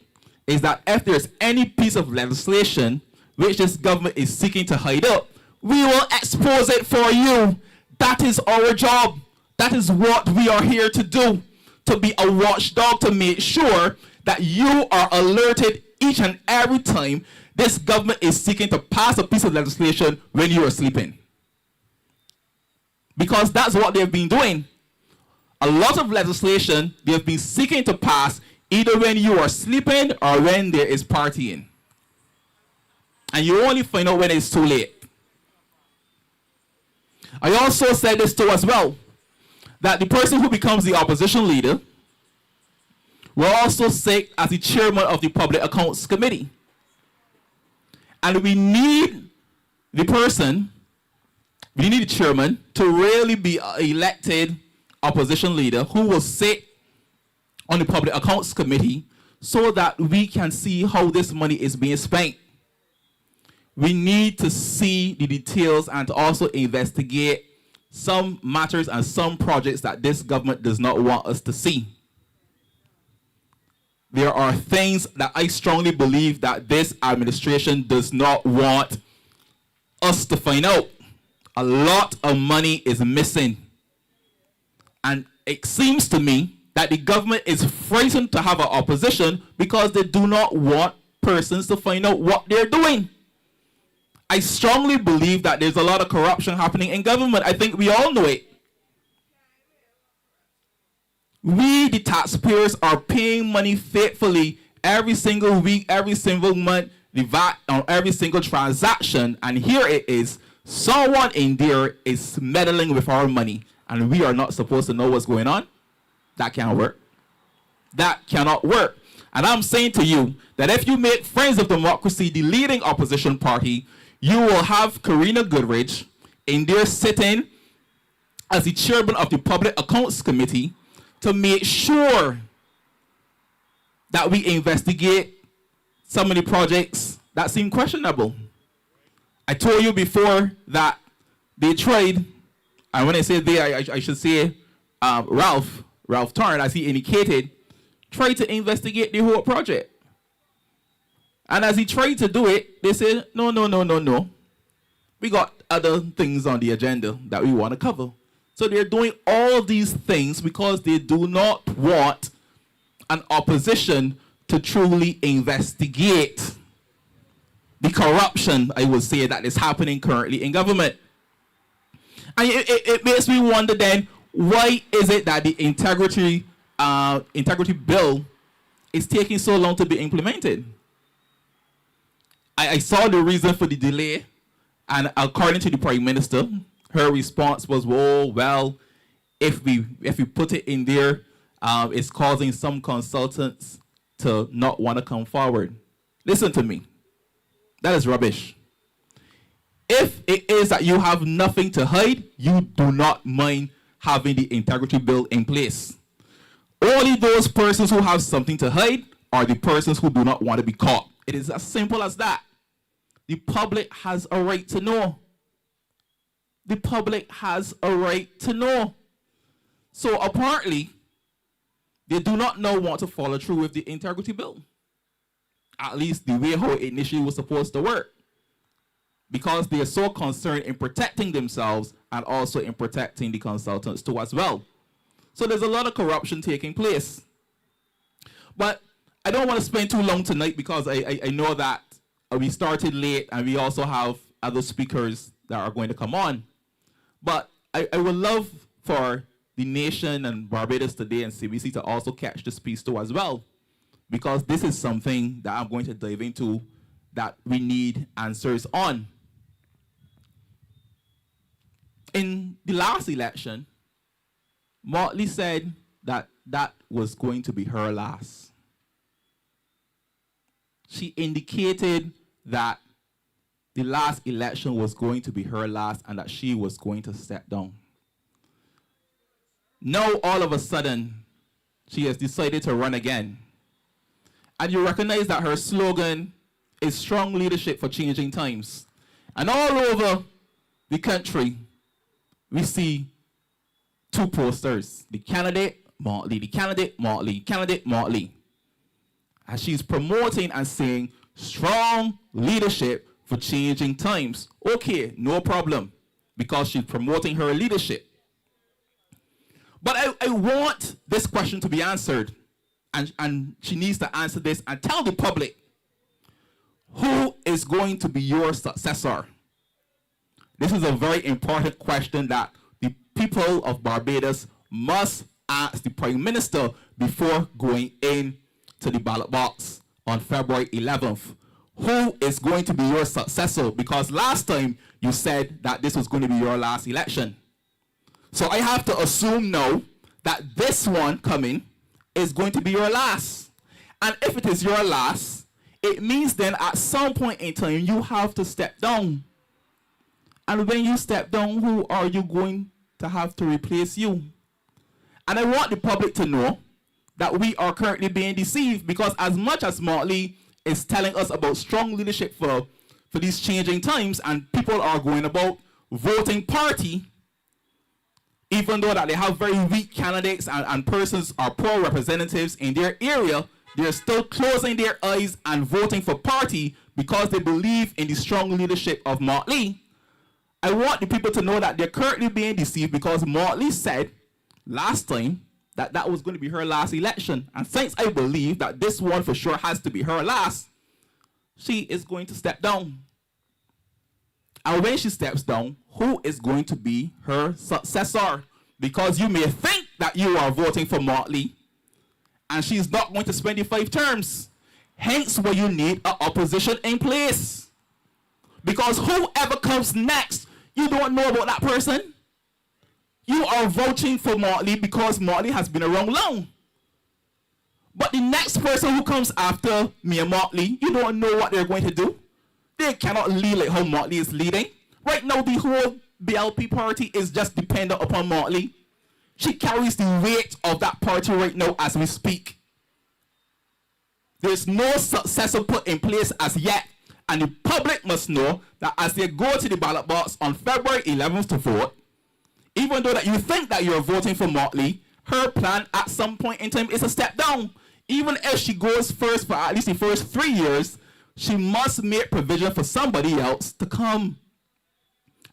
is that if there's any piece of legislation which this government is seeking to hide up, we will expose it for you. That is our job. That is what we are here to do, to be a watchdog, to make sure that you are alerted each and every time this government is seeking to pass a piece of legislation when you are sleeping. because that's what they've been doing. A lot of legislation they have been seeking to pass either when you are sleeping or when there is partying. And you only find out when it's too late. I also said this too as well, that the person who becomes the opposition leader will also sit as the chairman of the Public Accounts Committee. And we need the chairman to really be an elected opposition leader who will sit on the Public Accounts Committee so that we can see how this money is being spent. We need to see the details and to also investigate some matters and some projects that this government does not want us to see. There are things that I strongly believe that this administration does not want us to find out. A lot of money is missing. And it seems to me that the government is frightened to have an opposition because they do not want persons to find out what they're doing. I strongly believe that there's a lot of corruption happening in government. I think we all know it. We, the taxpayers, are paying money faithfully every single week, every single month, the VAT on every single transaction. And here it is, someone in there is meddling with our money, and we are not supposed to know what's going on. That can't work. That cannot work. And I'm saying to you that if you make Friends of Democracy the leading opposition party, you will have Karina Goodridge in there sitting as the chairman of the Public Accounts Committee to make sure that we investigate some of the projects that seem questionable. I told you before that they tried, and when I say they, I should say Ralph Thorne, as he indicated, tried to investigate the whole project. And as he tried to do it, they said, no. We got other things on the agenda that we want to cover. So they're doing all these things because they do not want an opposition to truly investigate the corruption, I would say, that is happening currently in government. And it makes me wonder then, why is it that the integrity bill is taking so long to be implemented? I saw the reason for the delay, and according to the Prime Minister, her response was, oh, well, if we put it in there, it's causing some consultants to not want to come forward. Listen to me. That is rubbish. If it is that you have nothing to hide, you do not mind having the integrity bill in place. Only those persons who have something to hide are the persons who do not want to be caught. It is as simple as that. The public has a right to know. The public has a right to know. So apparently, they do not now want to follow through with the integrity bill. At least the way how it initially was supposed to work. Because they are so concerned in protecting themselves and also in protecting the consultants too as well. So there's a lot of corruption taking place. But I don't want to spend too long tonight because I know that we started late and we also have other speakers that are going to come on. But I would love for the nation and Barbados Today and CBC to also catch this piece too as well. Because this is something that I'm going to dive into that we need answers on. In the last election, Motley said that that was going to be her last. She indicated that the last election was going to be her last and that she was going to step down. Now, all of a sudden, she has decided to run again. And you recognize that her slogan is strong leadership for changing times. And all over the country, we see two posters. The candidate, Motley, the candidate, Motley, candidate, Motley. And she's promoting and saying, strong leadership for changing times. Okay, no problem, because she's promoting her leadership. But I want this question to be answered, and she needs to answer this and tell the public, who is going to be your successor? This is a very important question that the people of Barbados must ask the Prime Minister before going in to the ballot box on February 11th. Who is going to be your successor? Because last time you said that this was going to be your last election. So I have to assume now that this one coming is going to be your last. And if it is your last, it means then at some point in time you have to step down. And when you step down, who are you going to have to replace you? And I want the public to know that we are currently being deceived, because as much as Motley is telling us about strong leadership for these changing times, and people are going about voting party, even though that they have very weak candidates and persons are poor representatives in their area, they're still closing their eyes and voting for party because they believe in the strong leadership of Motley. I want the people to know that they're currently being deceived, because Motley said last time that that was going to be her last election. And since I believe that this one for sure has to be her last, she is going to step down. And when she steps down, who is going to be her successor? Because you may think that you are voting for Motley, and she's not going to spend the 5 terms. Hence where you need an opposition in place. Because whoever comes next, you don't know about that person. You are voting for Motley because Motley has been around long. But the next person who comes after me and Motley, you don't know what they're going to do. They cannot lead like how Motley is leading. Right now, the whole BLP party is just dependent upon Motley. She carries the weight of that party right now as we speak. There's no successor put in place as yet. And the public must know that as they go to the ballot box on February 11th to vote, even though that you think that you're voting for Motley, her plan at some point in time is to step down. Even if she goes first for at least the first 3 years, she must make provision for somebody else to come.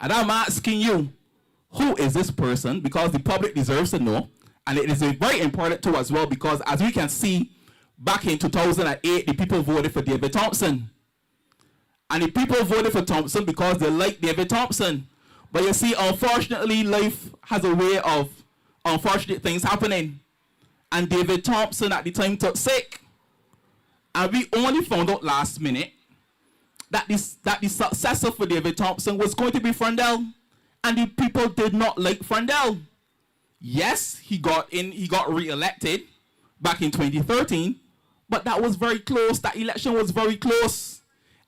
And I'm asking you, who is this person? Because the public deserves to know. And it is very important too as well, because as we can see, back in 2008, the people voted for David Thompson. And the people voted for Thompson because they like David Thompson. But you see, unfortunately, life has a way of unfortunate things happening. And David Thompson at the time took sick. And we only found out last minute that the successor for David Thompson was going to be Frandell. And the people did not like Frandell. Yes, he got re-elected back in 2013. But that was very close. That election was very close.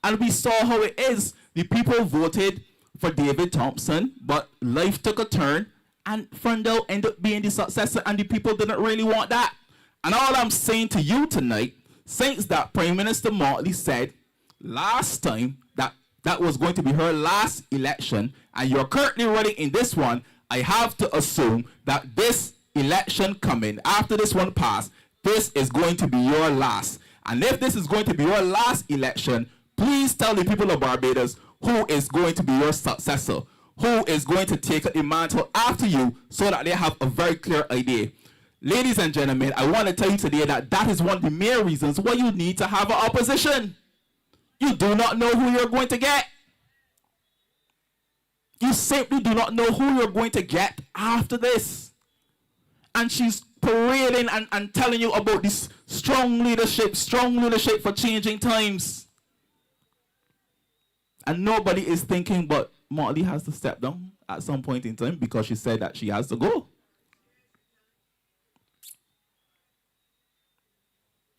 And we saw how it is. The people voted for David Thompson, but life took a turn, and Frandell ended up being the successor, and the people didn't really want that. And all I'm saying to you tonight, since that Prime Minister Motley said last time that that was going to be her last election, and you're currently running in this one, I have to assume that this election coming, after this one passed, this is going to be your last. And if this is going to be your last election, please tell the people of Barbados who is going to be your successor, who is going to take the mantle after you, so that they have a very clear idea. Ladies and gentlemen, I want to tell you today that that is one of the main reasons why you need to have an opposition. You do not know who you're going to get. You simply do not know who you're going to get after this. And she's parading and telling you about this strong leadership for changing times. And nobody is thinking, but Motley has to step down at some point in time because she said that she has to go.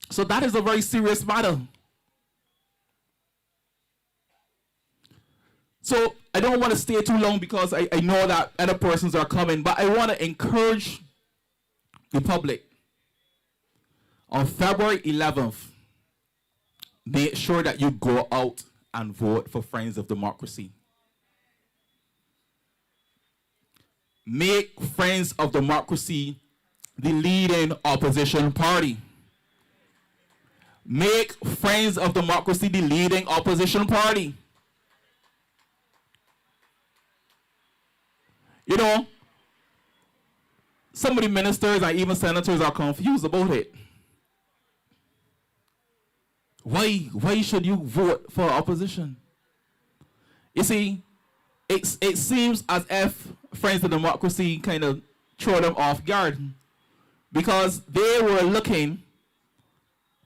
So that is a very serious matter. So I don't want to stay too long because I know that other persons are coming, but I want to encourage the public. On February 11th, make sure that you go out and vote for Friends of Democracy. Make Friends of Democracy the leading opposition party. Make Friends of Democracy the leading opposition party. You know, some of the ministers and even senators are confused about it. Why should you vote for opposition? You see, it seems as if Friends of Democracy kind of throw them off guard because they were looking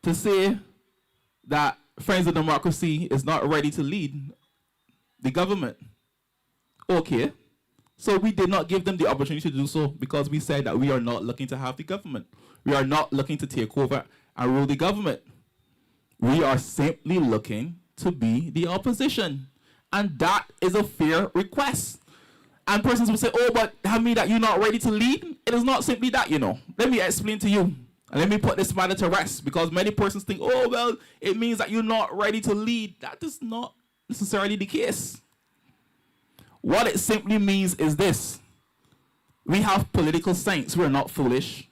to say that Friends of Democracy is not ready to lead the government. Okay. So we did not give them the opportunity to do so because we said that we are not looking to have the government. We are not looking to take over and rule the government. We are simply looking to be the opposition. And that is a fair request. And persons will say, oh, but that mean that you're not ready to lead? It is not simply that, you know. Let me explain to you. And let me put this matter to rest because many persons think, oh, well, it means that you're not ready to lead. That is not necessarily the case. What it simply means is this. We have political science. We're not foolish.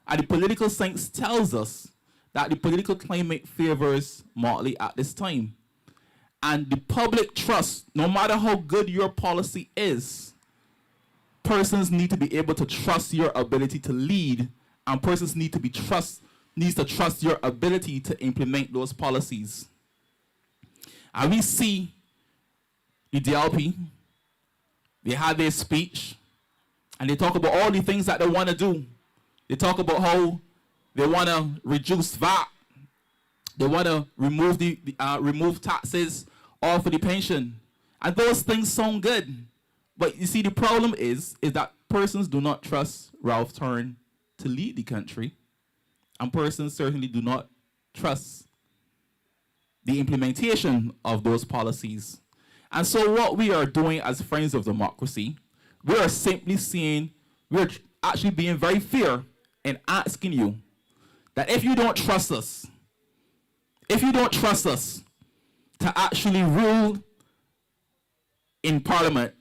And the political science tells us that the political climate favors Motley at this time. And the public trust, no matter how good your policy is, persons need to be able to trust your ability to lead, and persons need to trust your ability to implement those policies. And we see the DLP, they had their speech, and they talk about all the things that they want to do. They talk about how they want to reduce VAT. They want to remove remove taxes off of the pension. And those things sound good. But you see, the problem is that persons do not trust Ralph Thorne to lead the country. And persons certainly do not trust the implementation of those policies. And so what we are doing as Friends of Democracy, we are simply saying, we're actually being very fair and asking you that if you don't trust us to actually rule in Parliament,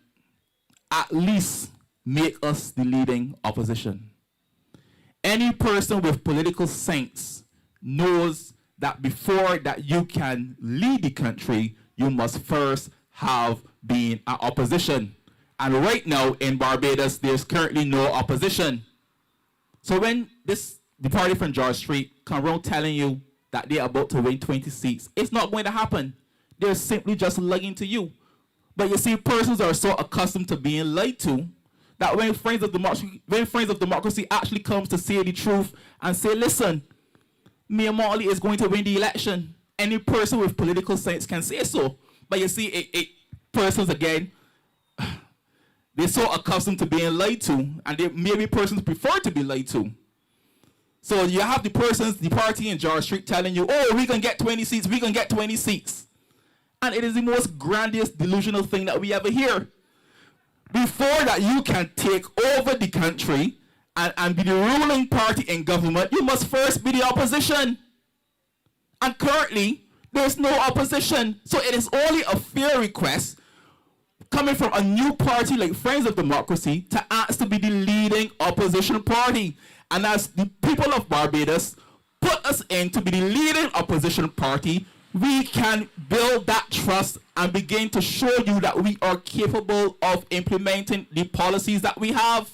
at least make us the leading opposition. Any person with political sense knows that before that you can lead the country, you must first have been an opposition. And right now in Barbados, there's currently no opposition. So when the party from George Street come around telling you that they're about to win 20 seats, it's not going to happen. They're simply just lying to you. But you see, persons are so accustomed to being lied to that when Friends of Democracy actually comes to say the truth and say, listen, Mayor Motley is going to win the election. Any person with political sense can say so. But you see, persons again, they're so accustomed to being lied to, and maybe persons prefer to be lied to. So you have the party in George Street telling you, oh, we can get 20 seats, we can get 20 seats. And it is the most grandiose, delusional thing that we ever hear. Before that you can take over the country and be the ruling party in government, you must first be the opposition. And currently, there's no opposition. So it is only a fair request coming from a new party like Friends of Democracy to ask to be the leading opposition party. And as the people of Barbados put us in to be the leading opposition party, we can build that trust and begin to show you that we are capable of implementing the policies that we have.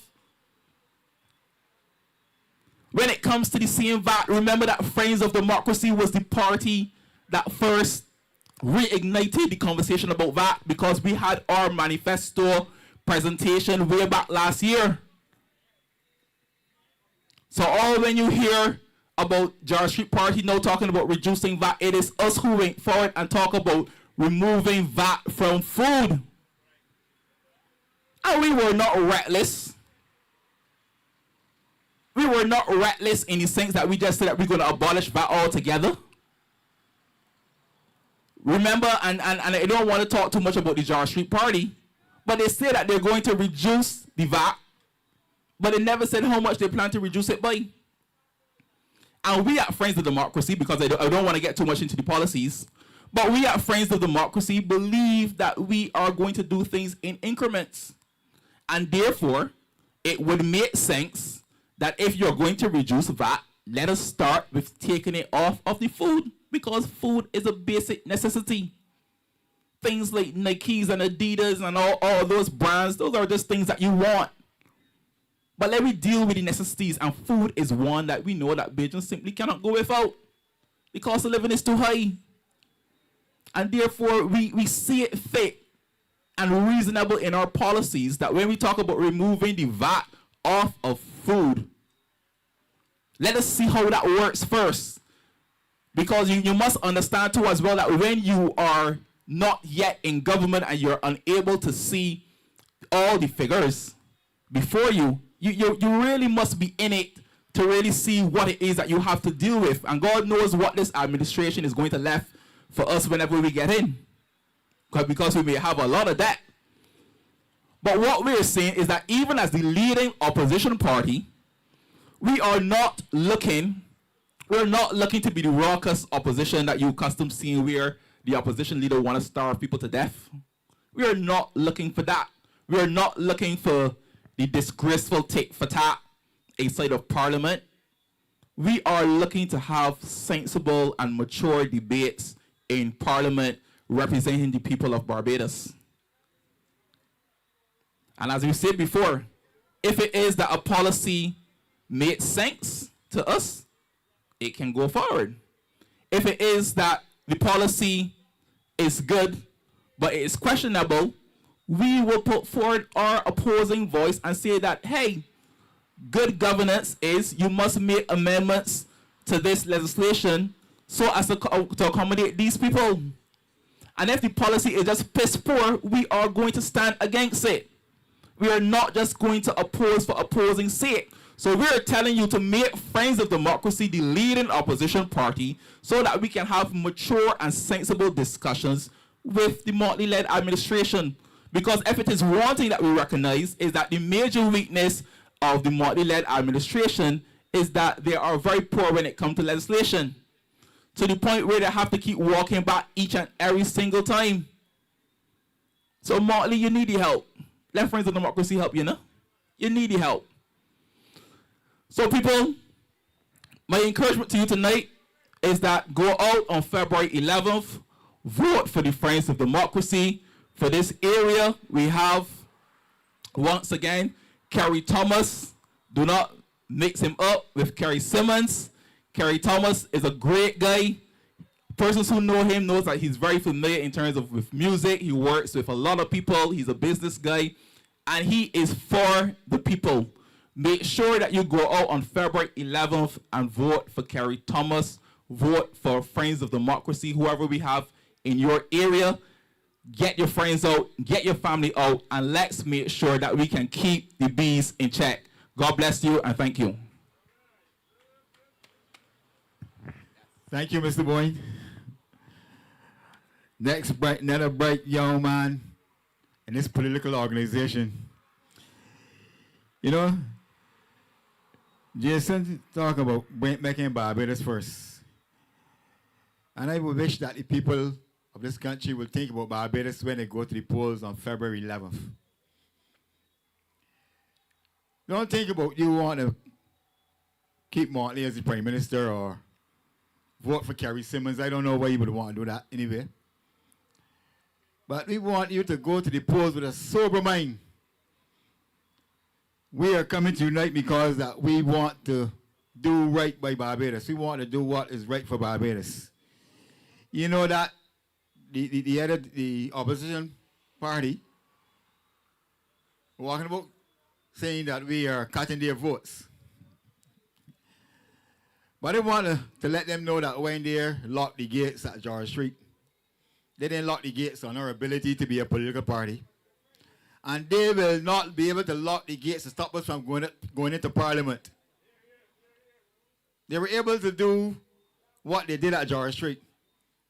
When it comes to the same VAT, remember that Friends of Democracy was the party that first reignited the conversation about VAT because we had our manifesto presentation way back last year. So all when you hear about George Street Party now talking about reducing VAT, it is us who went forward and talk about removing VAT from food. And we were not reckless. We were not reckless in the sense that we just said that we're going to abolish VAT altogether. Remember, and I don't want to talk too much about the George Street Party, but they say that they're going to reduce the VAT, but they never said how much they plan to reduce it by. And we at Friends of Democracy, because I don't want to get too much into the policies, but we at Friends of Democracy believe that we are going to do things in increments. And therefore, it would make sense that if you're going to reduce VAT, let us start with taking it off of the food, because food is a basic necessity. Things like Nikes and Adidas and all those brands, those are just things that you want. But let me deal with the necessities, and food is one that we know that Bajans simply cannot go without. The cost of living is too high. And therefore, we see it fit and reasonable in our policies that when we talk about removing the VAT off of food, let us see how that works first. Because you must understand too as well that when you are not yet in government and you're unable to see all the figures before you really must be in it to really see what it is that you have to deal with. And God knows what this administration is going to left for us whenever we get in. Because we may have a lot of that. But what we're saying is that even as the leading opposition party, we're not looking to be the raucous opposition that you custom seeing where the opposition leader want to starve people to death. We are not looking for that. We are not looking for the disgraceful tit for tat inside of Parliament. We are looking to have sensible and mature debates in Parliament representing the people of Barbados. And as we said before, if it is that a policy makes sense to us, it can go forward. If it is that the policy is good, but it is questionable, we will put forward our opposing voice and say that, hey, good governance is you must make amendments to this legislation so as to accommodate these people. And if the policy is just piss poor, we are going to stand against it. We are not just going to oppose for opposing sake. So we are telling you to make Friends of Democracy the leading opposition party so that we can have mature and sensible discussions with the Motley-led administration. Because if it is one thing that we recognize is that the major weakness of the Motley-led administration is that they are very poor when it comes to legislation. To the point where they have to keep walking back each and every single time. So Motley, you need the help. Let Friends of Democracy help you, no? You need the help. So people, my encouragement to you tonight is that go out on February 11th, vote for the Friends of Democracy. For this area, we have, once again, Kerry Thomas. Do not mix him up with Kerry Simmons. Kerry Thomas is a great guy. Persons who know him knows that he's very familiar in terms of with music. He works with a lot of people. He's a business guy. And he is for the people. Make sure that you go out on February 11th and vote for Kerry Thomas. Vote for Friends of Democracy, whoever we have in your area. Get your friends out, get your family out, and let's make sure that we can keep the bees in check. God bless you and thank you. Thank you, Mr. Boyne. Next, another bright young man in this political organization. You know, Jason talk about making Barbados first. And I would wish that the people of this country will think about Barbados when they go to the polls on February 11th. Don't think about you want to keep Motley as the Prime Minister or vote for Kerry Simmons. I don't know why you would want to do that anyway. But we want you to go to the polls with a sober mind. We are coming to unite because that we want to do right by Barbados. We want to do what is right for Barbados. You know that the opposition party walking about saying that we are cutting their votes. But I want to let them know that when they locked the gates at George Street, they didn't lock the gates on our ability to be a political party. And they will not be able to lock the gates to stop us from going into Parliament. They were able to do what they did at George Street,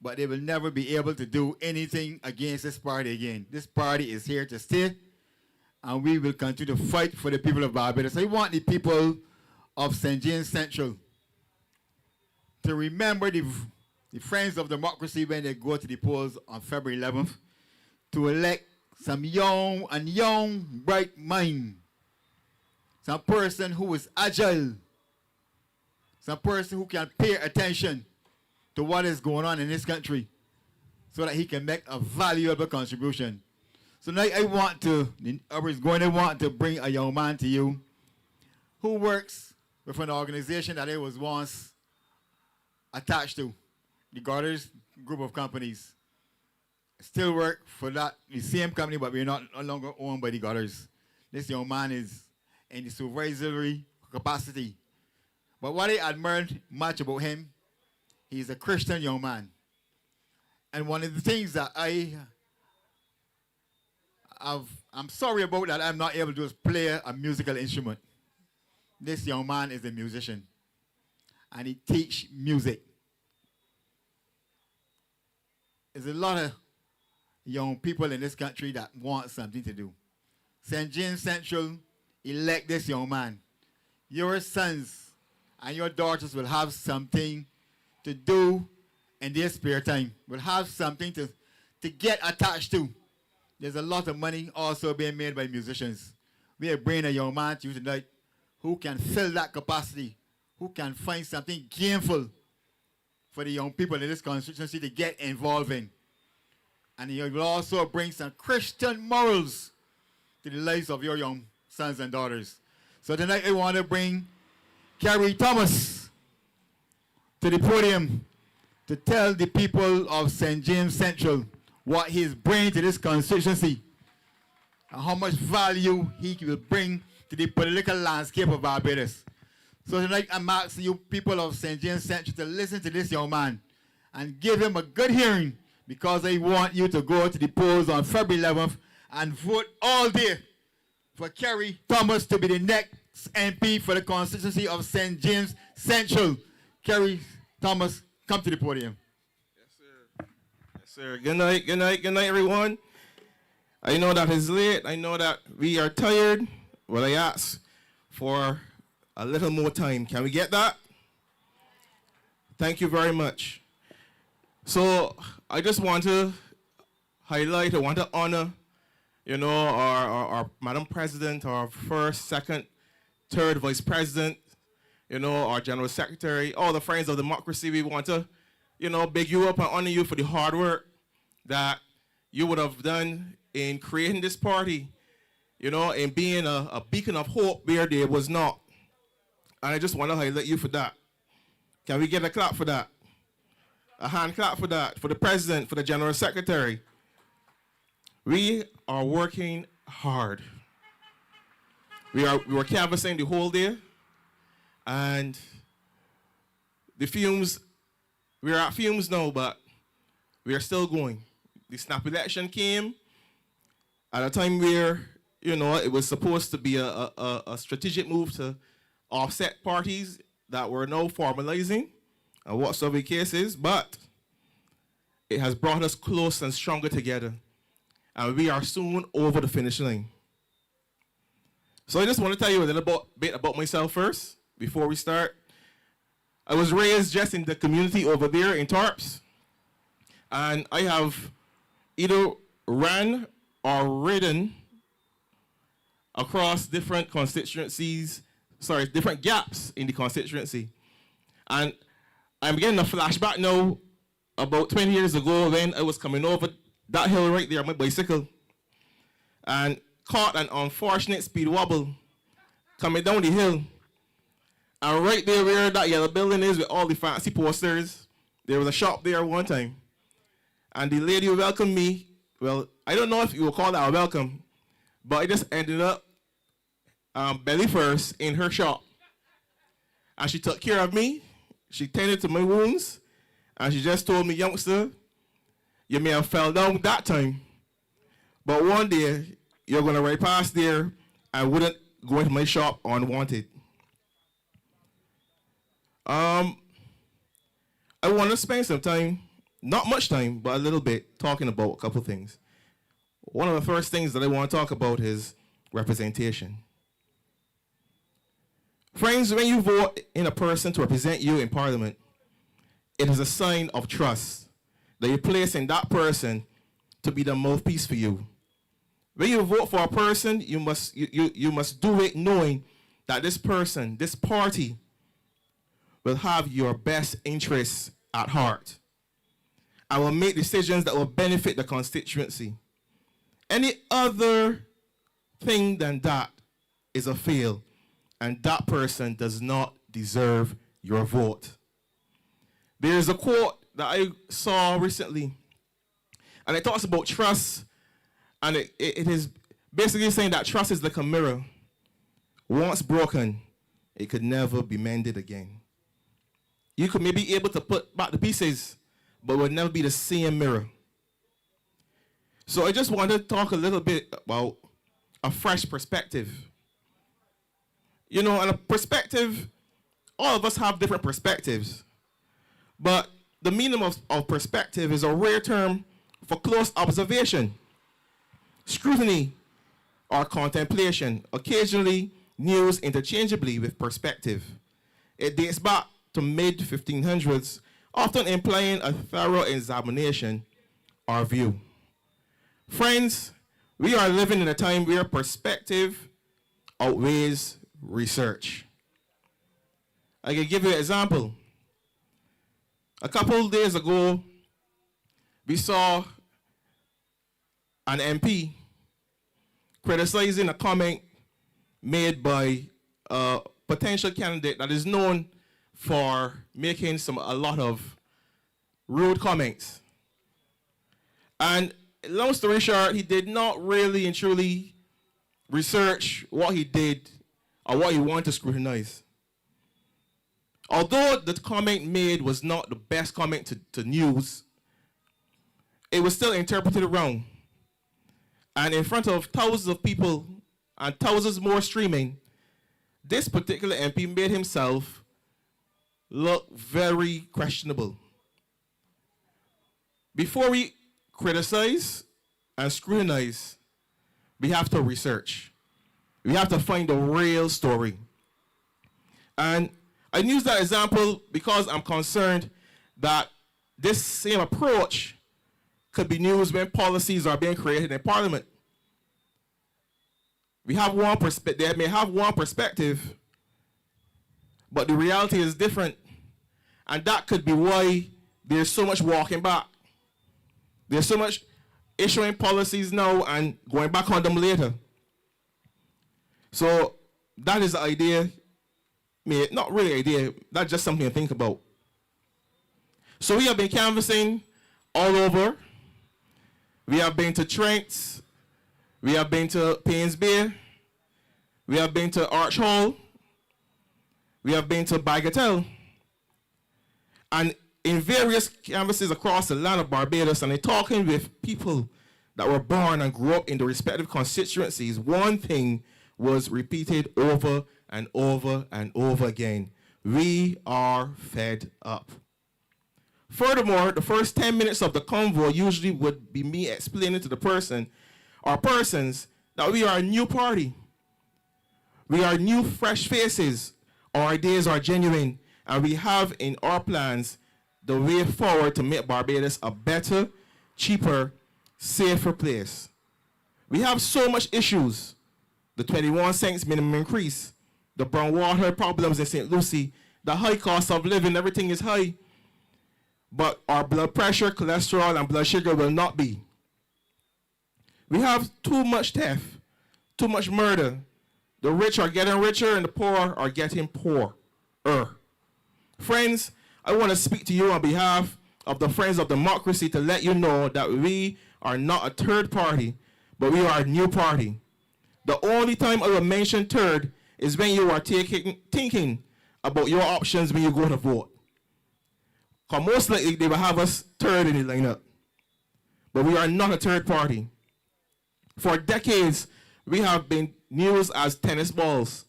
but they will never be able to do anything against this party again. This party is here to stay, and we will continue to fight for the people of Barbados. I want the people of St. James Central to remember the Friends of Democracy when they go to the polls on February 11th to elect some young, bright mind, some person who is agile, some person who can pay attention to what is going on in this country so that he can make a valuable contribution. So now I want to bring a young man to you who works with an organization that I was once attached to, the Goddard's group of companies. still work for the same company, but we're no longer owned by the Goddards. This young man is in the supervisory capacity. But what I admired much about him, he's a Christian young man. And one of the things that I'm sorry about that I'm not able to do is play a musical instrument. This young man is a musician, and he teach music. There's a lot of young people in this country that want something to do. St. James Central elect this young man. Your sons and your daughters will have something to do in their spare time, will have something to get attached to. There's a lot of money also being made by musicians. We are bringing a young man to you tonight who can fill that capacity, who can find something gainful for the young people in this constituency to get involved in. And he will also bring some Christian morals to the lives of your young sons and daughters. So tonight I want to bring Kerry Thomas to the podium to tell the people of St. James Central what he's bringing to this constituency and how much value he will bring to the political landscape of Barbados. So tonight I'm asking you people of St. James Central to listen to this young man and give him a good hearing, because I want you to go to the polls on February 11th and vote all day for Kerry Thomas to be the next MP for the constituency of St. James Central. Kerry Thomas, come to the podium. Yes, sir. Yes, sir. Good night, good night, good night, everyone. I know that it's late. I know that we are tired. Well, I ask for a little more time. Can we get that? Thank you very much. So I just want to highlight, I want to honor, our Madam President, our first, second, third Vice President, our General Secretary, all the friends of democracy. We want to, big you up and honor you for the hard work that you would have done in creating this party, in being a beacon of hope where there was not. And I just want to highlight you for that. Can we get a clap for that? A hand clap for that, for the President, for the General Secretary. We are working hard. We were canvassing the whole day, and the fumes, we're at fumes now, but we are still going. The snap election came at a time where, it was supposed to be a strategic move to offset parties that were now formalizing and whatsoever the case is, but it has brought us close and stronger together, and we are soon over the finish line. So I just want to tell you a little bit about myself first, before we start. I was raised just in the community over there in Torps, and I have either ran or ridden across different constituencies, different gaps in the constituency. And I'm getting a flashback now about 20 years ago when I was coming over that hill right there on my bicycle and caught an unfortunate speed wobble coming down the hill. And right there where that yellow building is with all the fancy posters, there was a shop there one time. And the lady welcomed me. Well, I don't know if you will call that a welcome, but I just ended up belly first in her shop. And she took care of me. She tended to my wounds. And she just told me, youngster, you may have fell down that time, but one day you're going to ride past there and wouldn't go into my shop unwanted. I want to spend some time, not much time, but a little bit, talking about a couple things. One of the first things that I want to talk about is representation. Friends, when you vote in a person to represent you in Parliament, it is a sign of trust that you place in that person to be the mouthpiece for you. When you vote for a person, you must do it knowing that this person, this party, will have your best interests at heart and will make decisions that will benefit the constituency. Any other thing than that is a fail, and that person does not deserve your vote. There's a quote that I saw recently, And it talks about trust, and it is basically saying that trust is like a mirror. Once broken, it could never be mended again. You could maybe be able to put back the pieces, but it would never be the same mirror. So I just wanted to talk a little bit about a fresh perspective. You know, and a perspective, all of us have different perspectives. But the meaning of perspective is a rare term for close observation, scrutiny, or contemplation, occasionally used interchangeably with perspective. It dates back to mid-1500s, often implying a thorough examination or view. Friends, we are living in a time where perspective outweighs research. I can give you an example. A couple of days ago, we saw an MP criticizing a comment made by a potential candidate that is known for making a lot of rude comments. And long story short, he did not really and truly research what he did or what he wanted to scrutinize. Although the comment made was not the best comment to news, it was still interpreted wrong. And in front of thousands of people and thousands more streaming, this particular MP made himself look very questionable. Before we criticize and scrutinize, we have to research. We have to find the real story. And I use that example because I'm concerned that this same approach could be used when policies are being created in Parliament. We have one perspective, they may have one perspective, but the reality is different. And that could be why there's so much walking back. There's so much issuing policies now and going back on them later. So that is the idea. Not really an idea, that's just something to think about. So we have been canvassing all over. We have been to Trent's, we have been to Paynes Bay, we have been to Arch Hall, we have been to Bagatelle. And in various canvases across the land of Barbados, and in talking with people that were born and grew up in the respective constituencies, one thing was repeated over and over and over again. We are fed up. Furthermore, the first 10 minutes of the convo usually would be me explaining to the person or persons that we are a new party. We are new, fresh faces. Our ideas are genuine, and we have in our plans the way forward to make Barbados a better, cheaper, safer place. We have so much issues. The 21 cents minimum increase, the brown water problems in St. Lucie, the high cost of living, everything is high. But our blood pressure, cholesterol, and blood sugar will not be. We have too much theft, too much murder. The rich are getting richer and the poor are getting poorer. Friends, I want to speak to you on behalf of the Friends of Democracy to let you know that we are not a third party, but we are a new party. The only time I will mention third is when you are thinking about your options when you go to vote. Because most likely they will have us third in the lineup. But we are not a third party. For decades, we have been used as tennis balls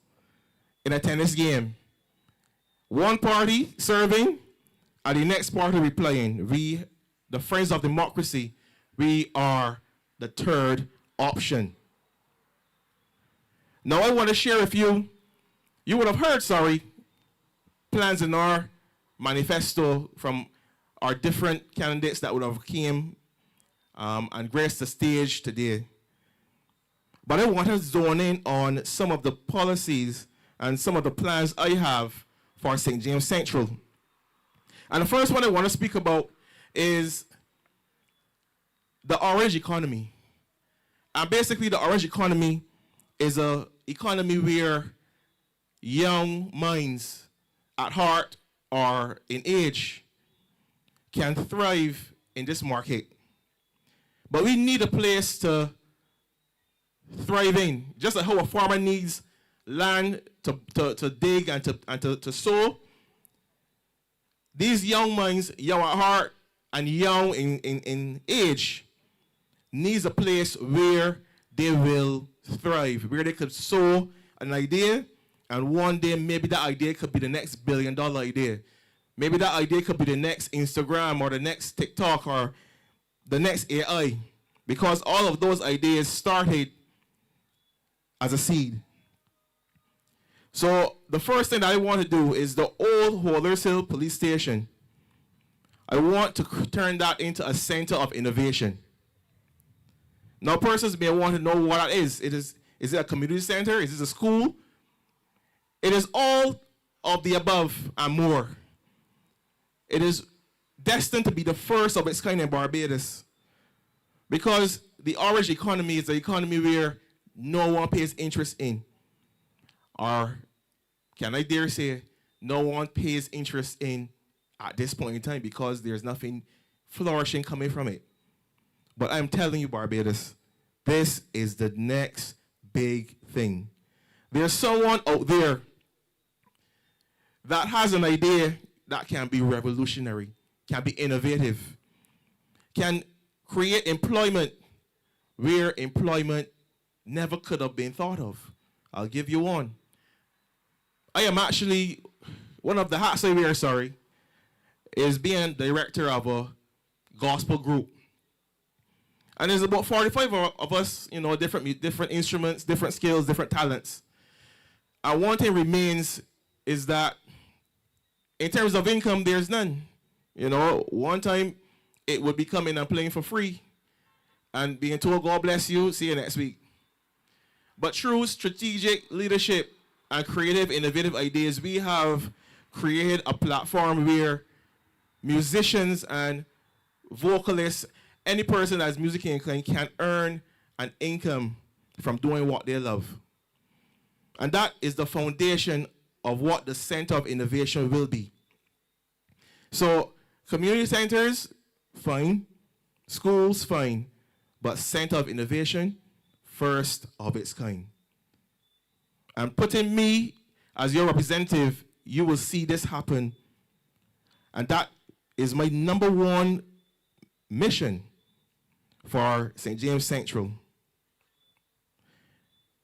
in a tennis game. One party serving, and the next party replying. We, the Friends of Democracy, we are the third option. Now I want to share with you, you would have heard, plans in our manifesto from our different candidates that would have came and graced the stage today. But I want to zone in on some of the policies and some of the plans I have for St. James Central. And the first one I want to speak about is the orange economy. And basically the orange economy is an economy where young minds at heart or in age can thrive in this market. But we need a place to thrive in. Just like how a farmer needs land to dig and to sow. These young minds, young at heart and young in age, needs a place where they will thrive, where they could sow an idea, and one day maybe that idea could be the next billion-dollar idea. Maybe that idea could be the next Instagram or the next TikTok or the next AI, because all of those ideas started as a seed. So the first thing that I want to do is the old Holders Hill Police Station. I want to turn that into a center of innovation. Now, persons may want to know what that is. Is it a community center? Is it a school? It is all of the above and more. It is destined to be the first of its kind in Barbados, because the orange economy is an economy where no one pays interest in. Or, can I dare say, no one pays interest in at this point in time, because there's nothing flourishing coming from it. But I'm telling you, Barbados, this is the next big thing. There's someone out there that has an idea that can be revolutionary, can be innovative, can create employment where employment never could have been thought of. I'll give you one. I am actually, one of the hats I wear, is being director of a gospel group. And there's about 45 of us, different instruments, different skills, different talents. And one thing remains is that in terms of income, there's none. One time it would be coming and playing for free and being told, God bless you, see you next week. But through strategic leadership and creative, innovative ideas, we have created a platform where musicians and vocalists, any person that's musically inclined, can earn an income from doing what they love. And that is the foundation of what the Center of Innovation will be. So, community centers, fine. Schools, fine. But Center of Innovation, first of its kind. And putting me as your representative, you will see this happen. And that is my number one mission for St. James Central.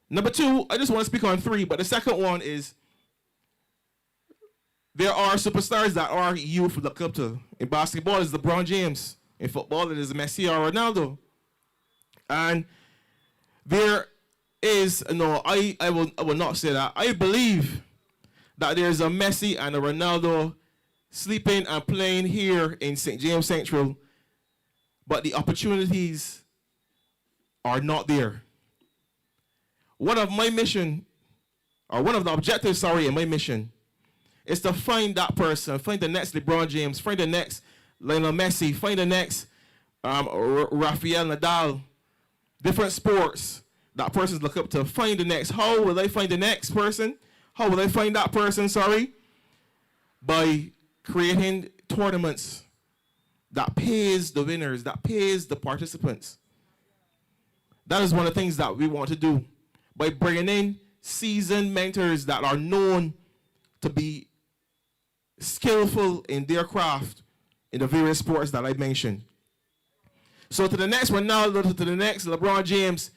Number two, I just want to speak on three, but the second one is there are superstars that our youth look up to. In basketball, it's LeBron James. In football, it is Messi or Ronaldo. And there is, I will not say that. I believe that there's a Messi and a Ronaldo sleeping and playing here in St. James Central, but the opportunities are not there. One of my mission, or one of the objectives, in my mission, is to find that person, find the next LeBron James, find the next Lionel Messi, find the next Rafael Nadal, different sports that persons look up to, find the next. How will I find the next person? How will I find that person, By creating tournaments that pays the winners, that pays the participants. That is one of the things that we want to do, by bringing in seasoned mentors that are known to be skillful in their craft in the various sports that I mentioned. So to the next Ronaldo, to the next LeBron James,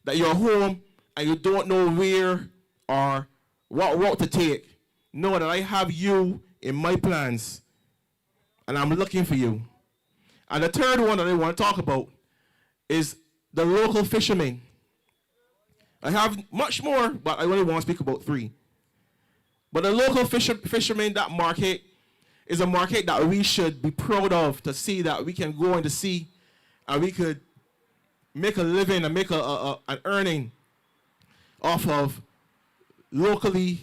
that you're home and you don't know where or what route to take, know that I have you in my plans and I'm looking for you. And the third one that I want to talk about is the local fishermen. I have much more, but I only want to speak about three. But the local fishermen, that market is a market that we should be proud of, to see that we can go in the sea and we could make a living and make an earning off of locally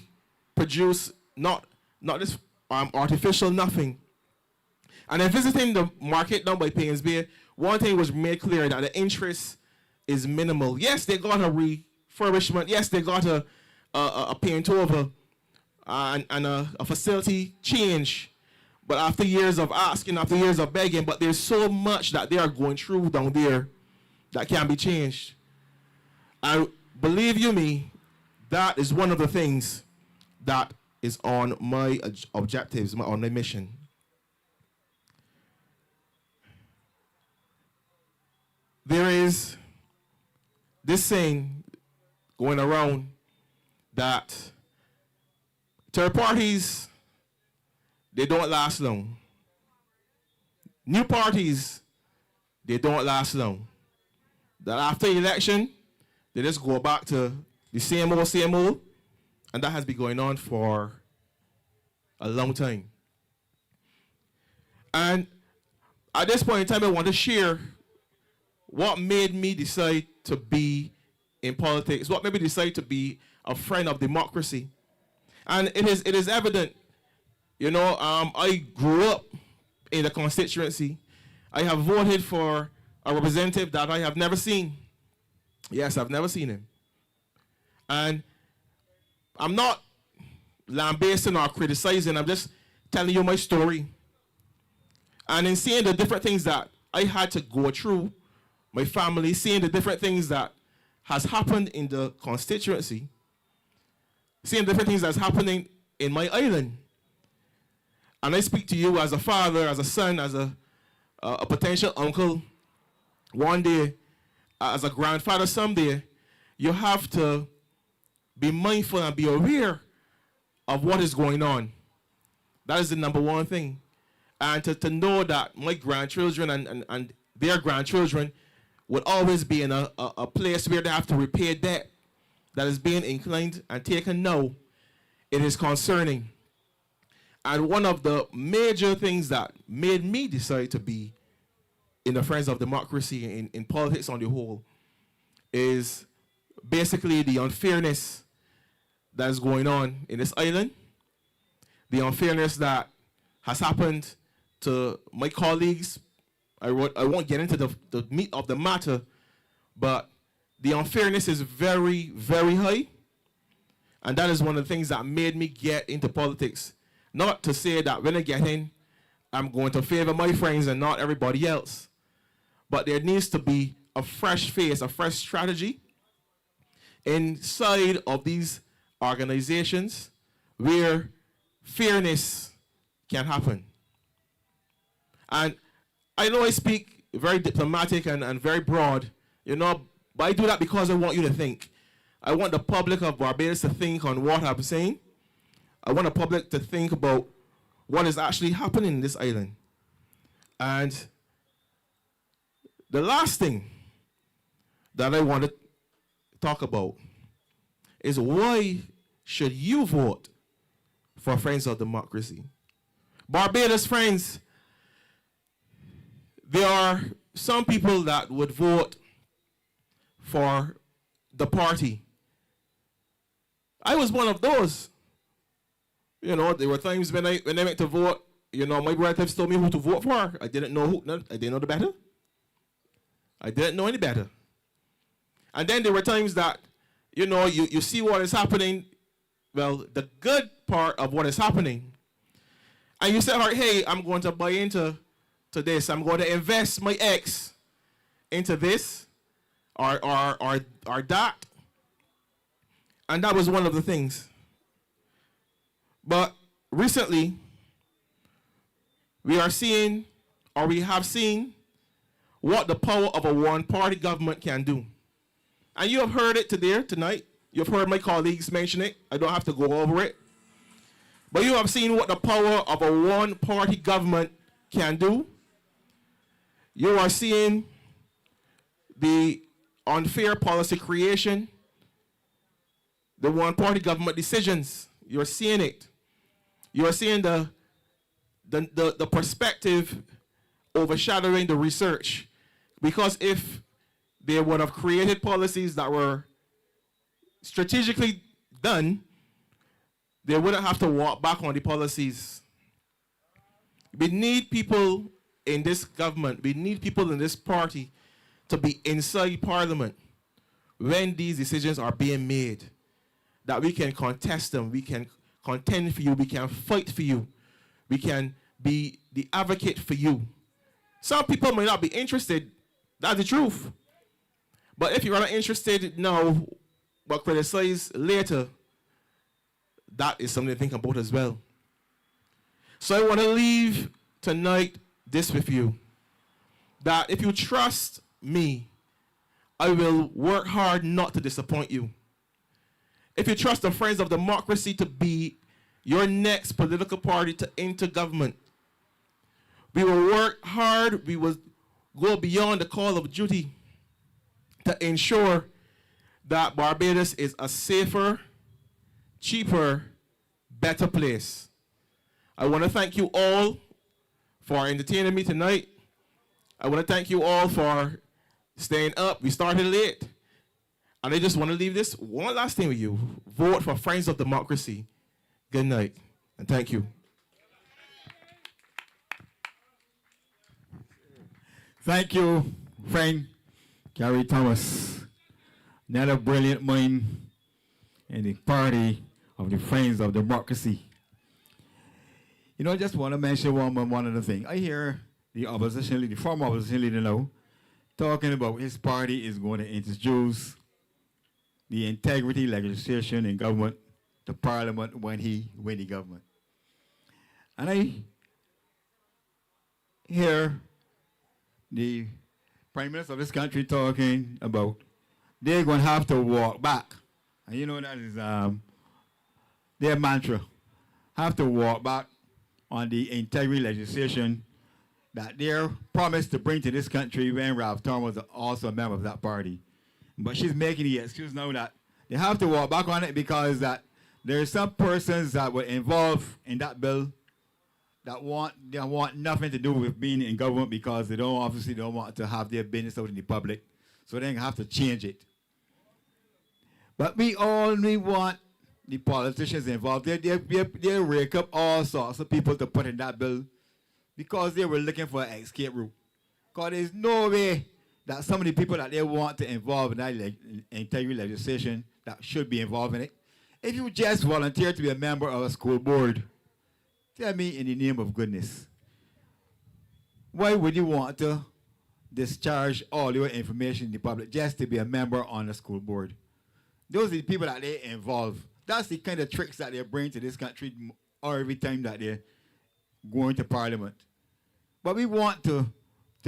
produced, not this artificial nothing. And then visiting the market down by Paynes Bay, one thing was made clear, that the interest is minimal. Yes, they got a refurbishment. Yes, they got a paint over and a facility change. But after years of asking, after years of begging, but there's so much that they are going through down there that can be changed. And believe you me, that is one of the things that is on my objectives, on my mission. There is this saying going around that third parties, they don't last long. New parties, they don't last long. That after election, they just go back to the same old, and that has been going on for a long time. And at this point in time, I want to share what made me decide to be in politics, what made me decide to be a friend of democracy. And it is evident, you know, I grew up in the constituency. I have voted for a representative that I have never seen. Yes, I've never seen him. And I'm not lambasting or criticizing, I'm just telling you my story. And in seeing the different things that I had to go through, my family, seeing the different things that has happened in the constituency, seeing different things that's happening in my island. And I speak to you as a father, as a son, as a potential uncle, one day, as a grandfather someday. You have to be mindful and be aware of what is going on. That is the number one thing. And to know that my grandchildren and their grandchildren would always be in a place where they have to repay debt that is being inclined and taken now, it is concerning. And one of the major things that made me decide to be in the Friends of Democracy, in politics on the whole, is basically the unfairness that is going on in this island, the unfairness that has happened to my colleagues. I won't get into the meat of the matter, but the unfairness is very, very high. And that is one of the things that made me get into politics. Not to say that when I get in, I'm going to favor my friends and not everybody else. But there needs to be a fresh face, a fresh strategy inside of these organizations where fairness can happen. And I know I speak very diplomatic and very broad, you know, but I do that because I want you to think. I want the public of Barbados to think on what I'm saying. I want the public to think about what is actually happening in this island. And the last thing that I want to talk about is why should you vote for Friends of Democracy? Barbados friends, there are some people that would vote for the party. I was one of those. You know, there were times when I went to vote, you know, my relatives told me who to vote for. I didn't know I didn't know the better. I didn't know any better. And then there were times that, you know, you see what is happening, well, the good part of what is happening. And you say, all right, hey, I'm going to buy into this. I'm going to invest my X into this or that. And that was one of the things. But recently, we are seeing, or we have seen, what the power of a one-party government can do. And you have heard it tonight. You've heard my colleagues mention it. I don't have to go over it. But you have seen what the power of a one-party government can do. You are seeing the unfair policy creation, the one-party government decisions. You're seeing it. You're seeing the perspective overshadowing the research. Because if they would have created policies that were strategically done, they wouldn't have to walk back on the policies. We need people in this government, we need people in this party to be inside Parliament when these decisions are being made, that we can contest them, we can contend for you, we can fight for you, we can be the advocate for you. Some people may not be interested, that's the truth. But if you're not interested now, but criticize later, that is something to think about as well. So I want to leave tonight this with you, that if you trust me, I will work hard not to disappoint you. If you trust the Friends of Democracy to be your next political party to enter government, we will work hard, we will go beyond the call of duty to ensure that Barbados is a safer, cheaper, better place. I want to thank you all for entertaining me tonight. I want to thank you all for staying up. We started late. And I just want to leave this one last thing with you. Vote for Friends of Democracy. Good night, and thank you. Thank you, friend Kerry Thomas. Another brilliant mind in the party of the Friends of Democracy. You know, I just want to mention one other thing. I hear the opposition leader, the former opposition leader now, talking about his party is going to introduce the integrity legislation in government to Parliament when he win the government. And I hear the Prime Minister of this country talking about they're going to have to walk back. And you know that is their mantra. Have to walk back on the integrity legislation that they're promised to bring to this country when Ralph Thorne was also a member of that party. But she's making the excuse now that they have to walk back on it because that there are some persons that were involved in that bill that want nothing to do with being in government because they obviously don't want to have their business out in the public. So they have to change it. But we only want the politicians involved. They rake up all sorts of people to put in that bill because they were looking for an escape route. Because there's no way that some of the people that they want to involve in that integrity legislation that should be involved in it. If you just volunteer to be a member of a school board, tell me in the name of goodness, why would you want to discharge all your information in the public just to be a member on the school board? Those are the people that they involve. That's the kind of tricks that they bring to this country every time that they're going to Parliament. But we want to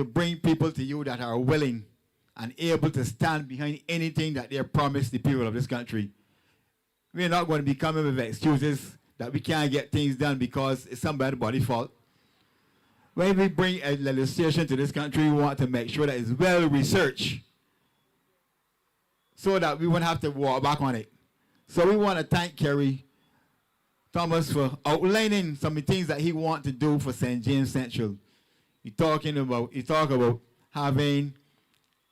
bring people to you that are willing and able to stand behind anything that they promise the people of this country. We're not going to be coming with excuses that we can't get things done because it's somebody's fault. When we bring a legislation to this country, we want to make sure that it's well researched so that we won't have to walk back on it. So we want to thank Kerry Thomas for outlining some of the things that he wants to do for St. James Central. He talk about having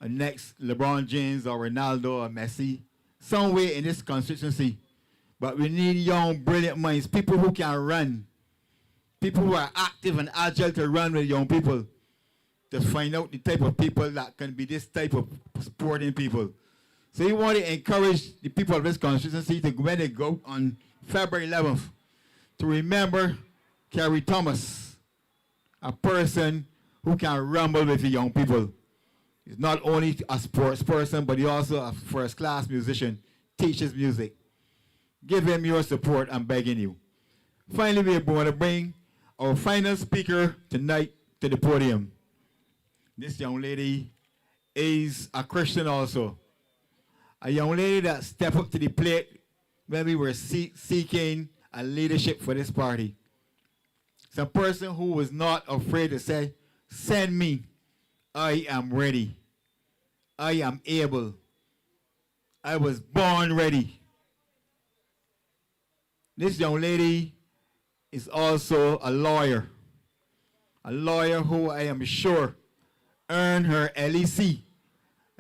a next LeBron James or Ronaldo or Messi somewhere in this constituency. But we need young, brilliant minds, people who can run, people who are active and agile to run with young people, to find out the type of people that can be this type of sporting people. So we want to encourage the people of this constituency to, when they go on February 11th, to remember Kerry Thomas, a person who can rumble with the young people. He's not only a sports person, but he's also a first-class musician, teaches music. Give him your support, I'm begging you. Finally, we're going to bring our final speaker tonight to the podium. This young lady is a Christian also. A young lady that stepped up to the plate when we were seeking a leadership for this party. It's a person who was not afraid to say, send me, I am ready. I am able. I was born ready. This young lady is also a lawyer who I am sure earned her LEC,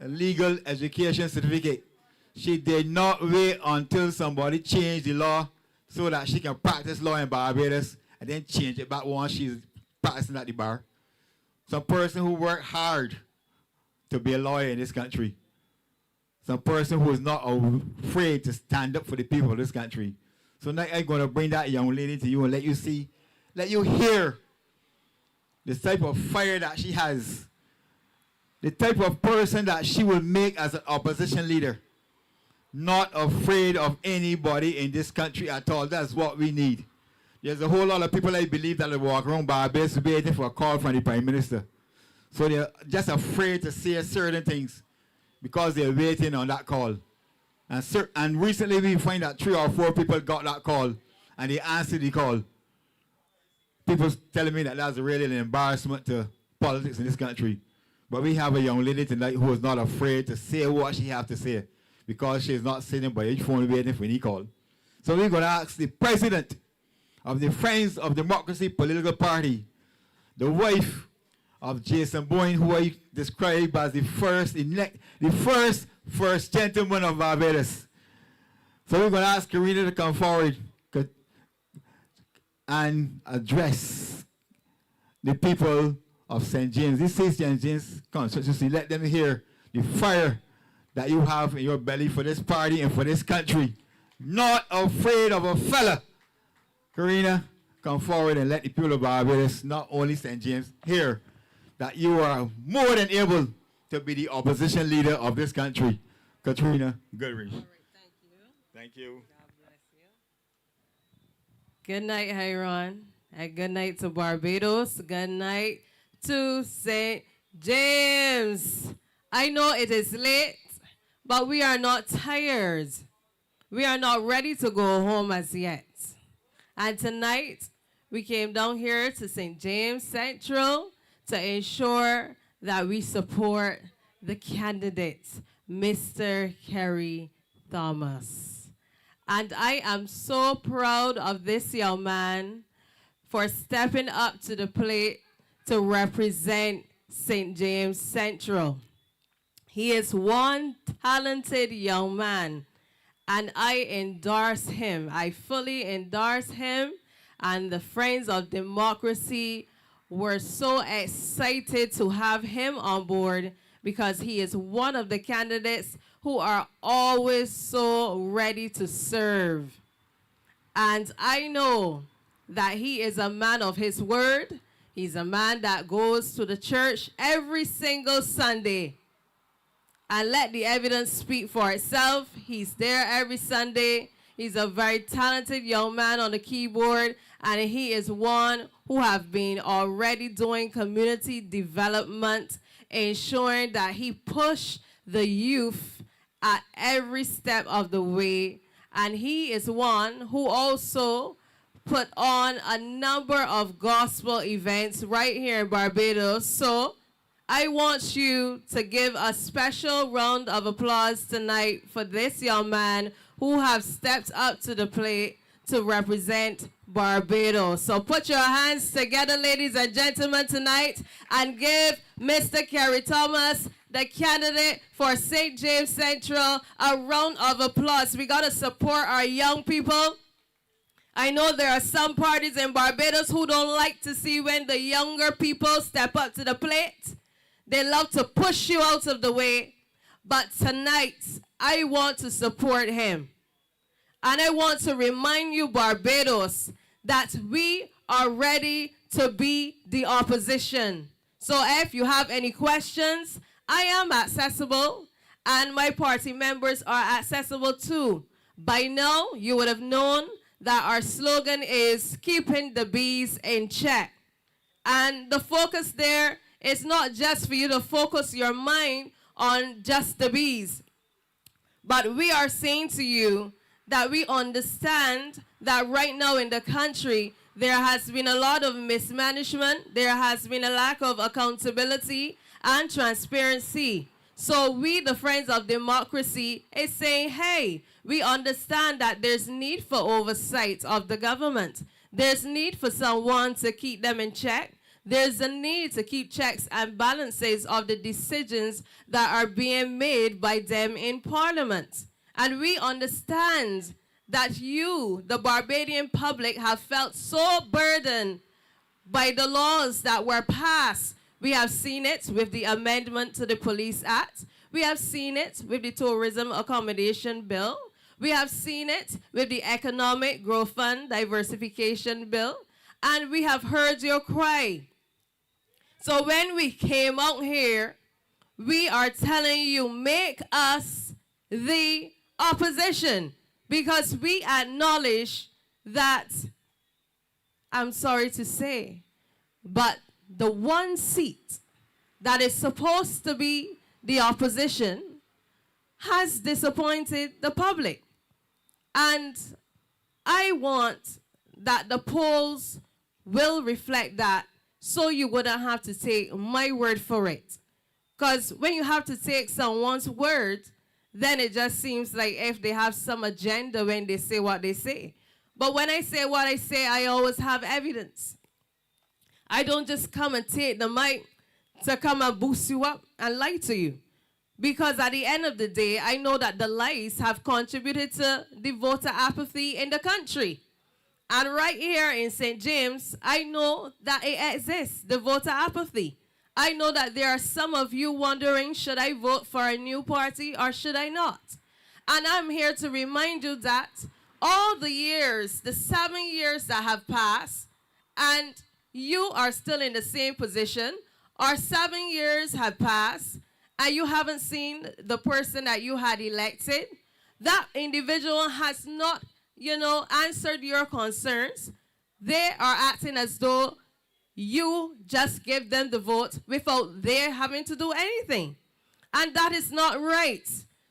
a legal education certificate. She did not wait until somebody changed the law so that she can practice law in Barbados and then change it back once she's practicing at the bar. Some person who worked hard to be a lawyer in this country. Some person who is not afraid to stand up for the people of this country. So now I'm going to bring that young lady to you and let you hear the type of fire that she has, the type of person that she will make as an opposition leader. Not afraid of anybody in this country at all. That's what we need. There's a whole lot of people, I believe, that will walk around Barbados waiting for a call from the Prime Minister. So they're just afraid to say certain things because they're waiting on that call. And recently we find that 3 or 4 people got that call and they answered the call. People telling me that that's really an embarrassment to politics in this country. But we have a young lady tonight who is not afraid to say what she has to say because she is not sitting by each phone waiting for any call. So we're going to ask the president of the Friends of Democracy political party, the wife of Jason Boyne, who I describe as the first gentleman of Barbados. So we're going to ask Karina to come forward and address the people of St. James. This is St. James constituency. Let them hear the fire that you have in your belly for this party and for this country. Not afraid of a fella. Karina, come forward and let the people of Barbados, not only St. James, hear that you are more than able to be the opposition leader of this country. Karina Goodridge. All right, thank you. Thank you. God bless you. Good night, Hiron. And good night to Barbados. Good night to St. James. I know it is late, but we are not tired. We are not ready to go home as yet. And tonight, we came down here to St. James Central to ensure that we support the candidate, Mr. Kerry Thomas. And I am so proud of this young man for stepping up to the plate to represent St. James Central. He is one talented young man, and I endorse him. I fully endorse him, and the Friends of Democracy were so excited to have him on board because he is one of the candidates who are always so ready to serve. And I know that he is a man of his word. He's a man that goes to the church every single Sunday. And let the evidence speak for itself. He's there every Sunday. He's a very talented young man on the keyboard, and he is one who have been already doing community development, ensuring that he push the youth at every step of the way. And he is one who also put on a number of gospel events right here in Barbados. So I want you to give a special round of applause tonight for this young man who have stepped up to the plate to represent Barbados. So put your hands together, ladies and gentlemen, tonight, and give Mr. Kerry Thomas, the candidate for St. James Central, a round of applause. We got to support our young people. I know there are some parties in Barbados who don't like to see when the younger people step up to the plate. They love to push you out of the way. But tonight, I want to support him. And I want to remind you, Barbados, that we are ready to be the opposition. So if you have any questions, I am accessible, and my party members are accessible too. By now, you would have known that our slogan is keeping the bees in check. And the focus there is not just for you to focus your mind on just the bees, but we are saying to you that we understand that right now in the country, there has been a lot of mismanagement, there has been a lack of accountability and transparency. So we, the Friends of Democracy, is saying, hey, we understand that there's need for oversight of the government. There's need for someone to keep them in check. There's a need to keep checks and balances of the decisions that are being made by them in Parliament. And we understand that you, the Barbadian public, have felt so burdened by the laws that were passed. We have seen it with the amendment to the Police Act. We have seen it with the Tourism Accommodation Bill. We have seen it with the Economic Growth Fund Diversification Bill. And we have heard your cry. So when we came out here, we are telling you, make us the opposition, because we acknowledge that, I'm sorry to say, but the one seat that is supposed to be the opposition has disappointed the public. And I want that the polls will reflect that, so you wouldn't have to take my word for it. Because when you have to take someone's word, then it just seems like if they have some agenda when they say what they say. But when I say what I say, I always have evidence. I don't just come and take the mic to come and boost you up and lie to you. Because at the end of the day, I know that the lies have contributed to the voter apathy in the country. And right here in St. James, I know that it exists, the voter apathy. I know that there are some of you wondering, should I vote for a new party or should I not? And I'm here to remind you that all the years, the 7 years that have passed, and you are still in the same position, or 7 years have passed, and you haven't seen the person that you had elected, that individual has not, answered your concerns. They are acting as though you just give them the vote without their having to do anything. And that is not right.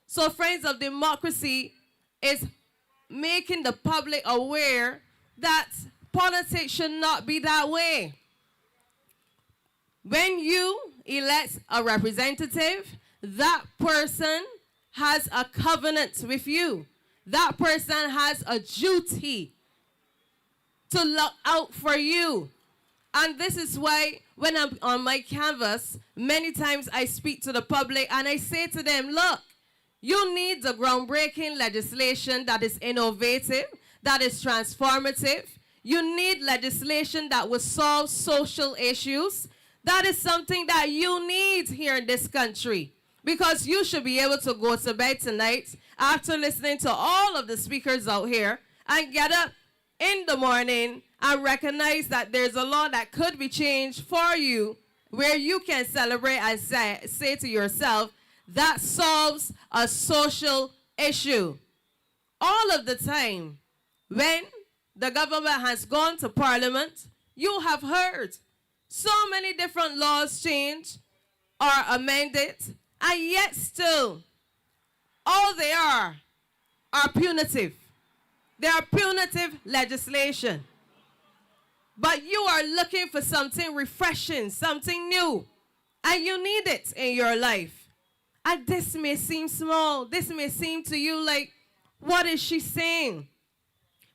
So Friends of Democracy is making the public aware that politics should not be that way. When you elect a representative, that person has a covenant with you. That person has a duty to look out for you. And this is why when I'm on my canvas, many times I speak to the public and I say to them, look, you need the groundbreaking legislation that is innovative, that is transformative. You need legislation that will solve social issues. That is something that you need here in this country, because you should be able to go to bed tonight after listening to all of the speakers out here and get up in the morning and recognize that there's a law that could be changed for you, where you can celebrate and say to yourself, that solves a social issue. All of the time, when the government has gone to Parliament, you have heard so many different laws changed or amended, and yet still, all they are punitive. They are punitive legislation. But you are looking for something refreshing, something new, and you need it in your life. And this may seem small. This may seem to you like, what is she saying?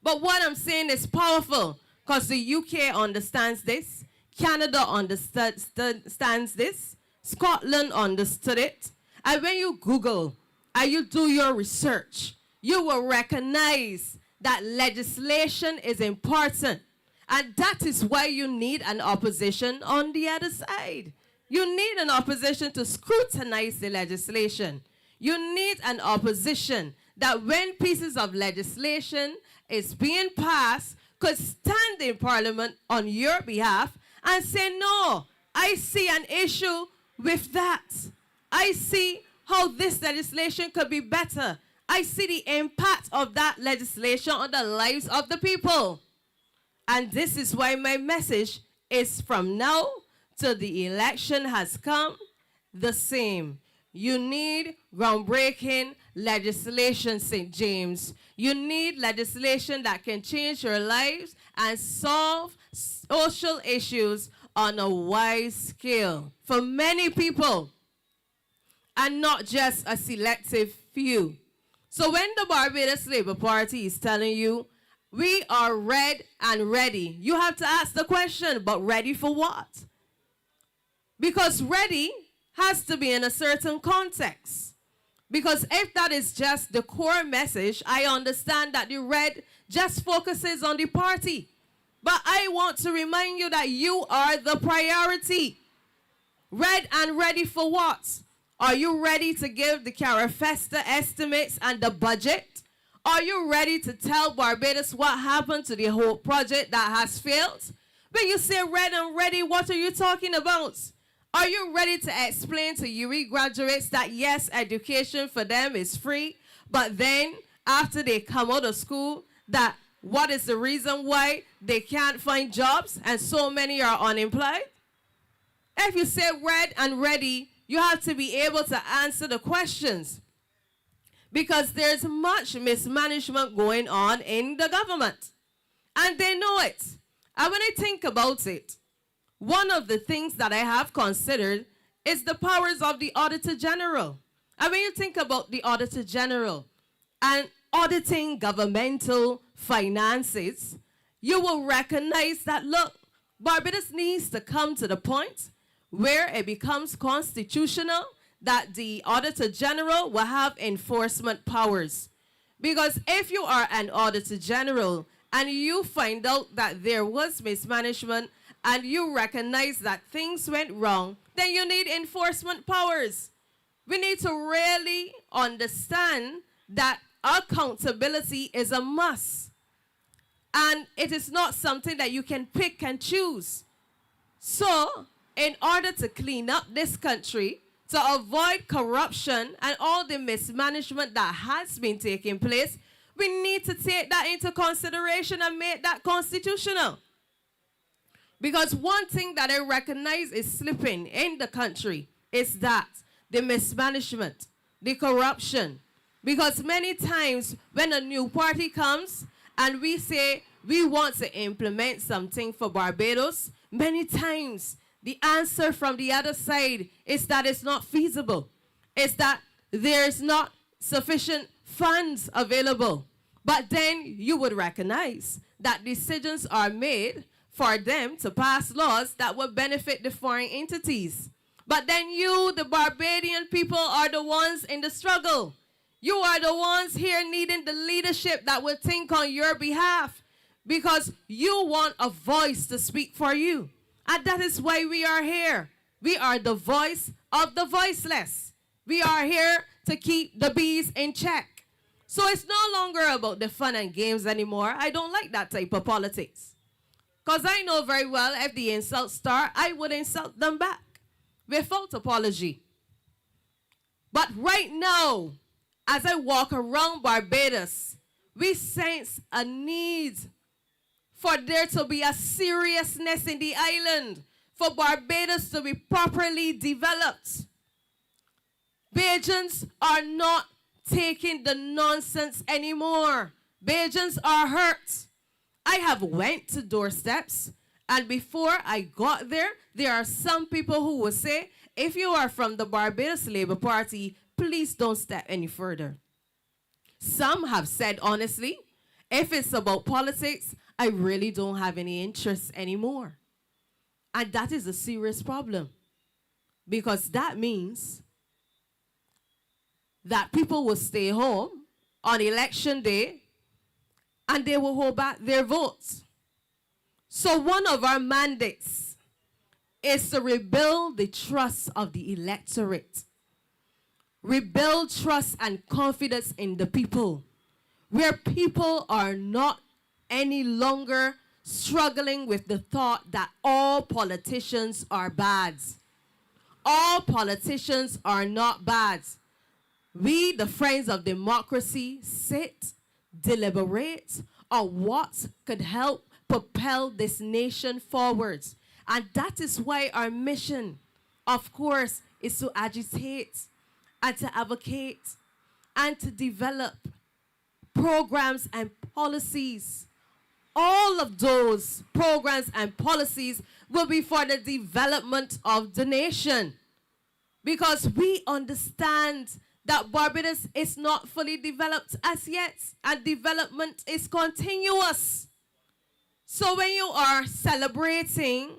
But what I'm saying is powerful, because the UK understands this. Canada understands this. Scotland understood it. And when you Google and you do your research, you will recognize that legislation is important. And that is why you need an opposition on the other side. You need an opposition to scrutinize the legislation. You need an opposition that when pieces of legislation is being passed, could stand in Parliament on your behalf and say, no, I see an issue with that. I see how this legislation could be better. I see the impact of that legislation on the lives of the people. And this is why my message is, from now till the election has come, the same. You need groundbreaking legislation, St. James. You need legislation that can change your lives and solve social issues on a wide scale for many people, and not just a selective few. So when the Barbados Labour Party is telling you, we are red and ready, you have to ask the question, but ready for what? Because ready has to be in a certain context. Because if that is just the core message, I understand that the red just focuses on the party. But I want to remind you that you are the priority. Red and ready for what? Are you ready to give the Carafesta estimates and the budget? Are you ready to tell Barbados what happened to the whole project that has failed? When you say red and ready, what are you talking about? Are you ready to explain to UE graduates that yes, education for them is free, but then after they come out of school, that what is the reason why they can't find jobs and so many are unemployed? If you say red and ready, you have to be able to answer the questions, because there's much mismanagement going on in the government, and they know it. And when I think about it, one of the things that I have considered is the powers of the Auditor General. And when you think about the Auditor General and auditing governmental finances, you will recognize that, look, Barbados needs to come to the point where it becomes constitutional that the Auditor General will have enforcement powers. Because if you are an Auditor General and you find out that there was mismanagement and you recognize that things went wrong, then you need enforcement powers. We need to really understand that accountability is a must. And it is not something that you can pick and choose. So, in order to clean up this country, to avoid corruption and all the mismanagement that has been taking place, we need to take that into consideration and make that constitutional. Because one thing that I recognize is slipping in the country is that the mismanagement, the corruption. Because many times when a new party comes and we say we want to implement something for Barbados, many times the answer from the other side is that it's not feasible. It's that there's not sufficient funds available. But then you would recognize that decisions are made for them to pass laws that will benefit the foreign entities. But then you, the Barbadian people, are the ones in the struggle. You are the ones here needing the leadership that will think on your behalf, because you want a voice to speak for you. And that is why we are here. We are the voice of the voiceless. We are here to keep the bees in check. So it's no longer about the fun and games anymore. I don't like that type of politics. Because I know very well if the insults start, I would insult them back without apology. But right now, as I walk around Barbados, we sense a need for there to be a seriousness in the island, for Barbados to be properly developed. Bajans are not taking the nonsense anymore. Bajans are hurt. I have went to doorsteps, and before I got there, there are some people who will say, if you are from the Barbados Labour Party, please don't step any further. Some have said, honestly, if it's about politics, I really don't have any interest anymore. And that is a serious problem, because that means that people will stay home on election day and they will hold back their votes. So one of our mandates is to rebuild the trust of the electorate. Rebuild trust and confidence in the people, where people are not any longer struggling with the thought that all politicians are bad. All politicians are not bad. We, the Friends of Democracy, sit, deliberate on what could help propel this nation forward. And that is why our mission, of course, is to agitate and to advocate and to develop programs and policies. All of those programs and policies will be for the development of the nation, because we understand that Barbados is not fully developed as yet, and development is continuous. So when you are celebrating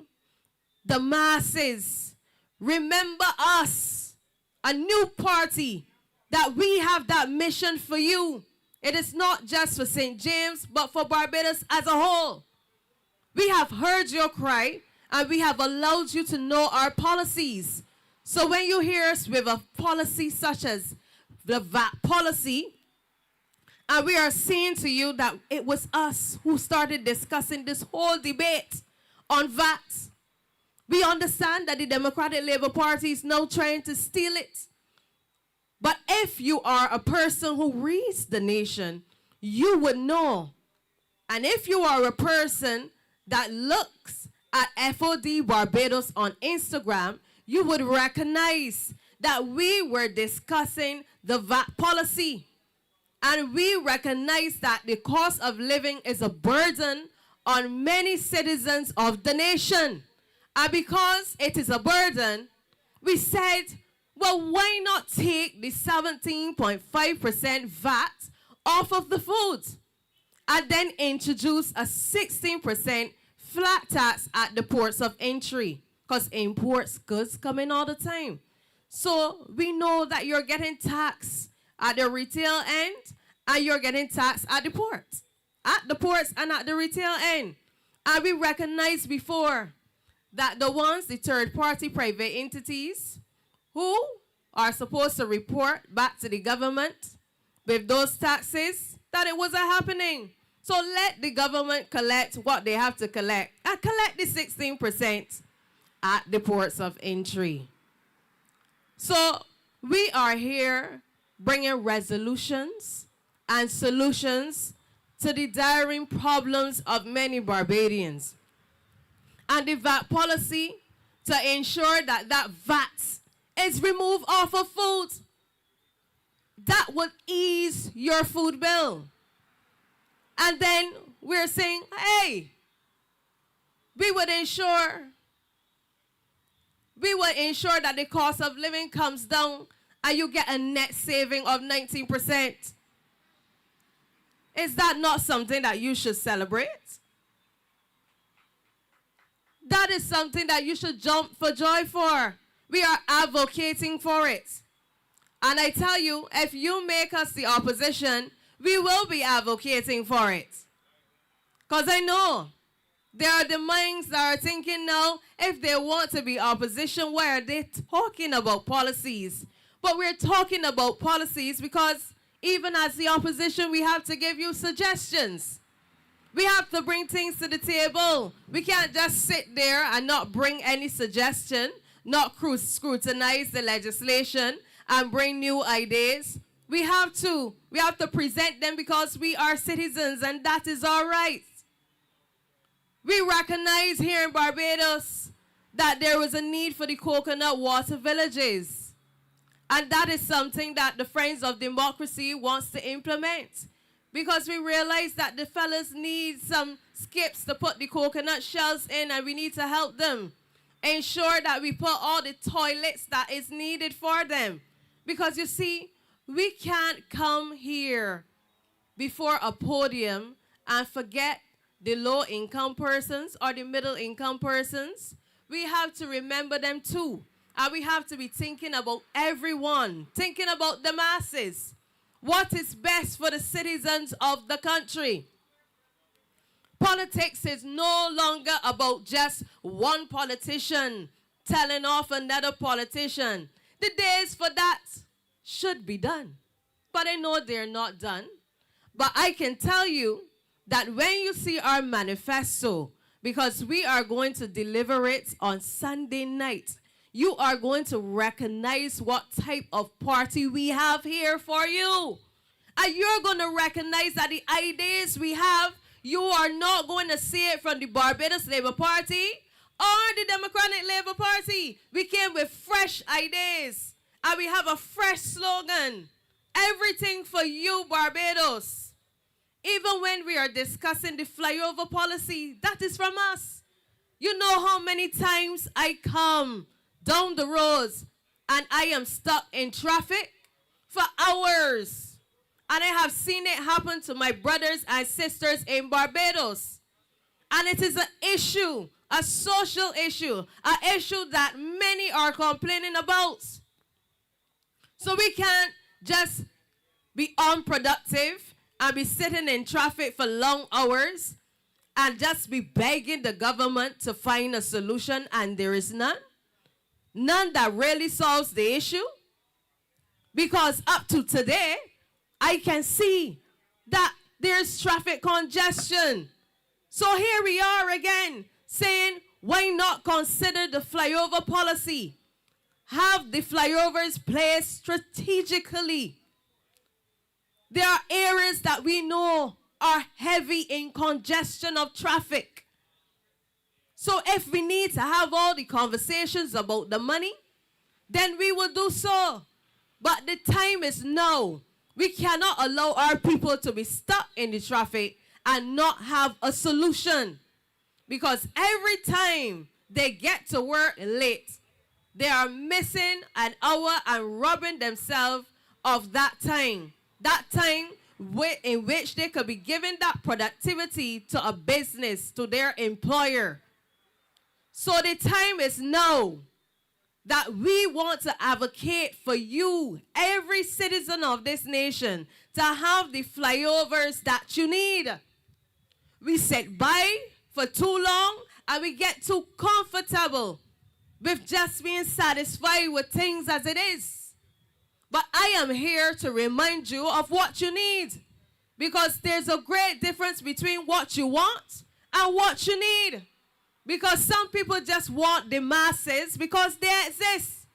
the masses, remember us, a new party, that we have that mission for you. It is not just for St. James, but for Barbados as a whole. We have heard your cry, and we have allowed you to know our policies. So when you hear us with a policy such as the VAT policy, and we are saying to you that it was us who started discussing this whole debate on VAT, We understand that the Democratic Labour Party is now trying to steal it. But if you are a person who reads the nation, you would know. And if you are a person that looks at FOD Barbados on Instagram, you would recognize that we were discussing the VAT policy. And we recognize that the cost of living is a burden on many citizens of the nation. And because it is a burden, we said, well, why not take the 17.5% VAT off of the food and then introduce a 16% flat tax at the ports of entry? Because imports goods come in all the time. So we know that you're getting taxed at the retail end and you're getting taxed at the ports. At the ports and at the retail end. And we recognized before that the third-party private entities who are supposed to report back to the government with those taxes, that it wasn't happening. So let the government collect what they have to collect and collect the 16% at the ports of entry. So we are here bringing resolutions and solutions to the dire problems of many Barbadians. And the VAT policy to ensure that that VAT is removed off of food. That would ease your food bill. And then we're saying, hey, we would ensure that the cost of living comes down and you get a net saving of 19%. Is that not something that you should celebrate? That is something that you should jump for joy for. We are advocating for it. And I tell you, if you make us the opposition, we will be advocating for it. Because I know there are the minds that are thinking now, if they want to be opposition, why are they talking about policies? But we're talking about policies because even as the opposition, we have to give you suggestions. We have to bring things to the table. We can't just sit there and not bring any suggestion, not scrutinize the legislation and bring new ideas. We have to present them because we are citizens and that is our right. We recognize here in Barbados that there was a need for the coconut water villages. And that is something that the Friends of Democracy wants to implement. Because we realize that the fellas need some skips to put the coconut shells in and we need to help them. Ensure that we put all the toilets that is needed for them. Because you see, we can't come here before a podium and forget the low-income persons or the middle-income persons. We have to remember them too. And we have to be thinking about everyone, thinking about the masses. What is best for the citizens of the country? Politics is no longer about just one politician telling off another politician. The days for that should be done. But I know they're not done. But I can tell you that when you see our manifesto, because we are going to deliver it on Sunday night, you are going to recognize what type of party we have here for you. And you're going to recognize that the ideas we have, you are not going to see it from the Barbados Labour Party or the Democratic Labour Party. We came with fresh ideas. And we have a fresh slogan. Everything for you, Barbados. Even when we are discussing the flyover policy, that is from us. You know how many times I come down the roads and I am stuck in traffic for hours. And I have seen it happen to my brothers and sisters in Barbados. And it is an issue, a social issue, an issue that many are complaining about. So we can't just be unproductive and be sitting in traffic for long hours and just be begging the government to find a solution, and there is none. None that really solves the issue. Because up to today, I can see that there's traffic congestion. So here we are again saying, Why not consider the flyover policy? Have the flyovers placed strategically. There are areas that we know are heavy in congestion of traffic. So if we need to have all the conversations about the money, then we will do so. But the time is now. We cannot allow our people to be stuck in the traffic and not have a solution. Because every time they get to work late, they are missing an hour and robbing themselves of that time. That time in which they could be giving that productivity to a business, to their employer. So the time is now that we want to advocate for you, every citizen of this nation, to have the flyovers that you need. We sit by for too long and we get too comfortable with just being satisfied with things as it is. But I am here to remind you of what you need, because there's a great difference between what you want and what you need. Because some people just want the masses because they exist.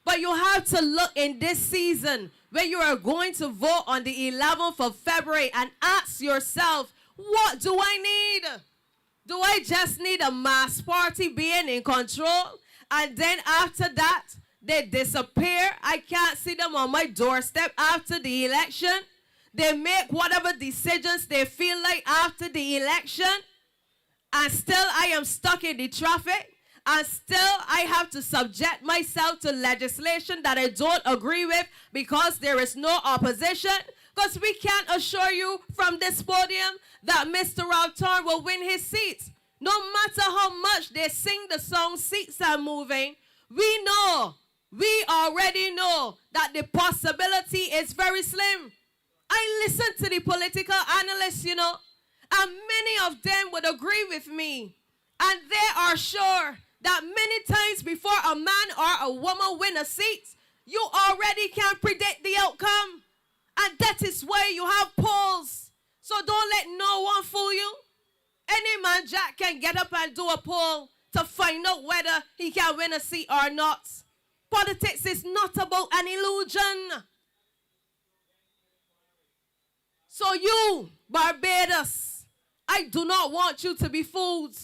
But you have to look in this season when you are going to vote on the 11th of February and ask yourself, what do I need? Do I just need a mass party being in control? And then after that, they disappear. I can't see them on my doorstep after the election. They make whatever decisions they feel like after the election. And still I am stuck in the traffic. And still I have to subject myself to legislation that I don't agree with because there is no opposition. Because we can't assure you from this podium that Mr. Thorne will win his seat. No matter how much they sing the song Seats Are Moving, we already know that the possibility is very slim. I listen to the political analysts, and many of them would agree with me. And they are sure that many times before a man or a woman win a seat, you already can predict the outcome. And that is why you have polls. So don't let no one fool you. Any man jack can get up and do a poll to find out whether he can win a seat or not. Politics is not about an illusion. So you, Barbados, I do not want you to be fooled.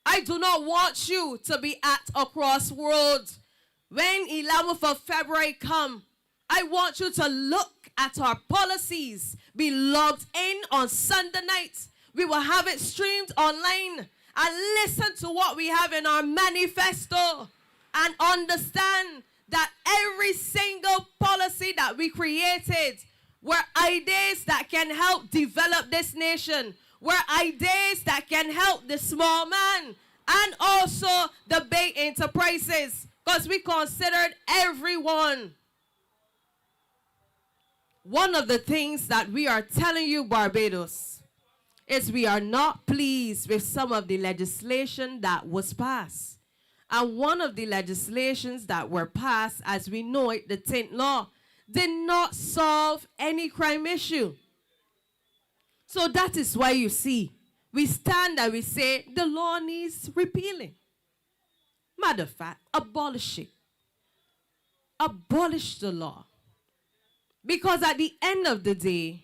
I do not want you to be at a crossroads. When 11th of February come, I want you to look at our policies, be logged in on Sunday nights. We will have it streamed online and listen to what we have in our manifesto and understand that every single policy that we created were ideas that can help develop this nation, were ideas that can help the small man and also the big enterprises, because we considered everyone. One of the things that we are telling you, Barbados, is we are not pleased with some of the legislation that was passed. And one of the legislations that were passed, as we know it, the Tint Law, did not solve any crime issue. So that is why you see, we stand and we say the law needs repealing. Matter of fact, abolish it. Abolish the law. Because at the end of the day,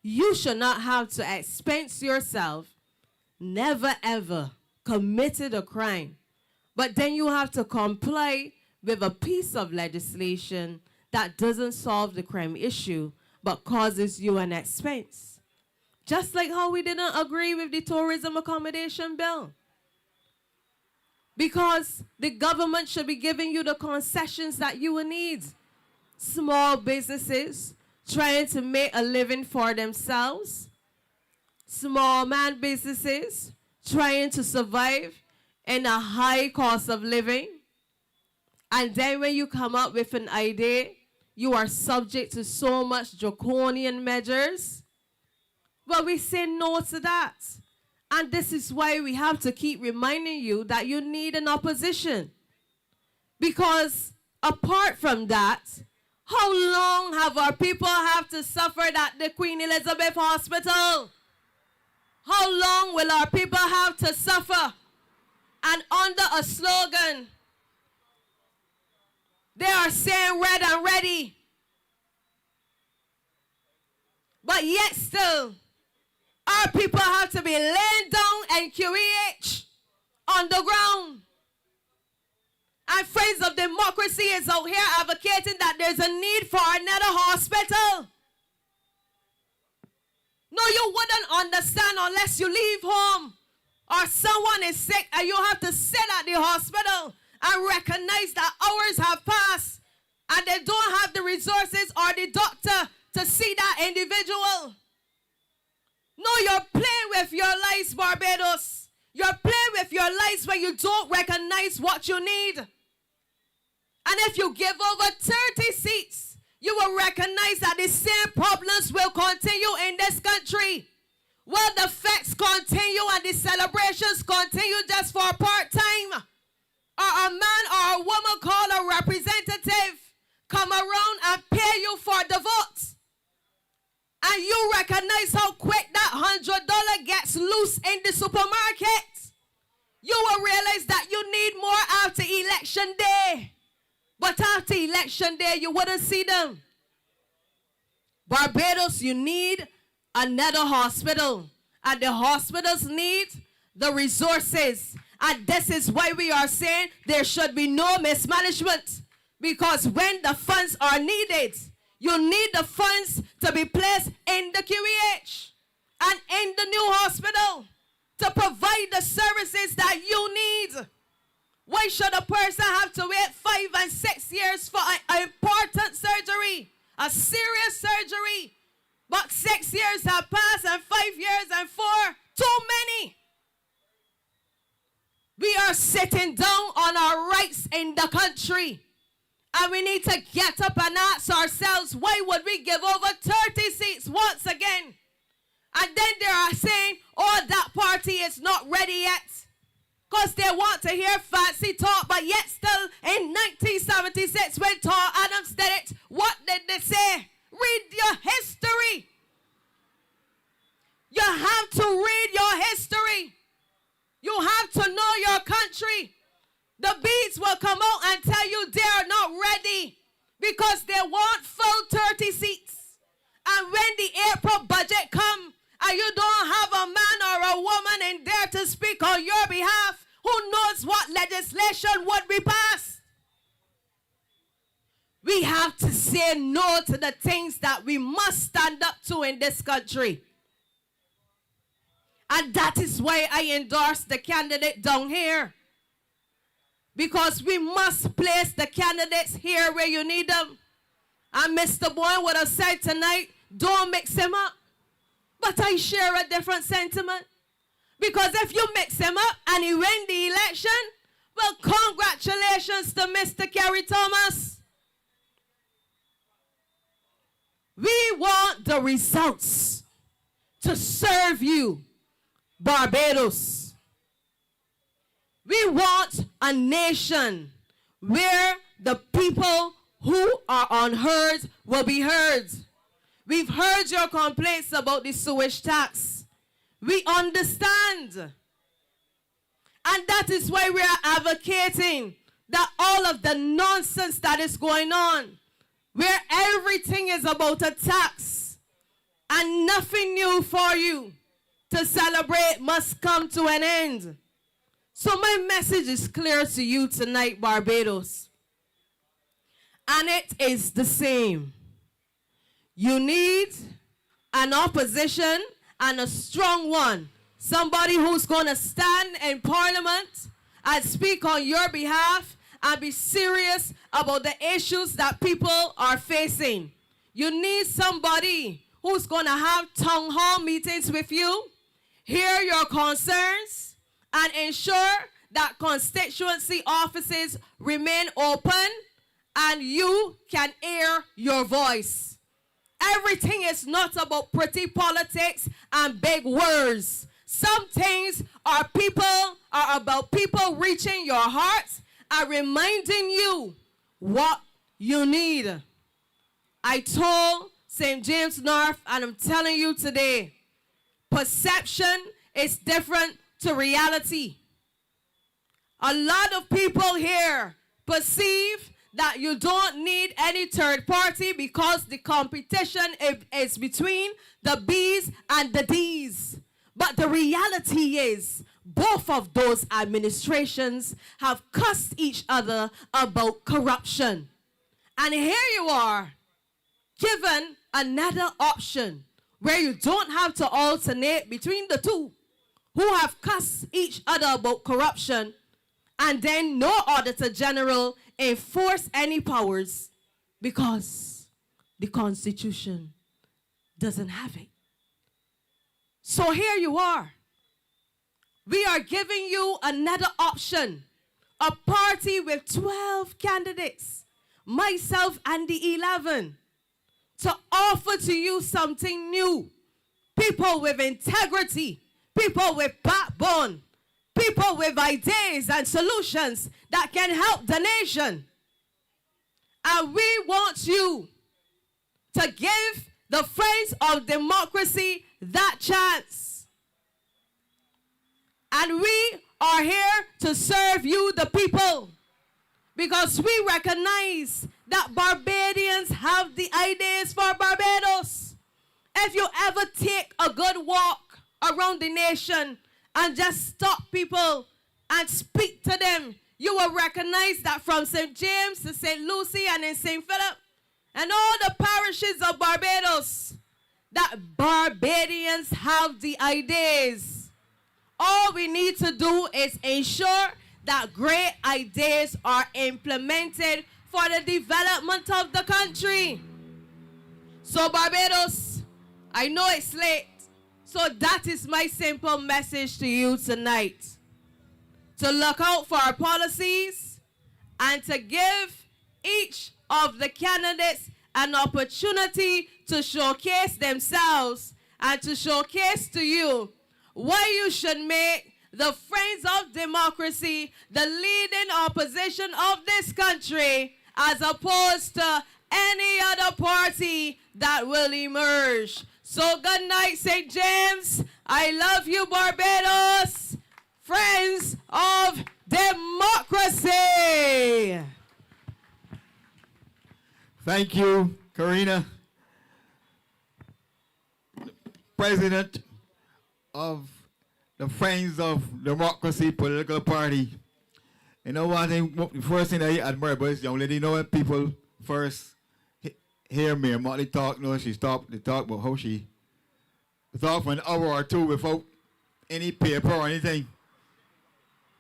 you should not have to expense yourself, never ever committed a crime, but then you have to comply with a piece of legislation that doesn't solve the crime issue, but causes you an expense. Just like how we didn't agree with the tourism accommodation bill. Because the government should be giving you the concessions that you will need. Small businesses trying to make a living for themselves. Small man businesses trying to survive in a high cost of living. And then when you come up with an idea, you are subject to so much draconian measures. But we say no to that. And this is why we have to keep reminding you that you need an opposition. Because apart from that, how long have our people have to suffer at the Queen Elizabeth Hospital? How long will our people have to suffer? and under a slogan, they are saying red and ready. But yet still, our people have to be laying down in QEH on the ground. And Friends of Democracy is out here advocating that there's a need for another hospital. No, you wouldn't understand unless you leave home or someone is sick and you have to sit at the hospital and recognize that hours have passed and they don't have the resources or the doctor to see that individual. No, you're playing with your lives, Barbados. You're playing with your lives when you don't recognize what you need. And if you give over 30 seats, you will recognize that the same problems will continue in this country. Will the facts continue and the celebrations continue just for part-time? Or a man or a woman called a representative come around and pay you for the vote? And you recognize how quick that $100 gets loose in the supermarket? You will realize that you need more after election day. But after election day, you wouldn't see them. Barbados, you need another hospital. And the hospitals need the resources. And this is why we are saying there should be no mismanagement. Because when the funds are needed, you need the funds to be placed in the QEH and in the new hospital to provide the services that you need. Why should a person have to wait 5 and 6 years for an important surgery, a serious surgery? But 6 years have passed and 5 years and 4, too many. We are sitting down on our rights in the country. And we need to get up and ask ourselves, why would we give over 30 seats once again? And then they are saying, oh, that party is not ready yet. Because they want to hear fancy talk, but yet still in 1976 when Thorne Adams did it, what did they say? Read your history. You have to read your history. You have to know your country. The beads will come out and tell you they are not ready because they want full 30 seats. And when the April budget comes and you don't have a man or a woman in there to speak on your behalf, who knows what legislation would be passed? We have to say no to the things that we must stand up to in this country. And that is why I endorse the candidate down here. Because we must place the candidates here where you need them. And Mr. Boyne would have said tonight, don't mix him up. But I share a different sentiment. Because if you mix him up and he win the election, well, congratulations to Mr. Kerry Thomas. We want the results to serve you, Barbados. We want a nation where the people who are unheard will be heard. We've heard your complaints about the sewage tax. We understand. And that is why we are advocating that all of the nonsense that is going on, where everything is about a tax and nothing new for you to celebrate must come to an end. So my message is clear to you tonight, Barbados. And it is the same. You need an opposition and a strong one. Somebody who's going to stand in Parliament and speak on your behalf and be serious about the issues that people are facing. You need somebody who's going to have town hall meetings with you, hear your concerns, and ensure that constituency offices remain open and you can air your voice. Everything is not about pretty politics and big words. Some things are about people reaching your hearts and reminding you what you need. I told St. James North, and I'm telling you today, perception is different to reality. A lot of people here perceive that you don't need any third party because the competition is between the B's and the D's. But the reality is, both of those administrations have cussed each other about corruption. And here you are, given another option where you don't have to alternate between the two who have cussed each other about corruption, and then no Auditor General enforce any powers because the Constitution doesn't have it. So here you are. We are giving you another option. A party with 12 candidates, myself and the 11, to offer to you something new. People with integrity, people with backbone, people with ideas and solutions that can help the nation. And we want you to give the Friends of Democracy that chance. And we are here to serve you, the people, because we recognize that Barbadians have the ideas for Barbados. If you ever take a good walk around the nation and just stop people and speak to them, you will recognize that from St. James to St. Lucie and in St. Philip and all the parishes of Barbados, that Barbadians have the ideas. All we need to do is ensure that great ideas are implemented for the development of the country. So Barbados, I know it's late, so that is my simple message to you tonight. To look out for our policies and to give each of the candidates an opportunity to showcase themselves and to showcase to you why you should make the Friends of Democracy the leading opposition of this country, as opposed to any other party that will emerge. So good night, St. James. I love you, Barbados. Friends of Democracy. Thank you, Karina. President of the Friends of Democracy political party. You know one thing, the first thing I admire about this young lady, you know when people first hear me and Motley talk, no, she stopped to talk about how she talked for an hour or two without any paper or anything.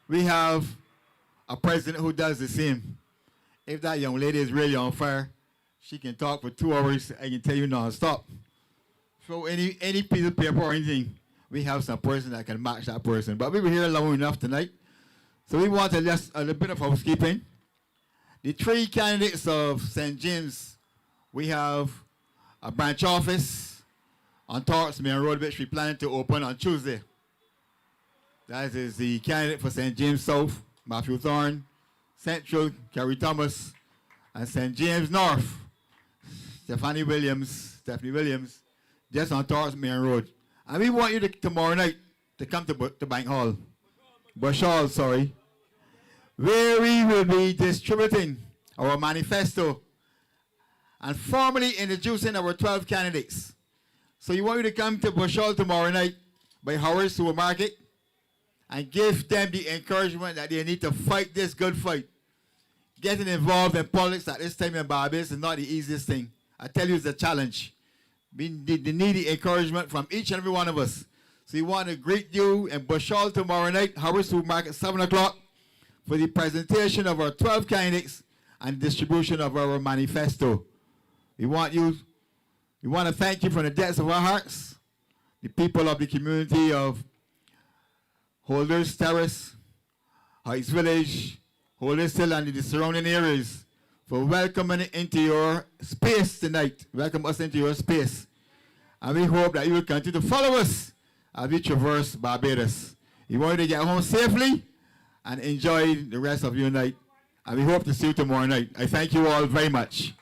We have a president who does the same. If that young lady is really on fire, she can talk for 2 hours, I can tell you non-stop. So any piece of paper or anything, we have some person that can match that person. But we were here long enough tonight, so we want to just a little bit of housekeeping. The 3 candidates of St. James, we have a branch office on Torts Main Road, which we plan to open on Tuesday. That is the candidate for St. James South, Matthew Thorne, Central Kerry Thomas, and St. James North, Steffanie Williams, just on Torts Main Road. And we want you to, tomorrow night to come to Bank Hall, Bush Hall, sorry, where we will be distributing our manifesto and formally introducing our 12 candidates. So you want you to come to Bush Hall tomorrow night by Howard Supermarket and give them the encouragement that they need to fight this good fight. Getting involved in politics at this time in Barbados is not the easiest thing. I tell you, it's a challenge. We need the encouragement from each and every one of us. So we want to greet you in Bush Hall tomorrow night, Howard Supermarket, 7 o'clock, for the presentation of our 12 candidates and distribution of our manifesto. We want to thank you from the depths of our hearts, the people of the community of Holders Terrace, Heights Village, Holders Hill, and the surrounding areas for welcoming into your space tonight. Welcome us into your space. And we hope that you will continue to follow us as we traverse Barbados. We want you to get home safely and enjoy the rest of your night. And we hope to see you tomorrow night. I thank you all very much.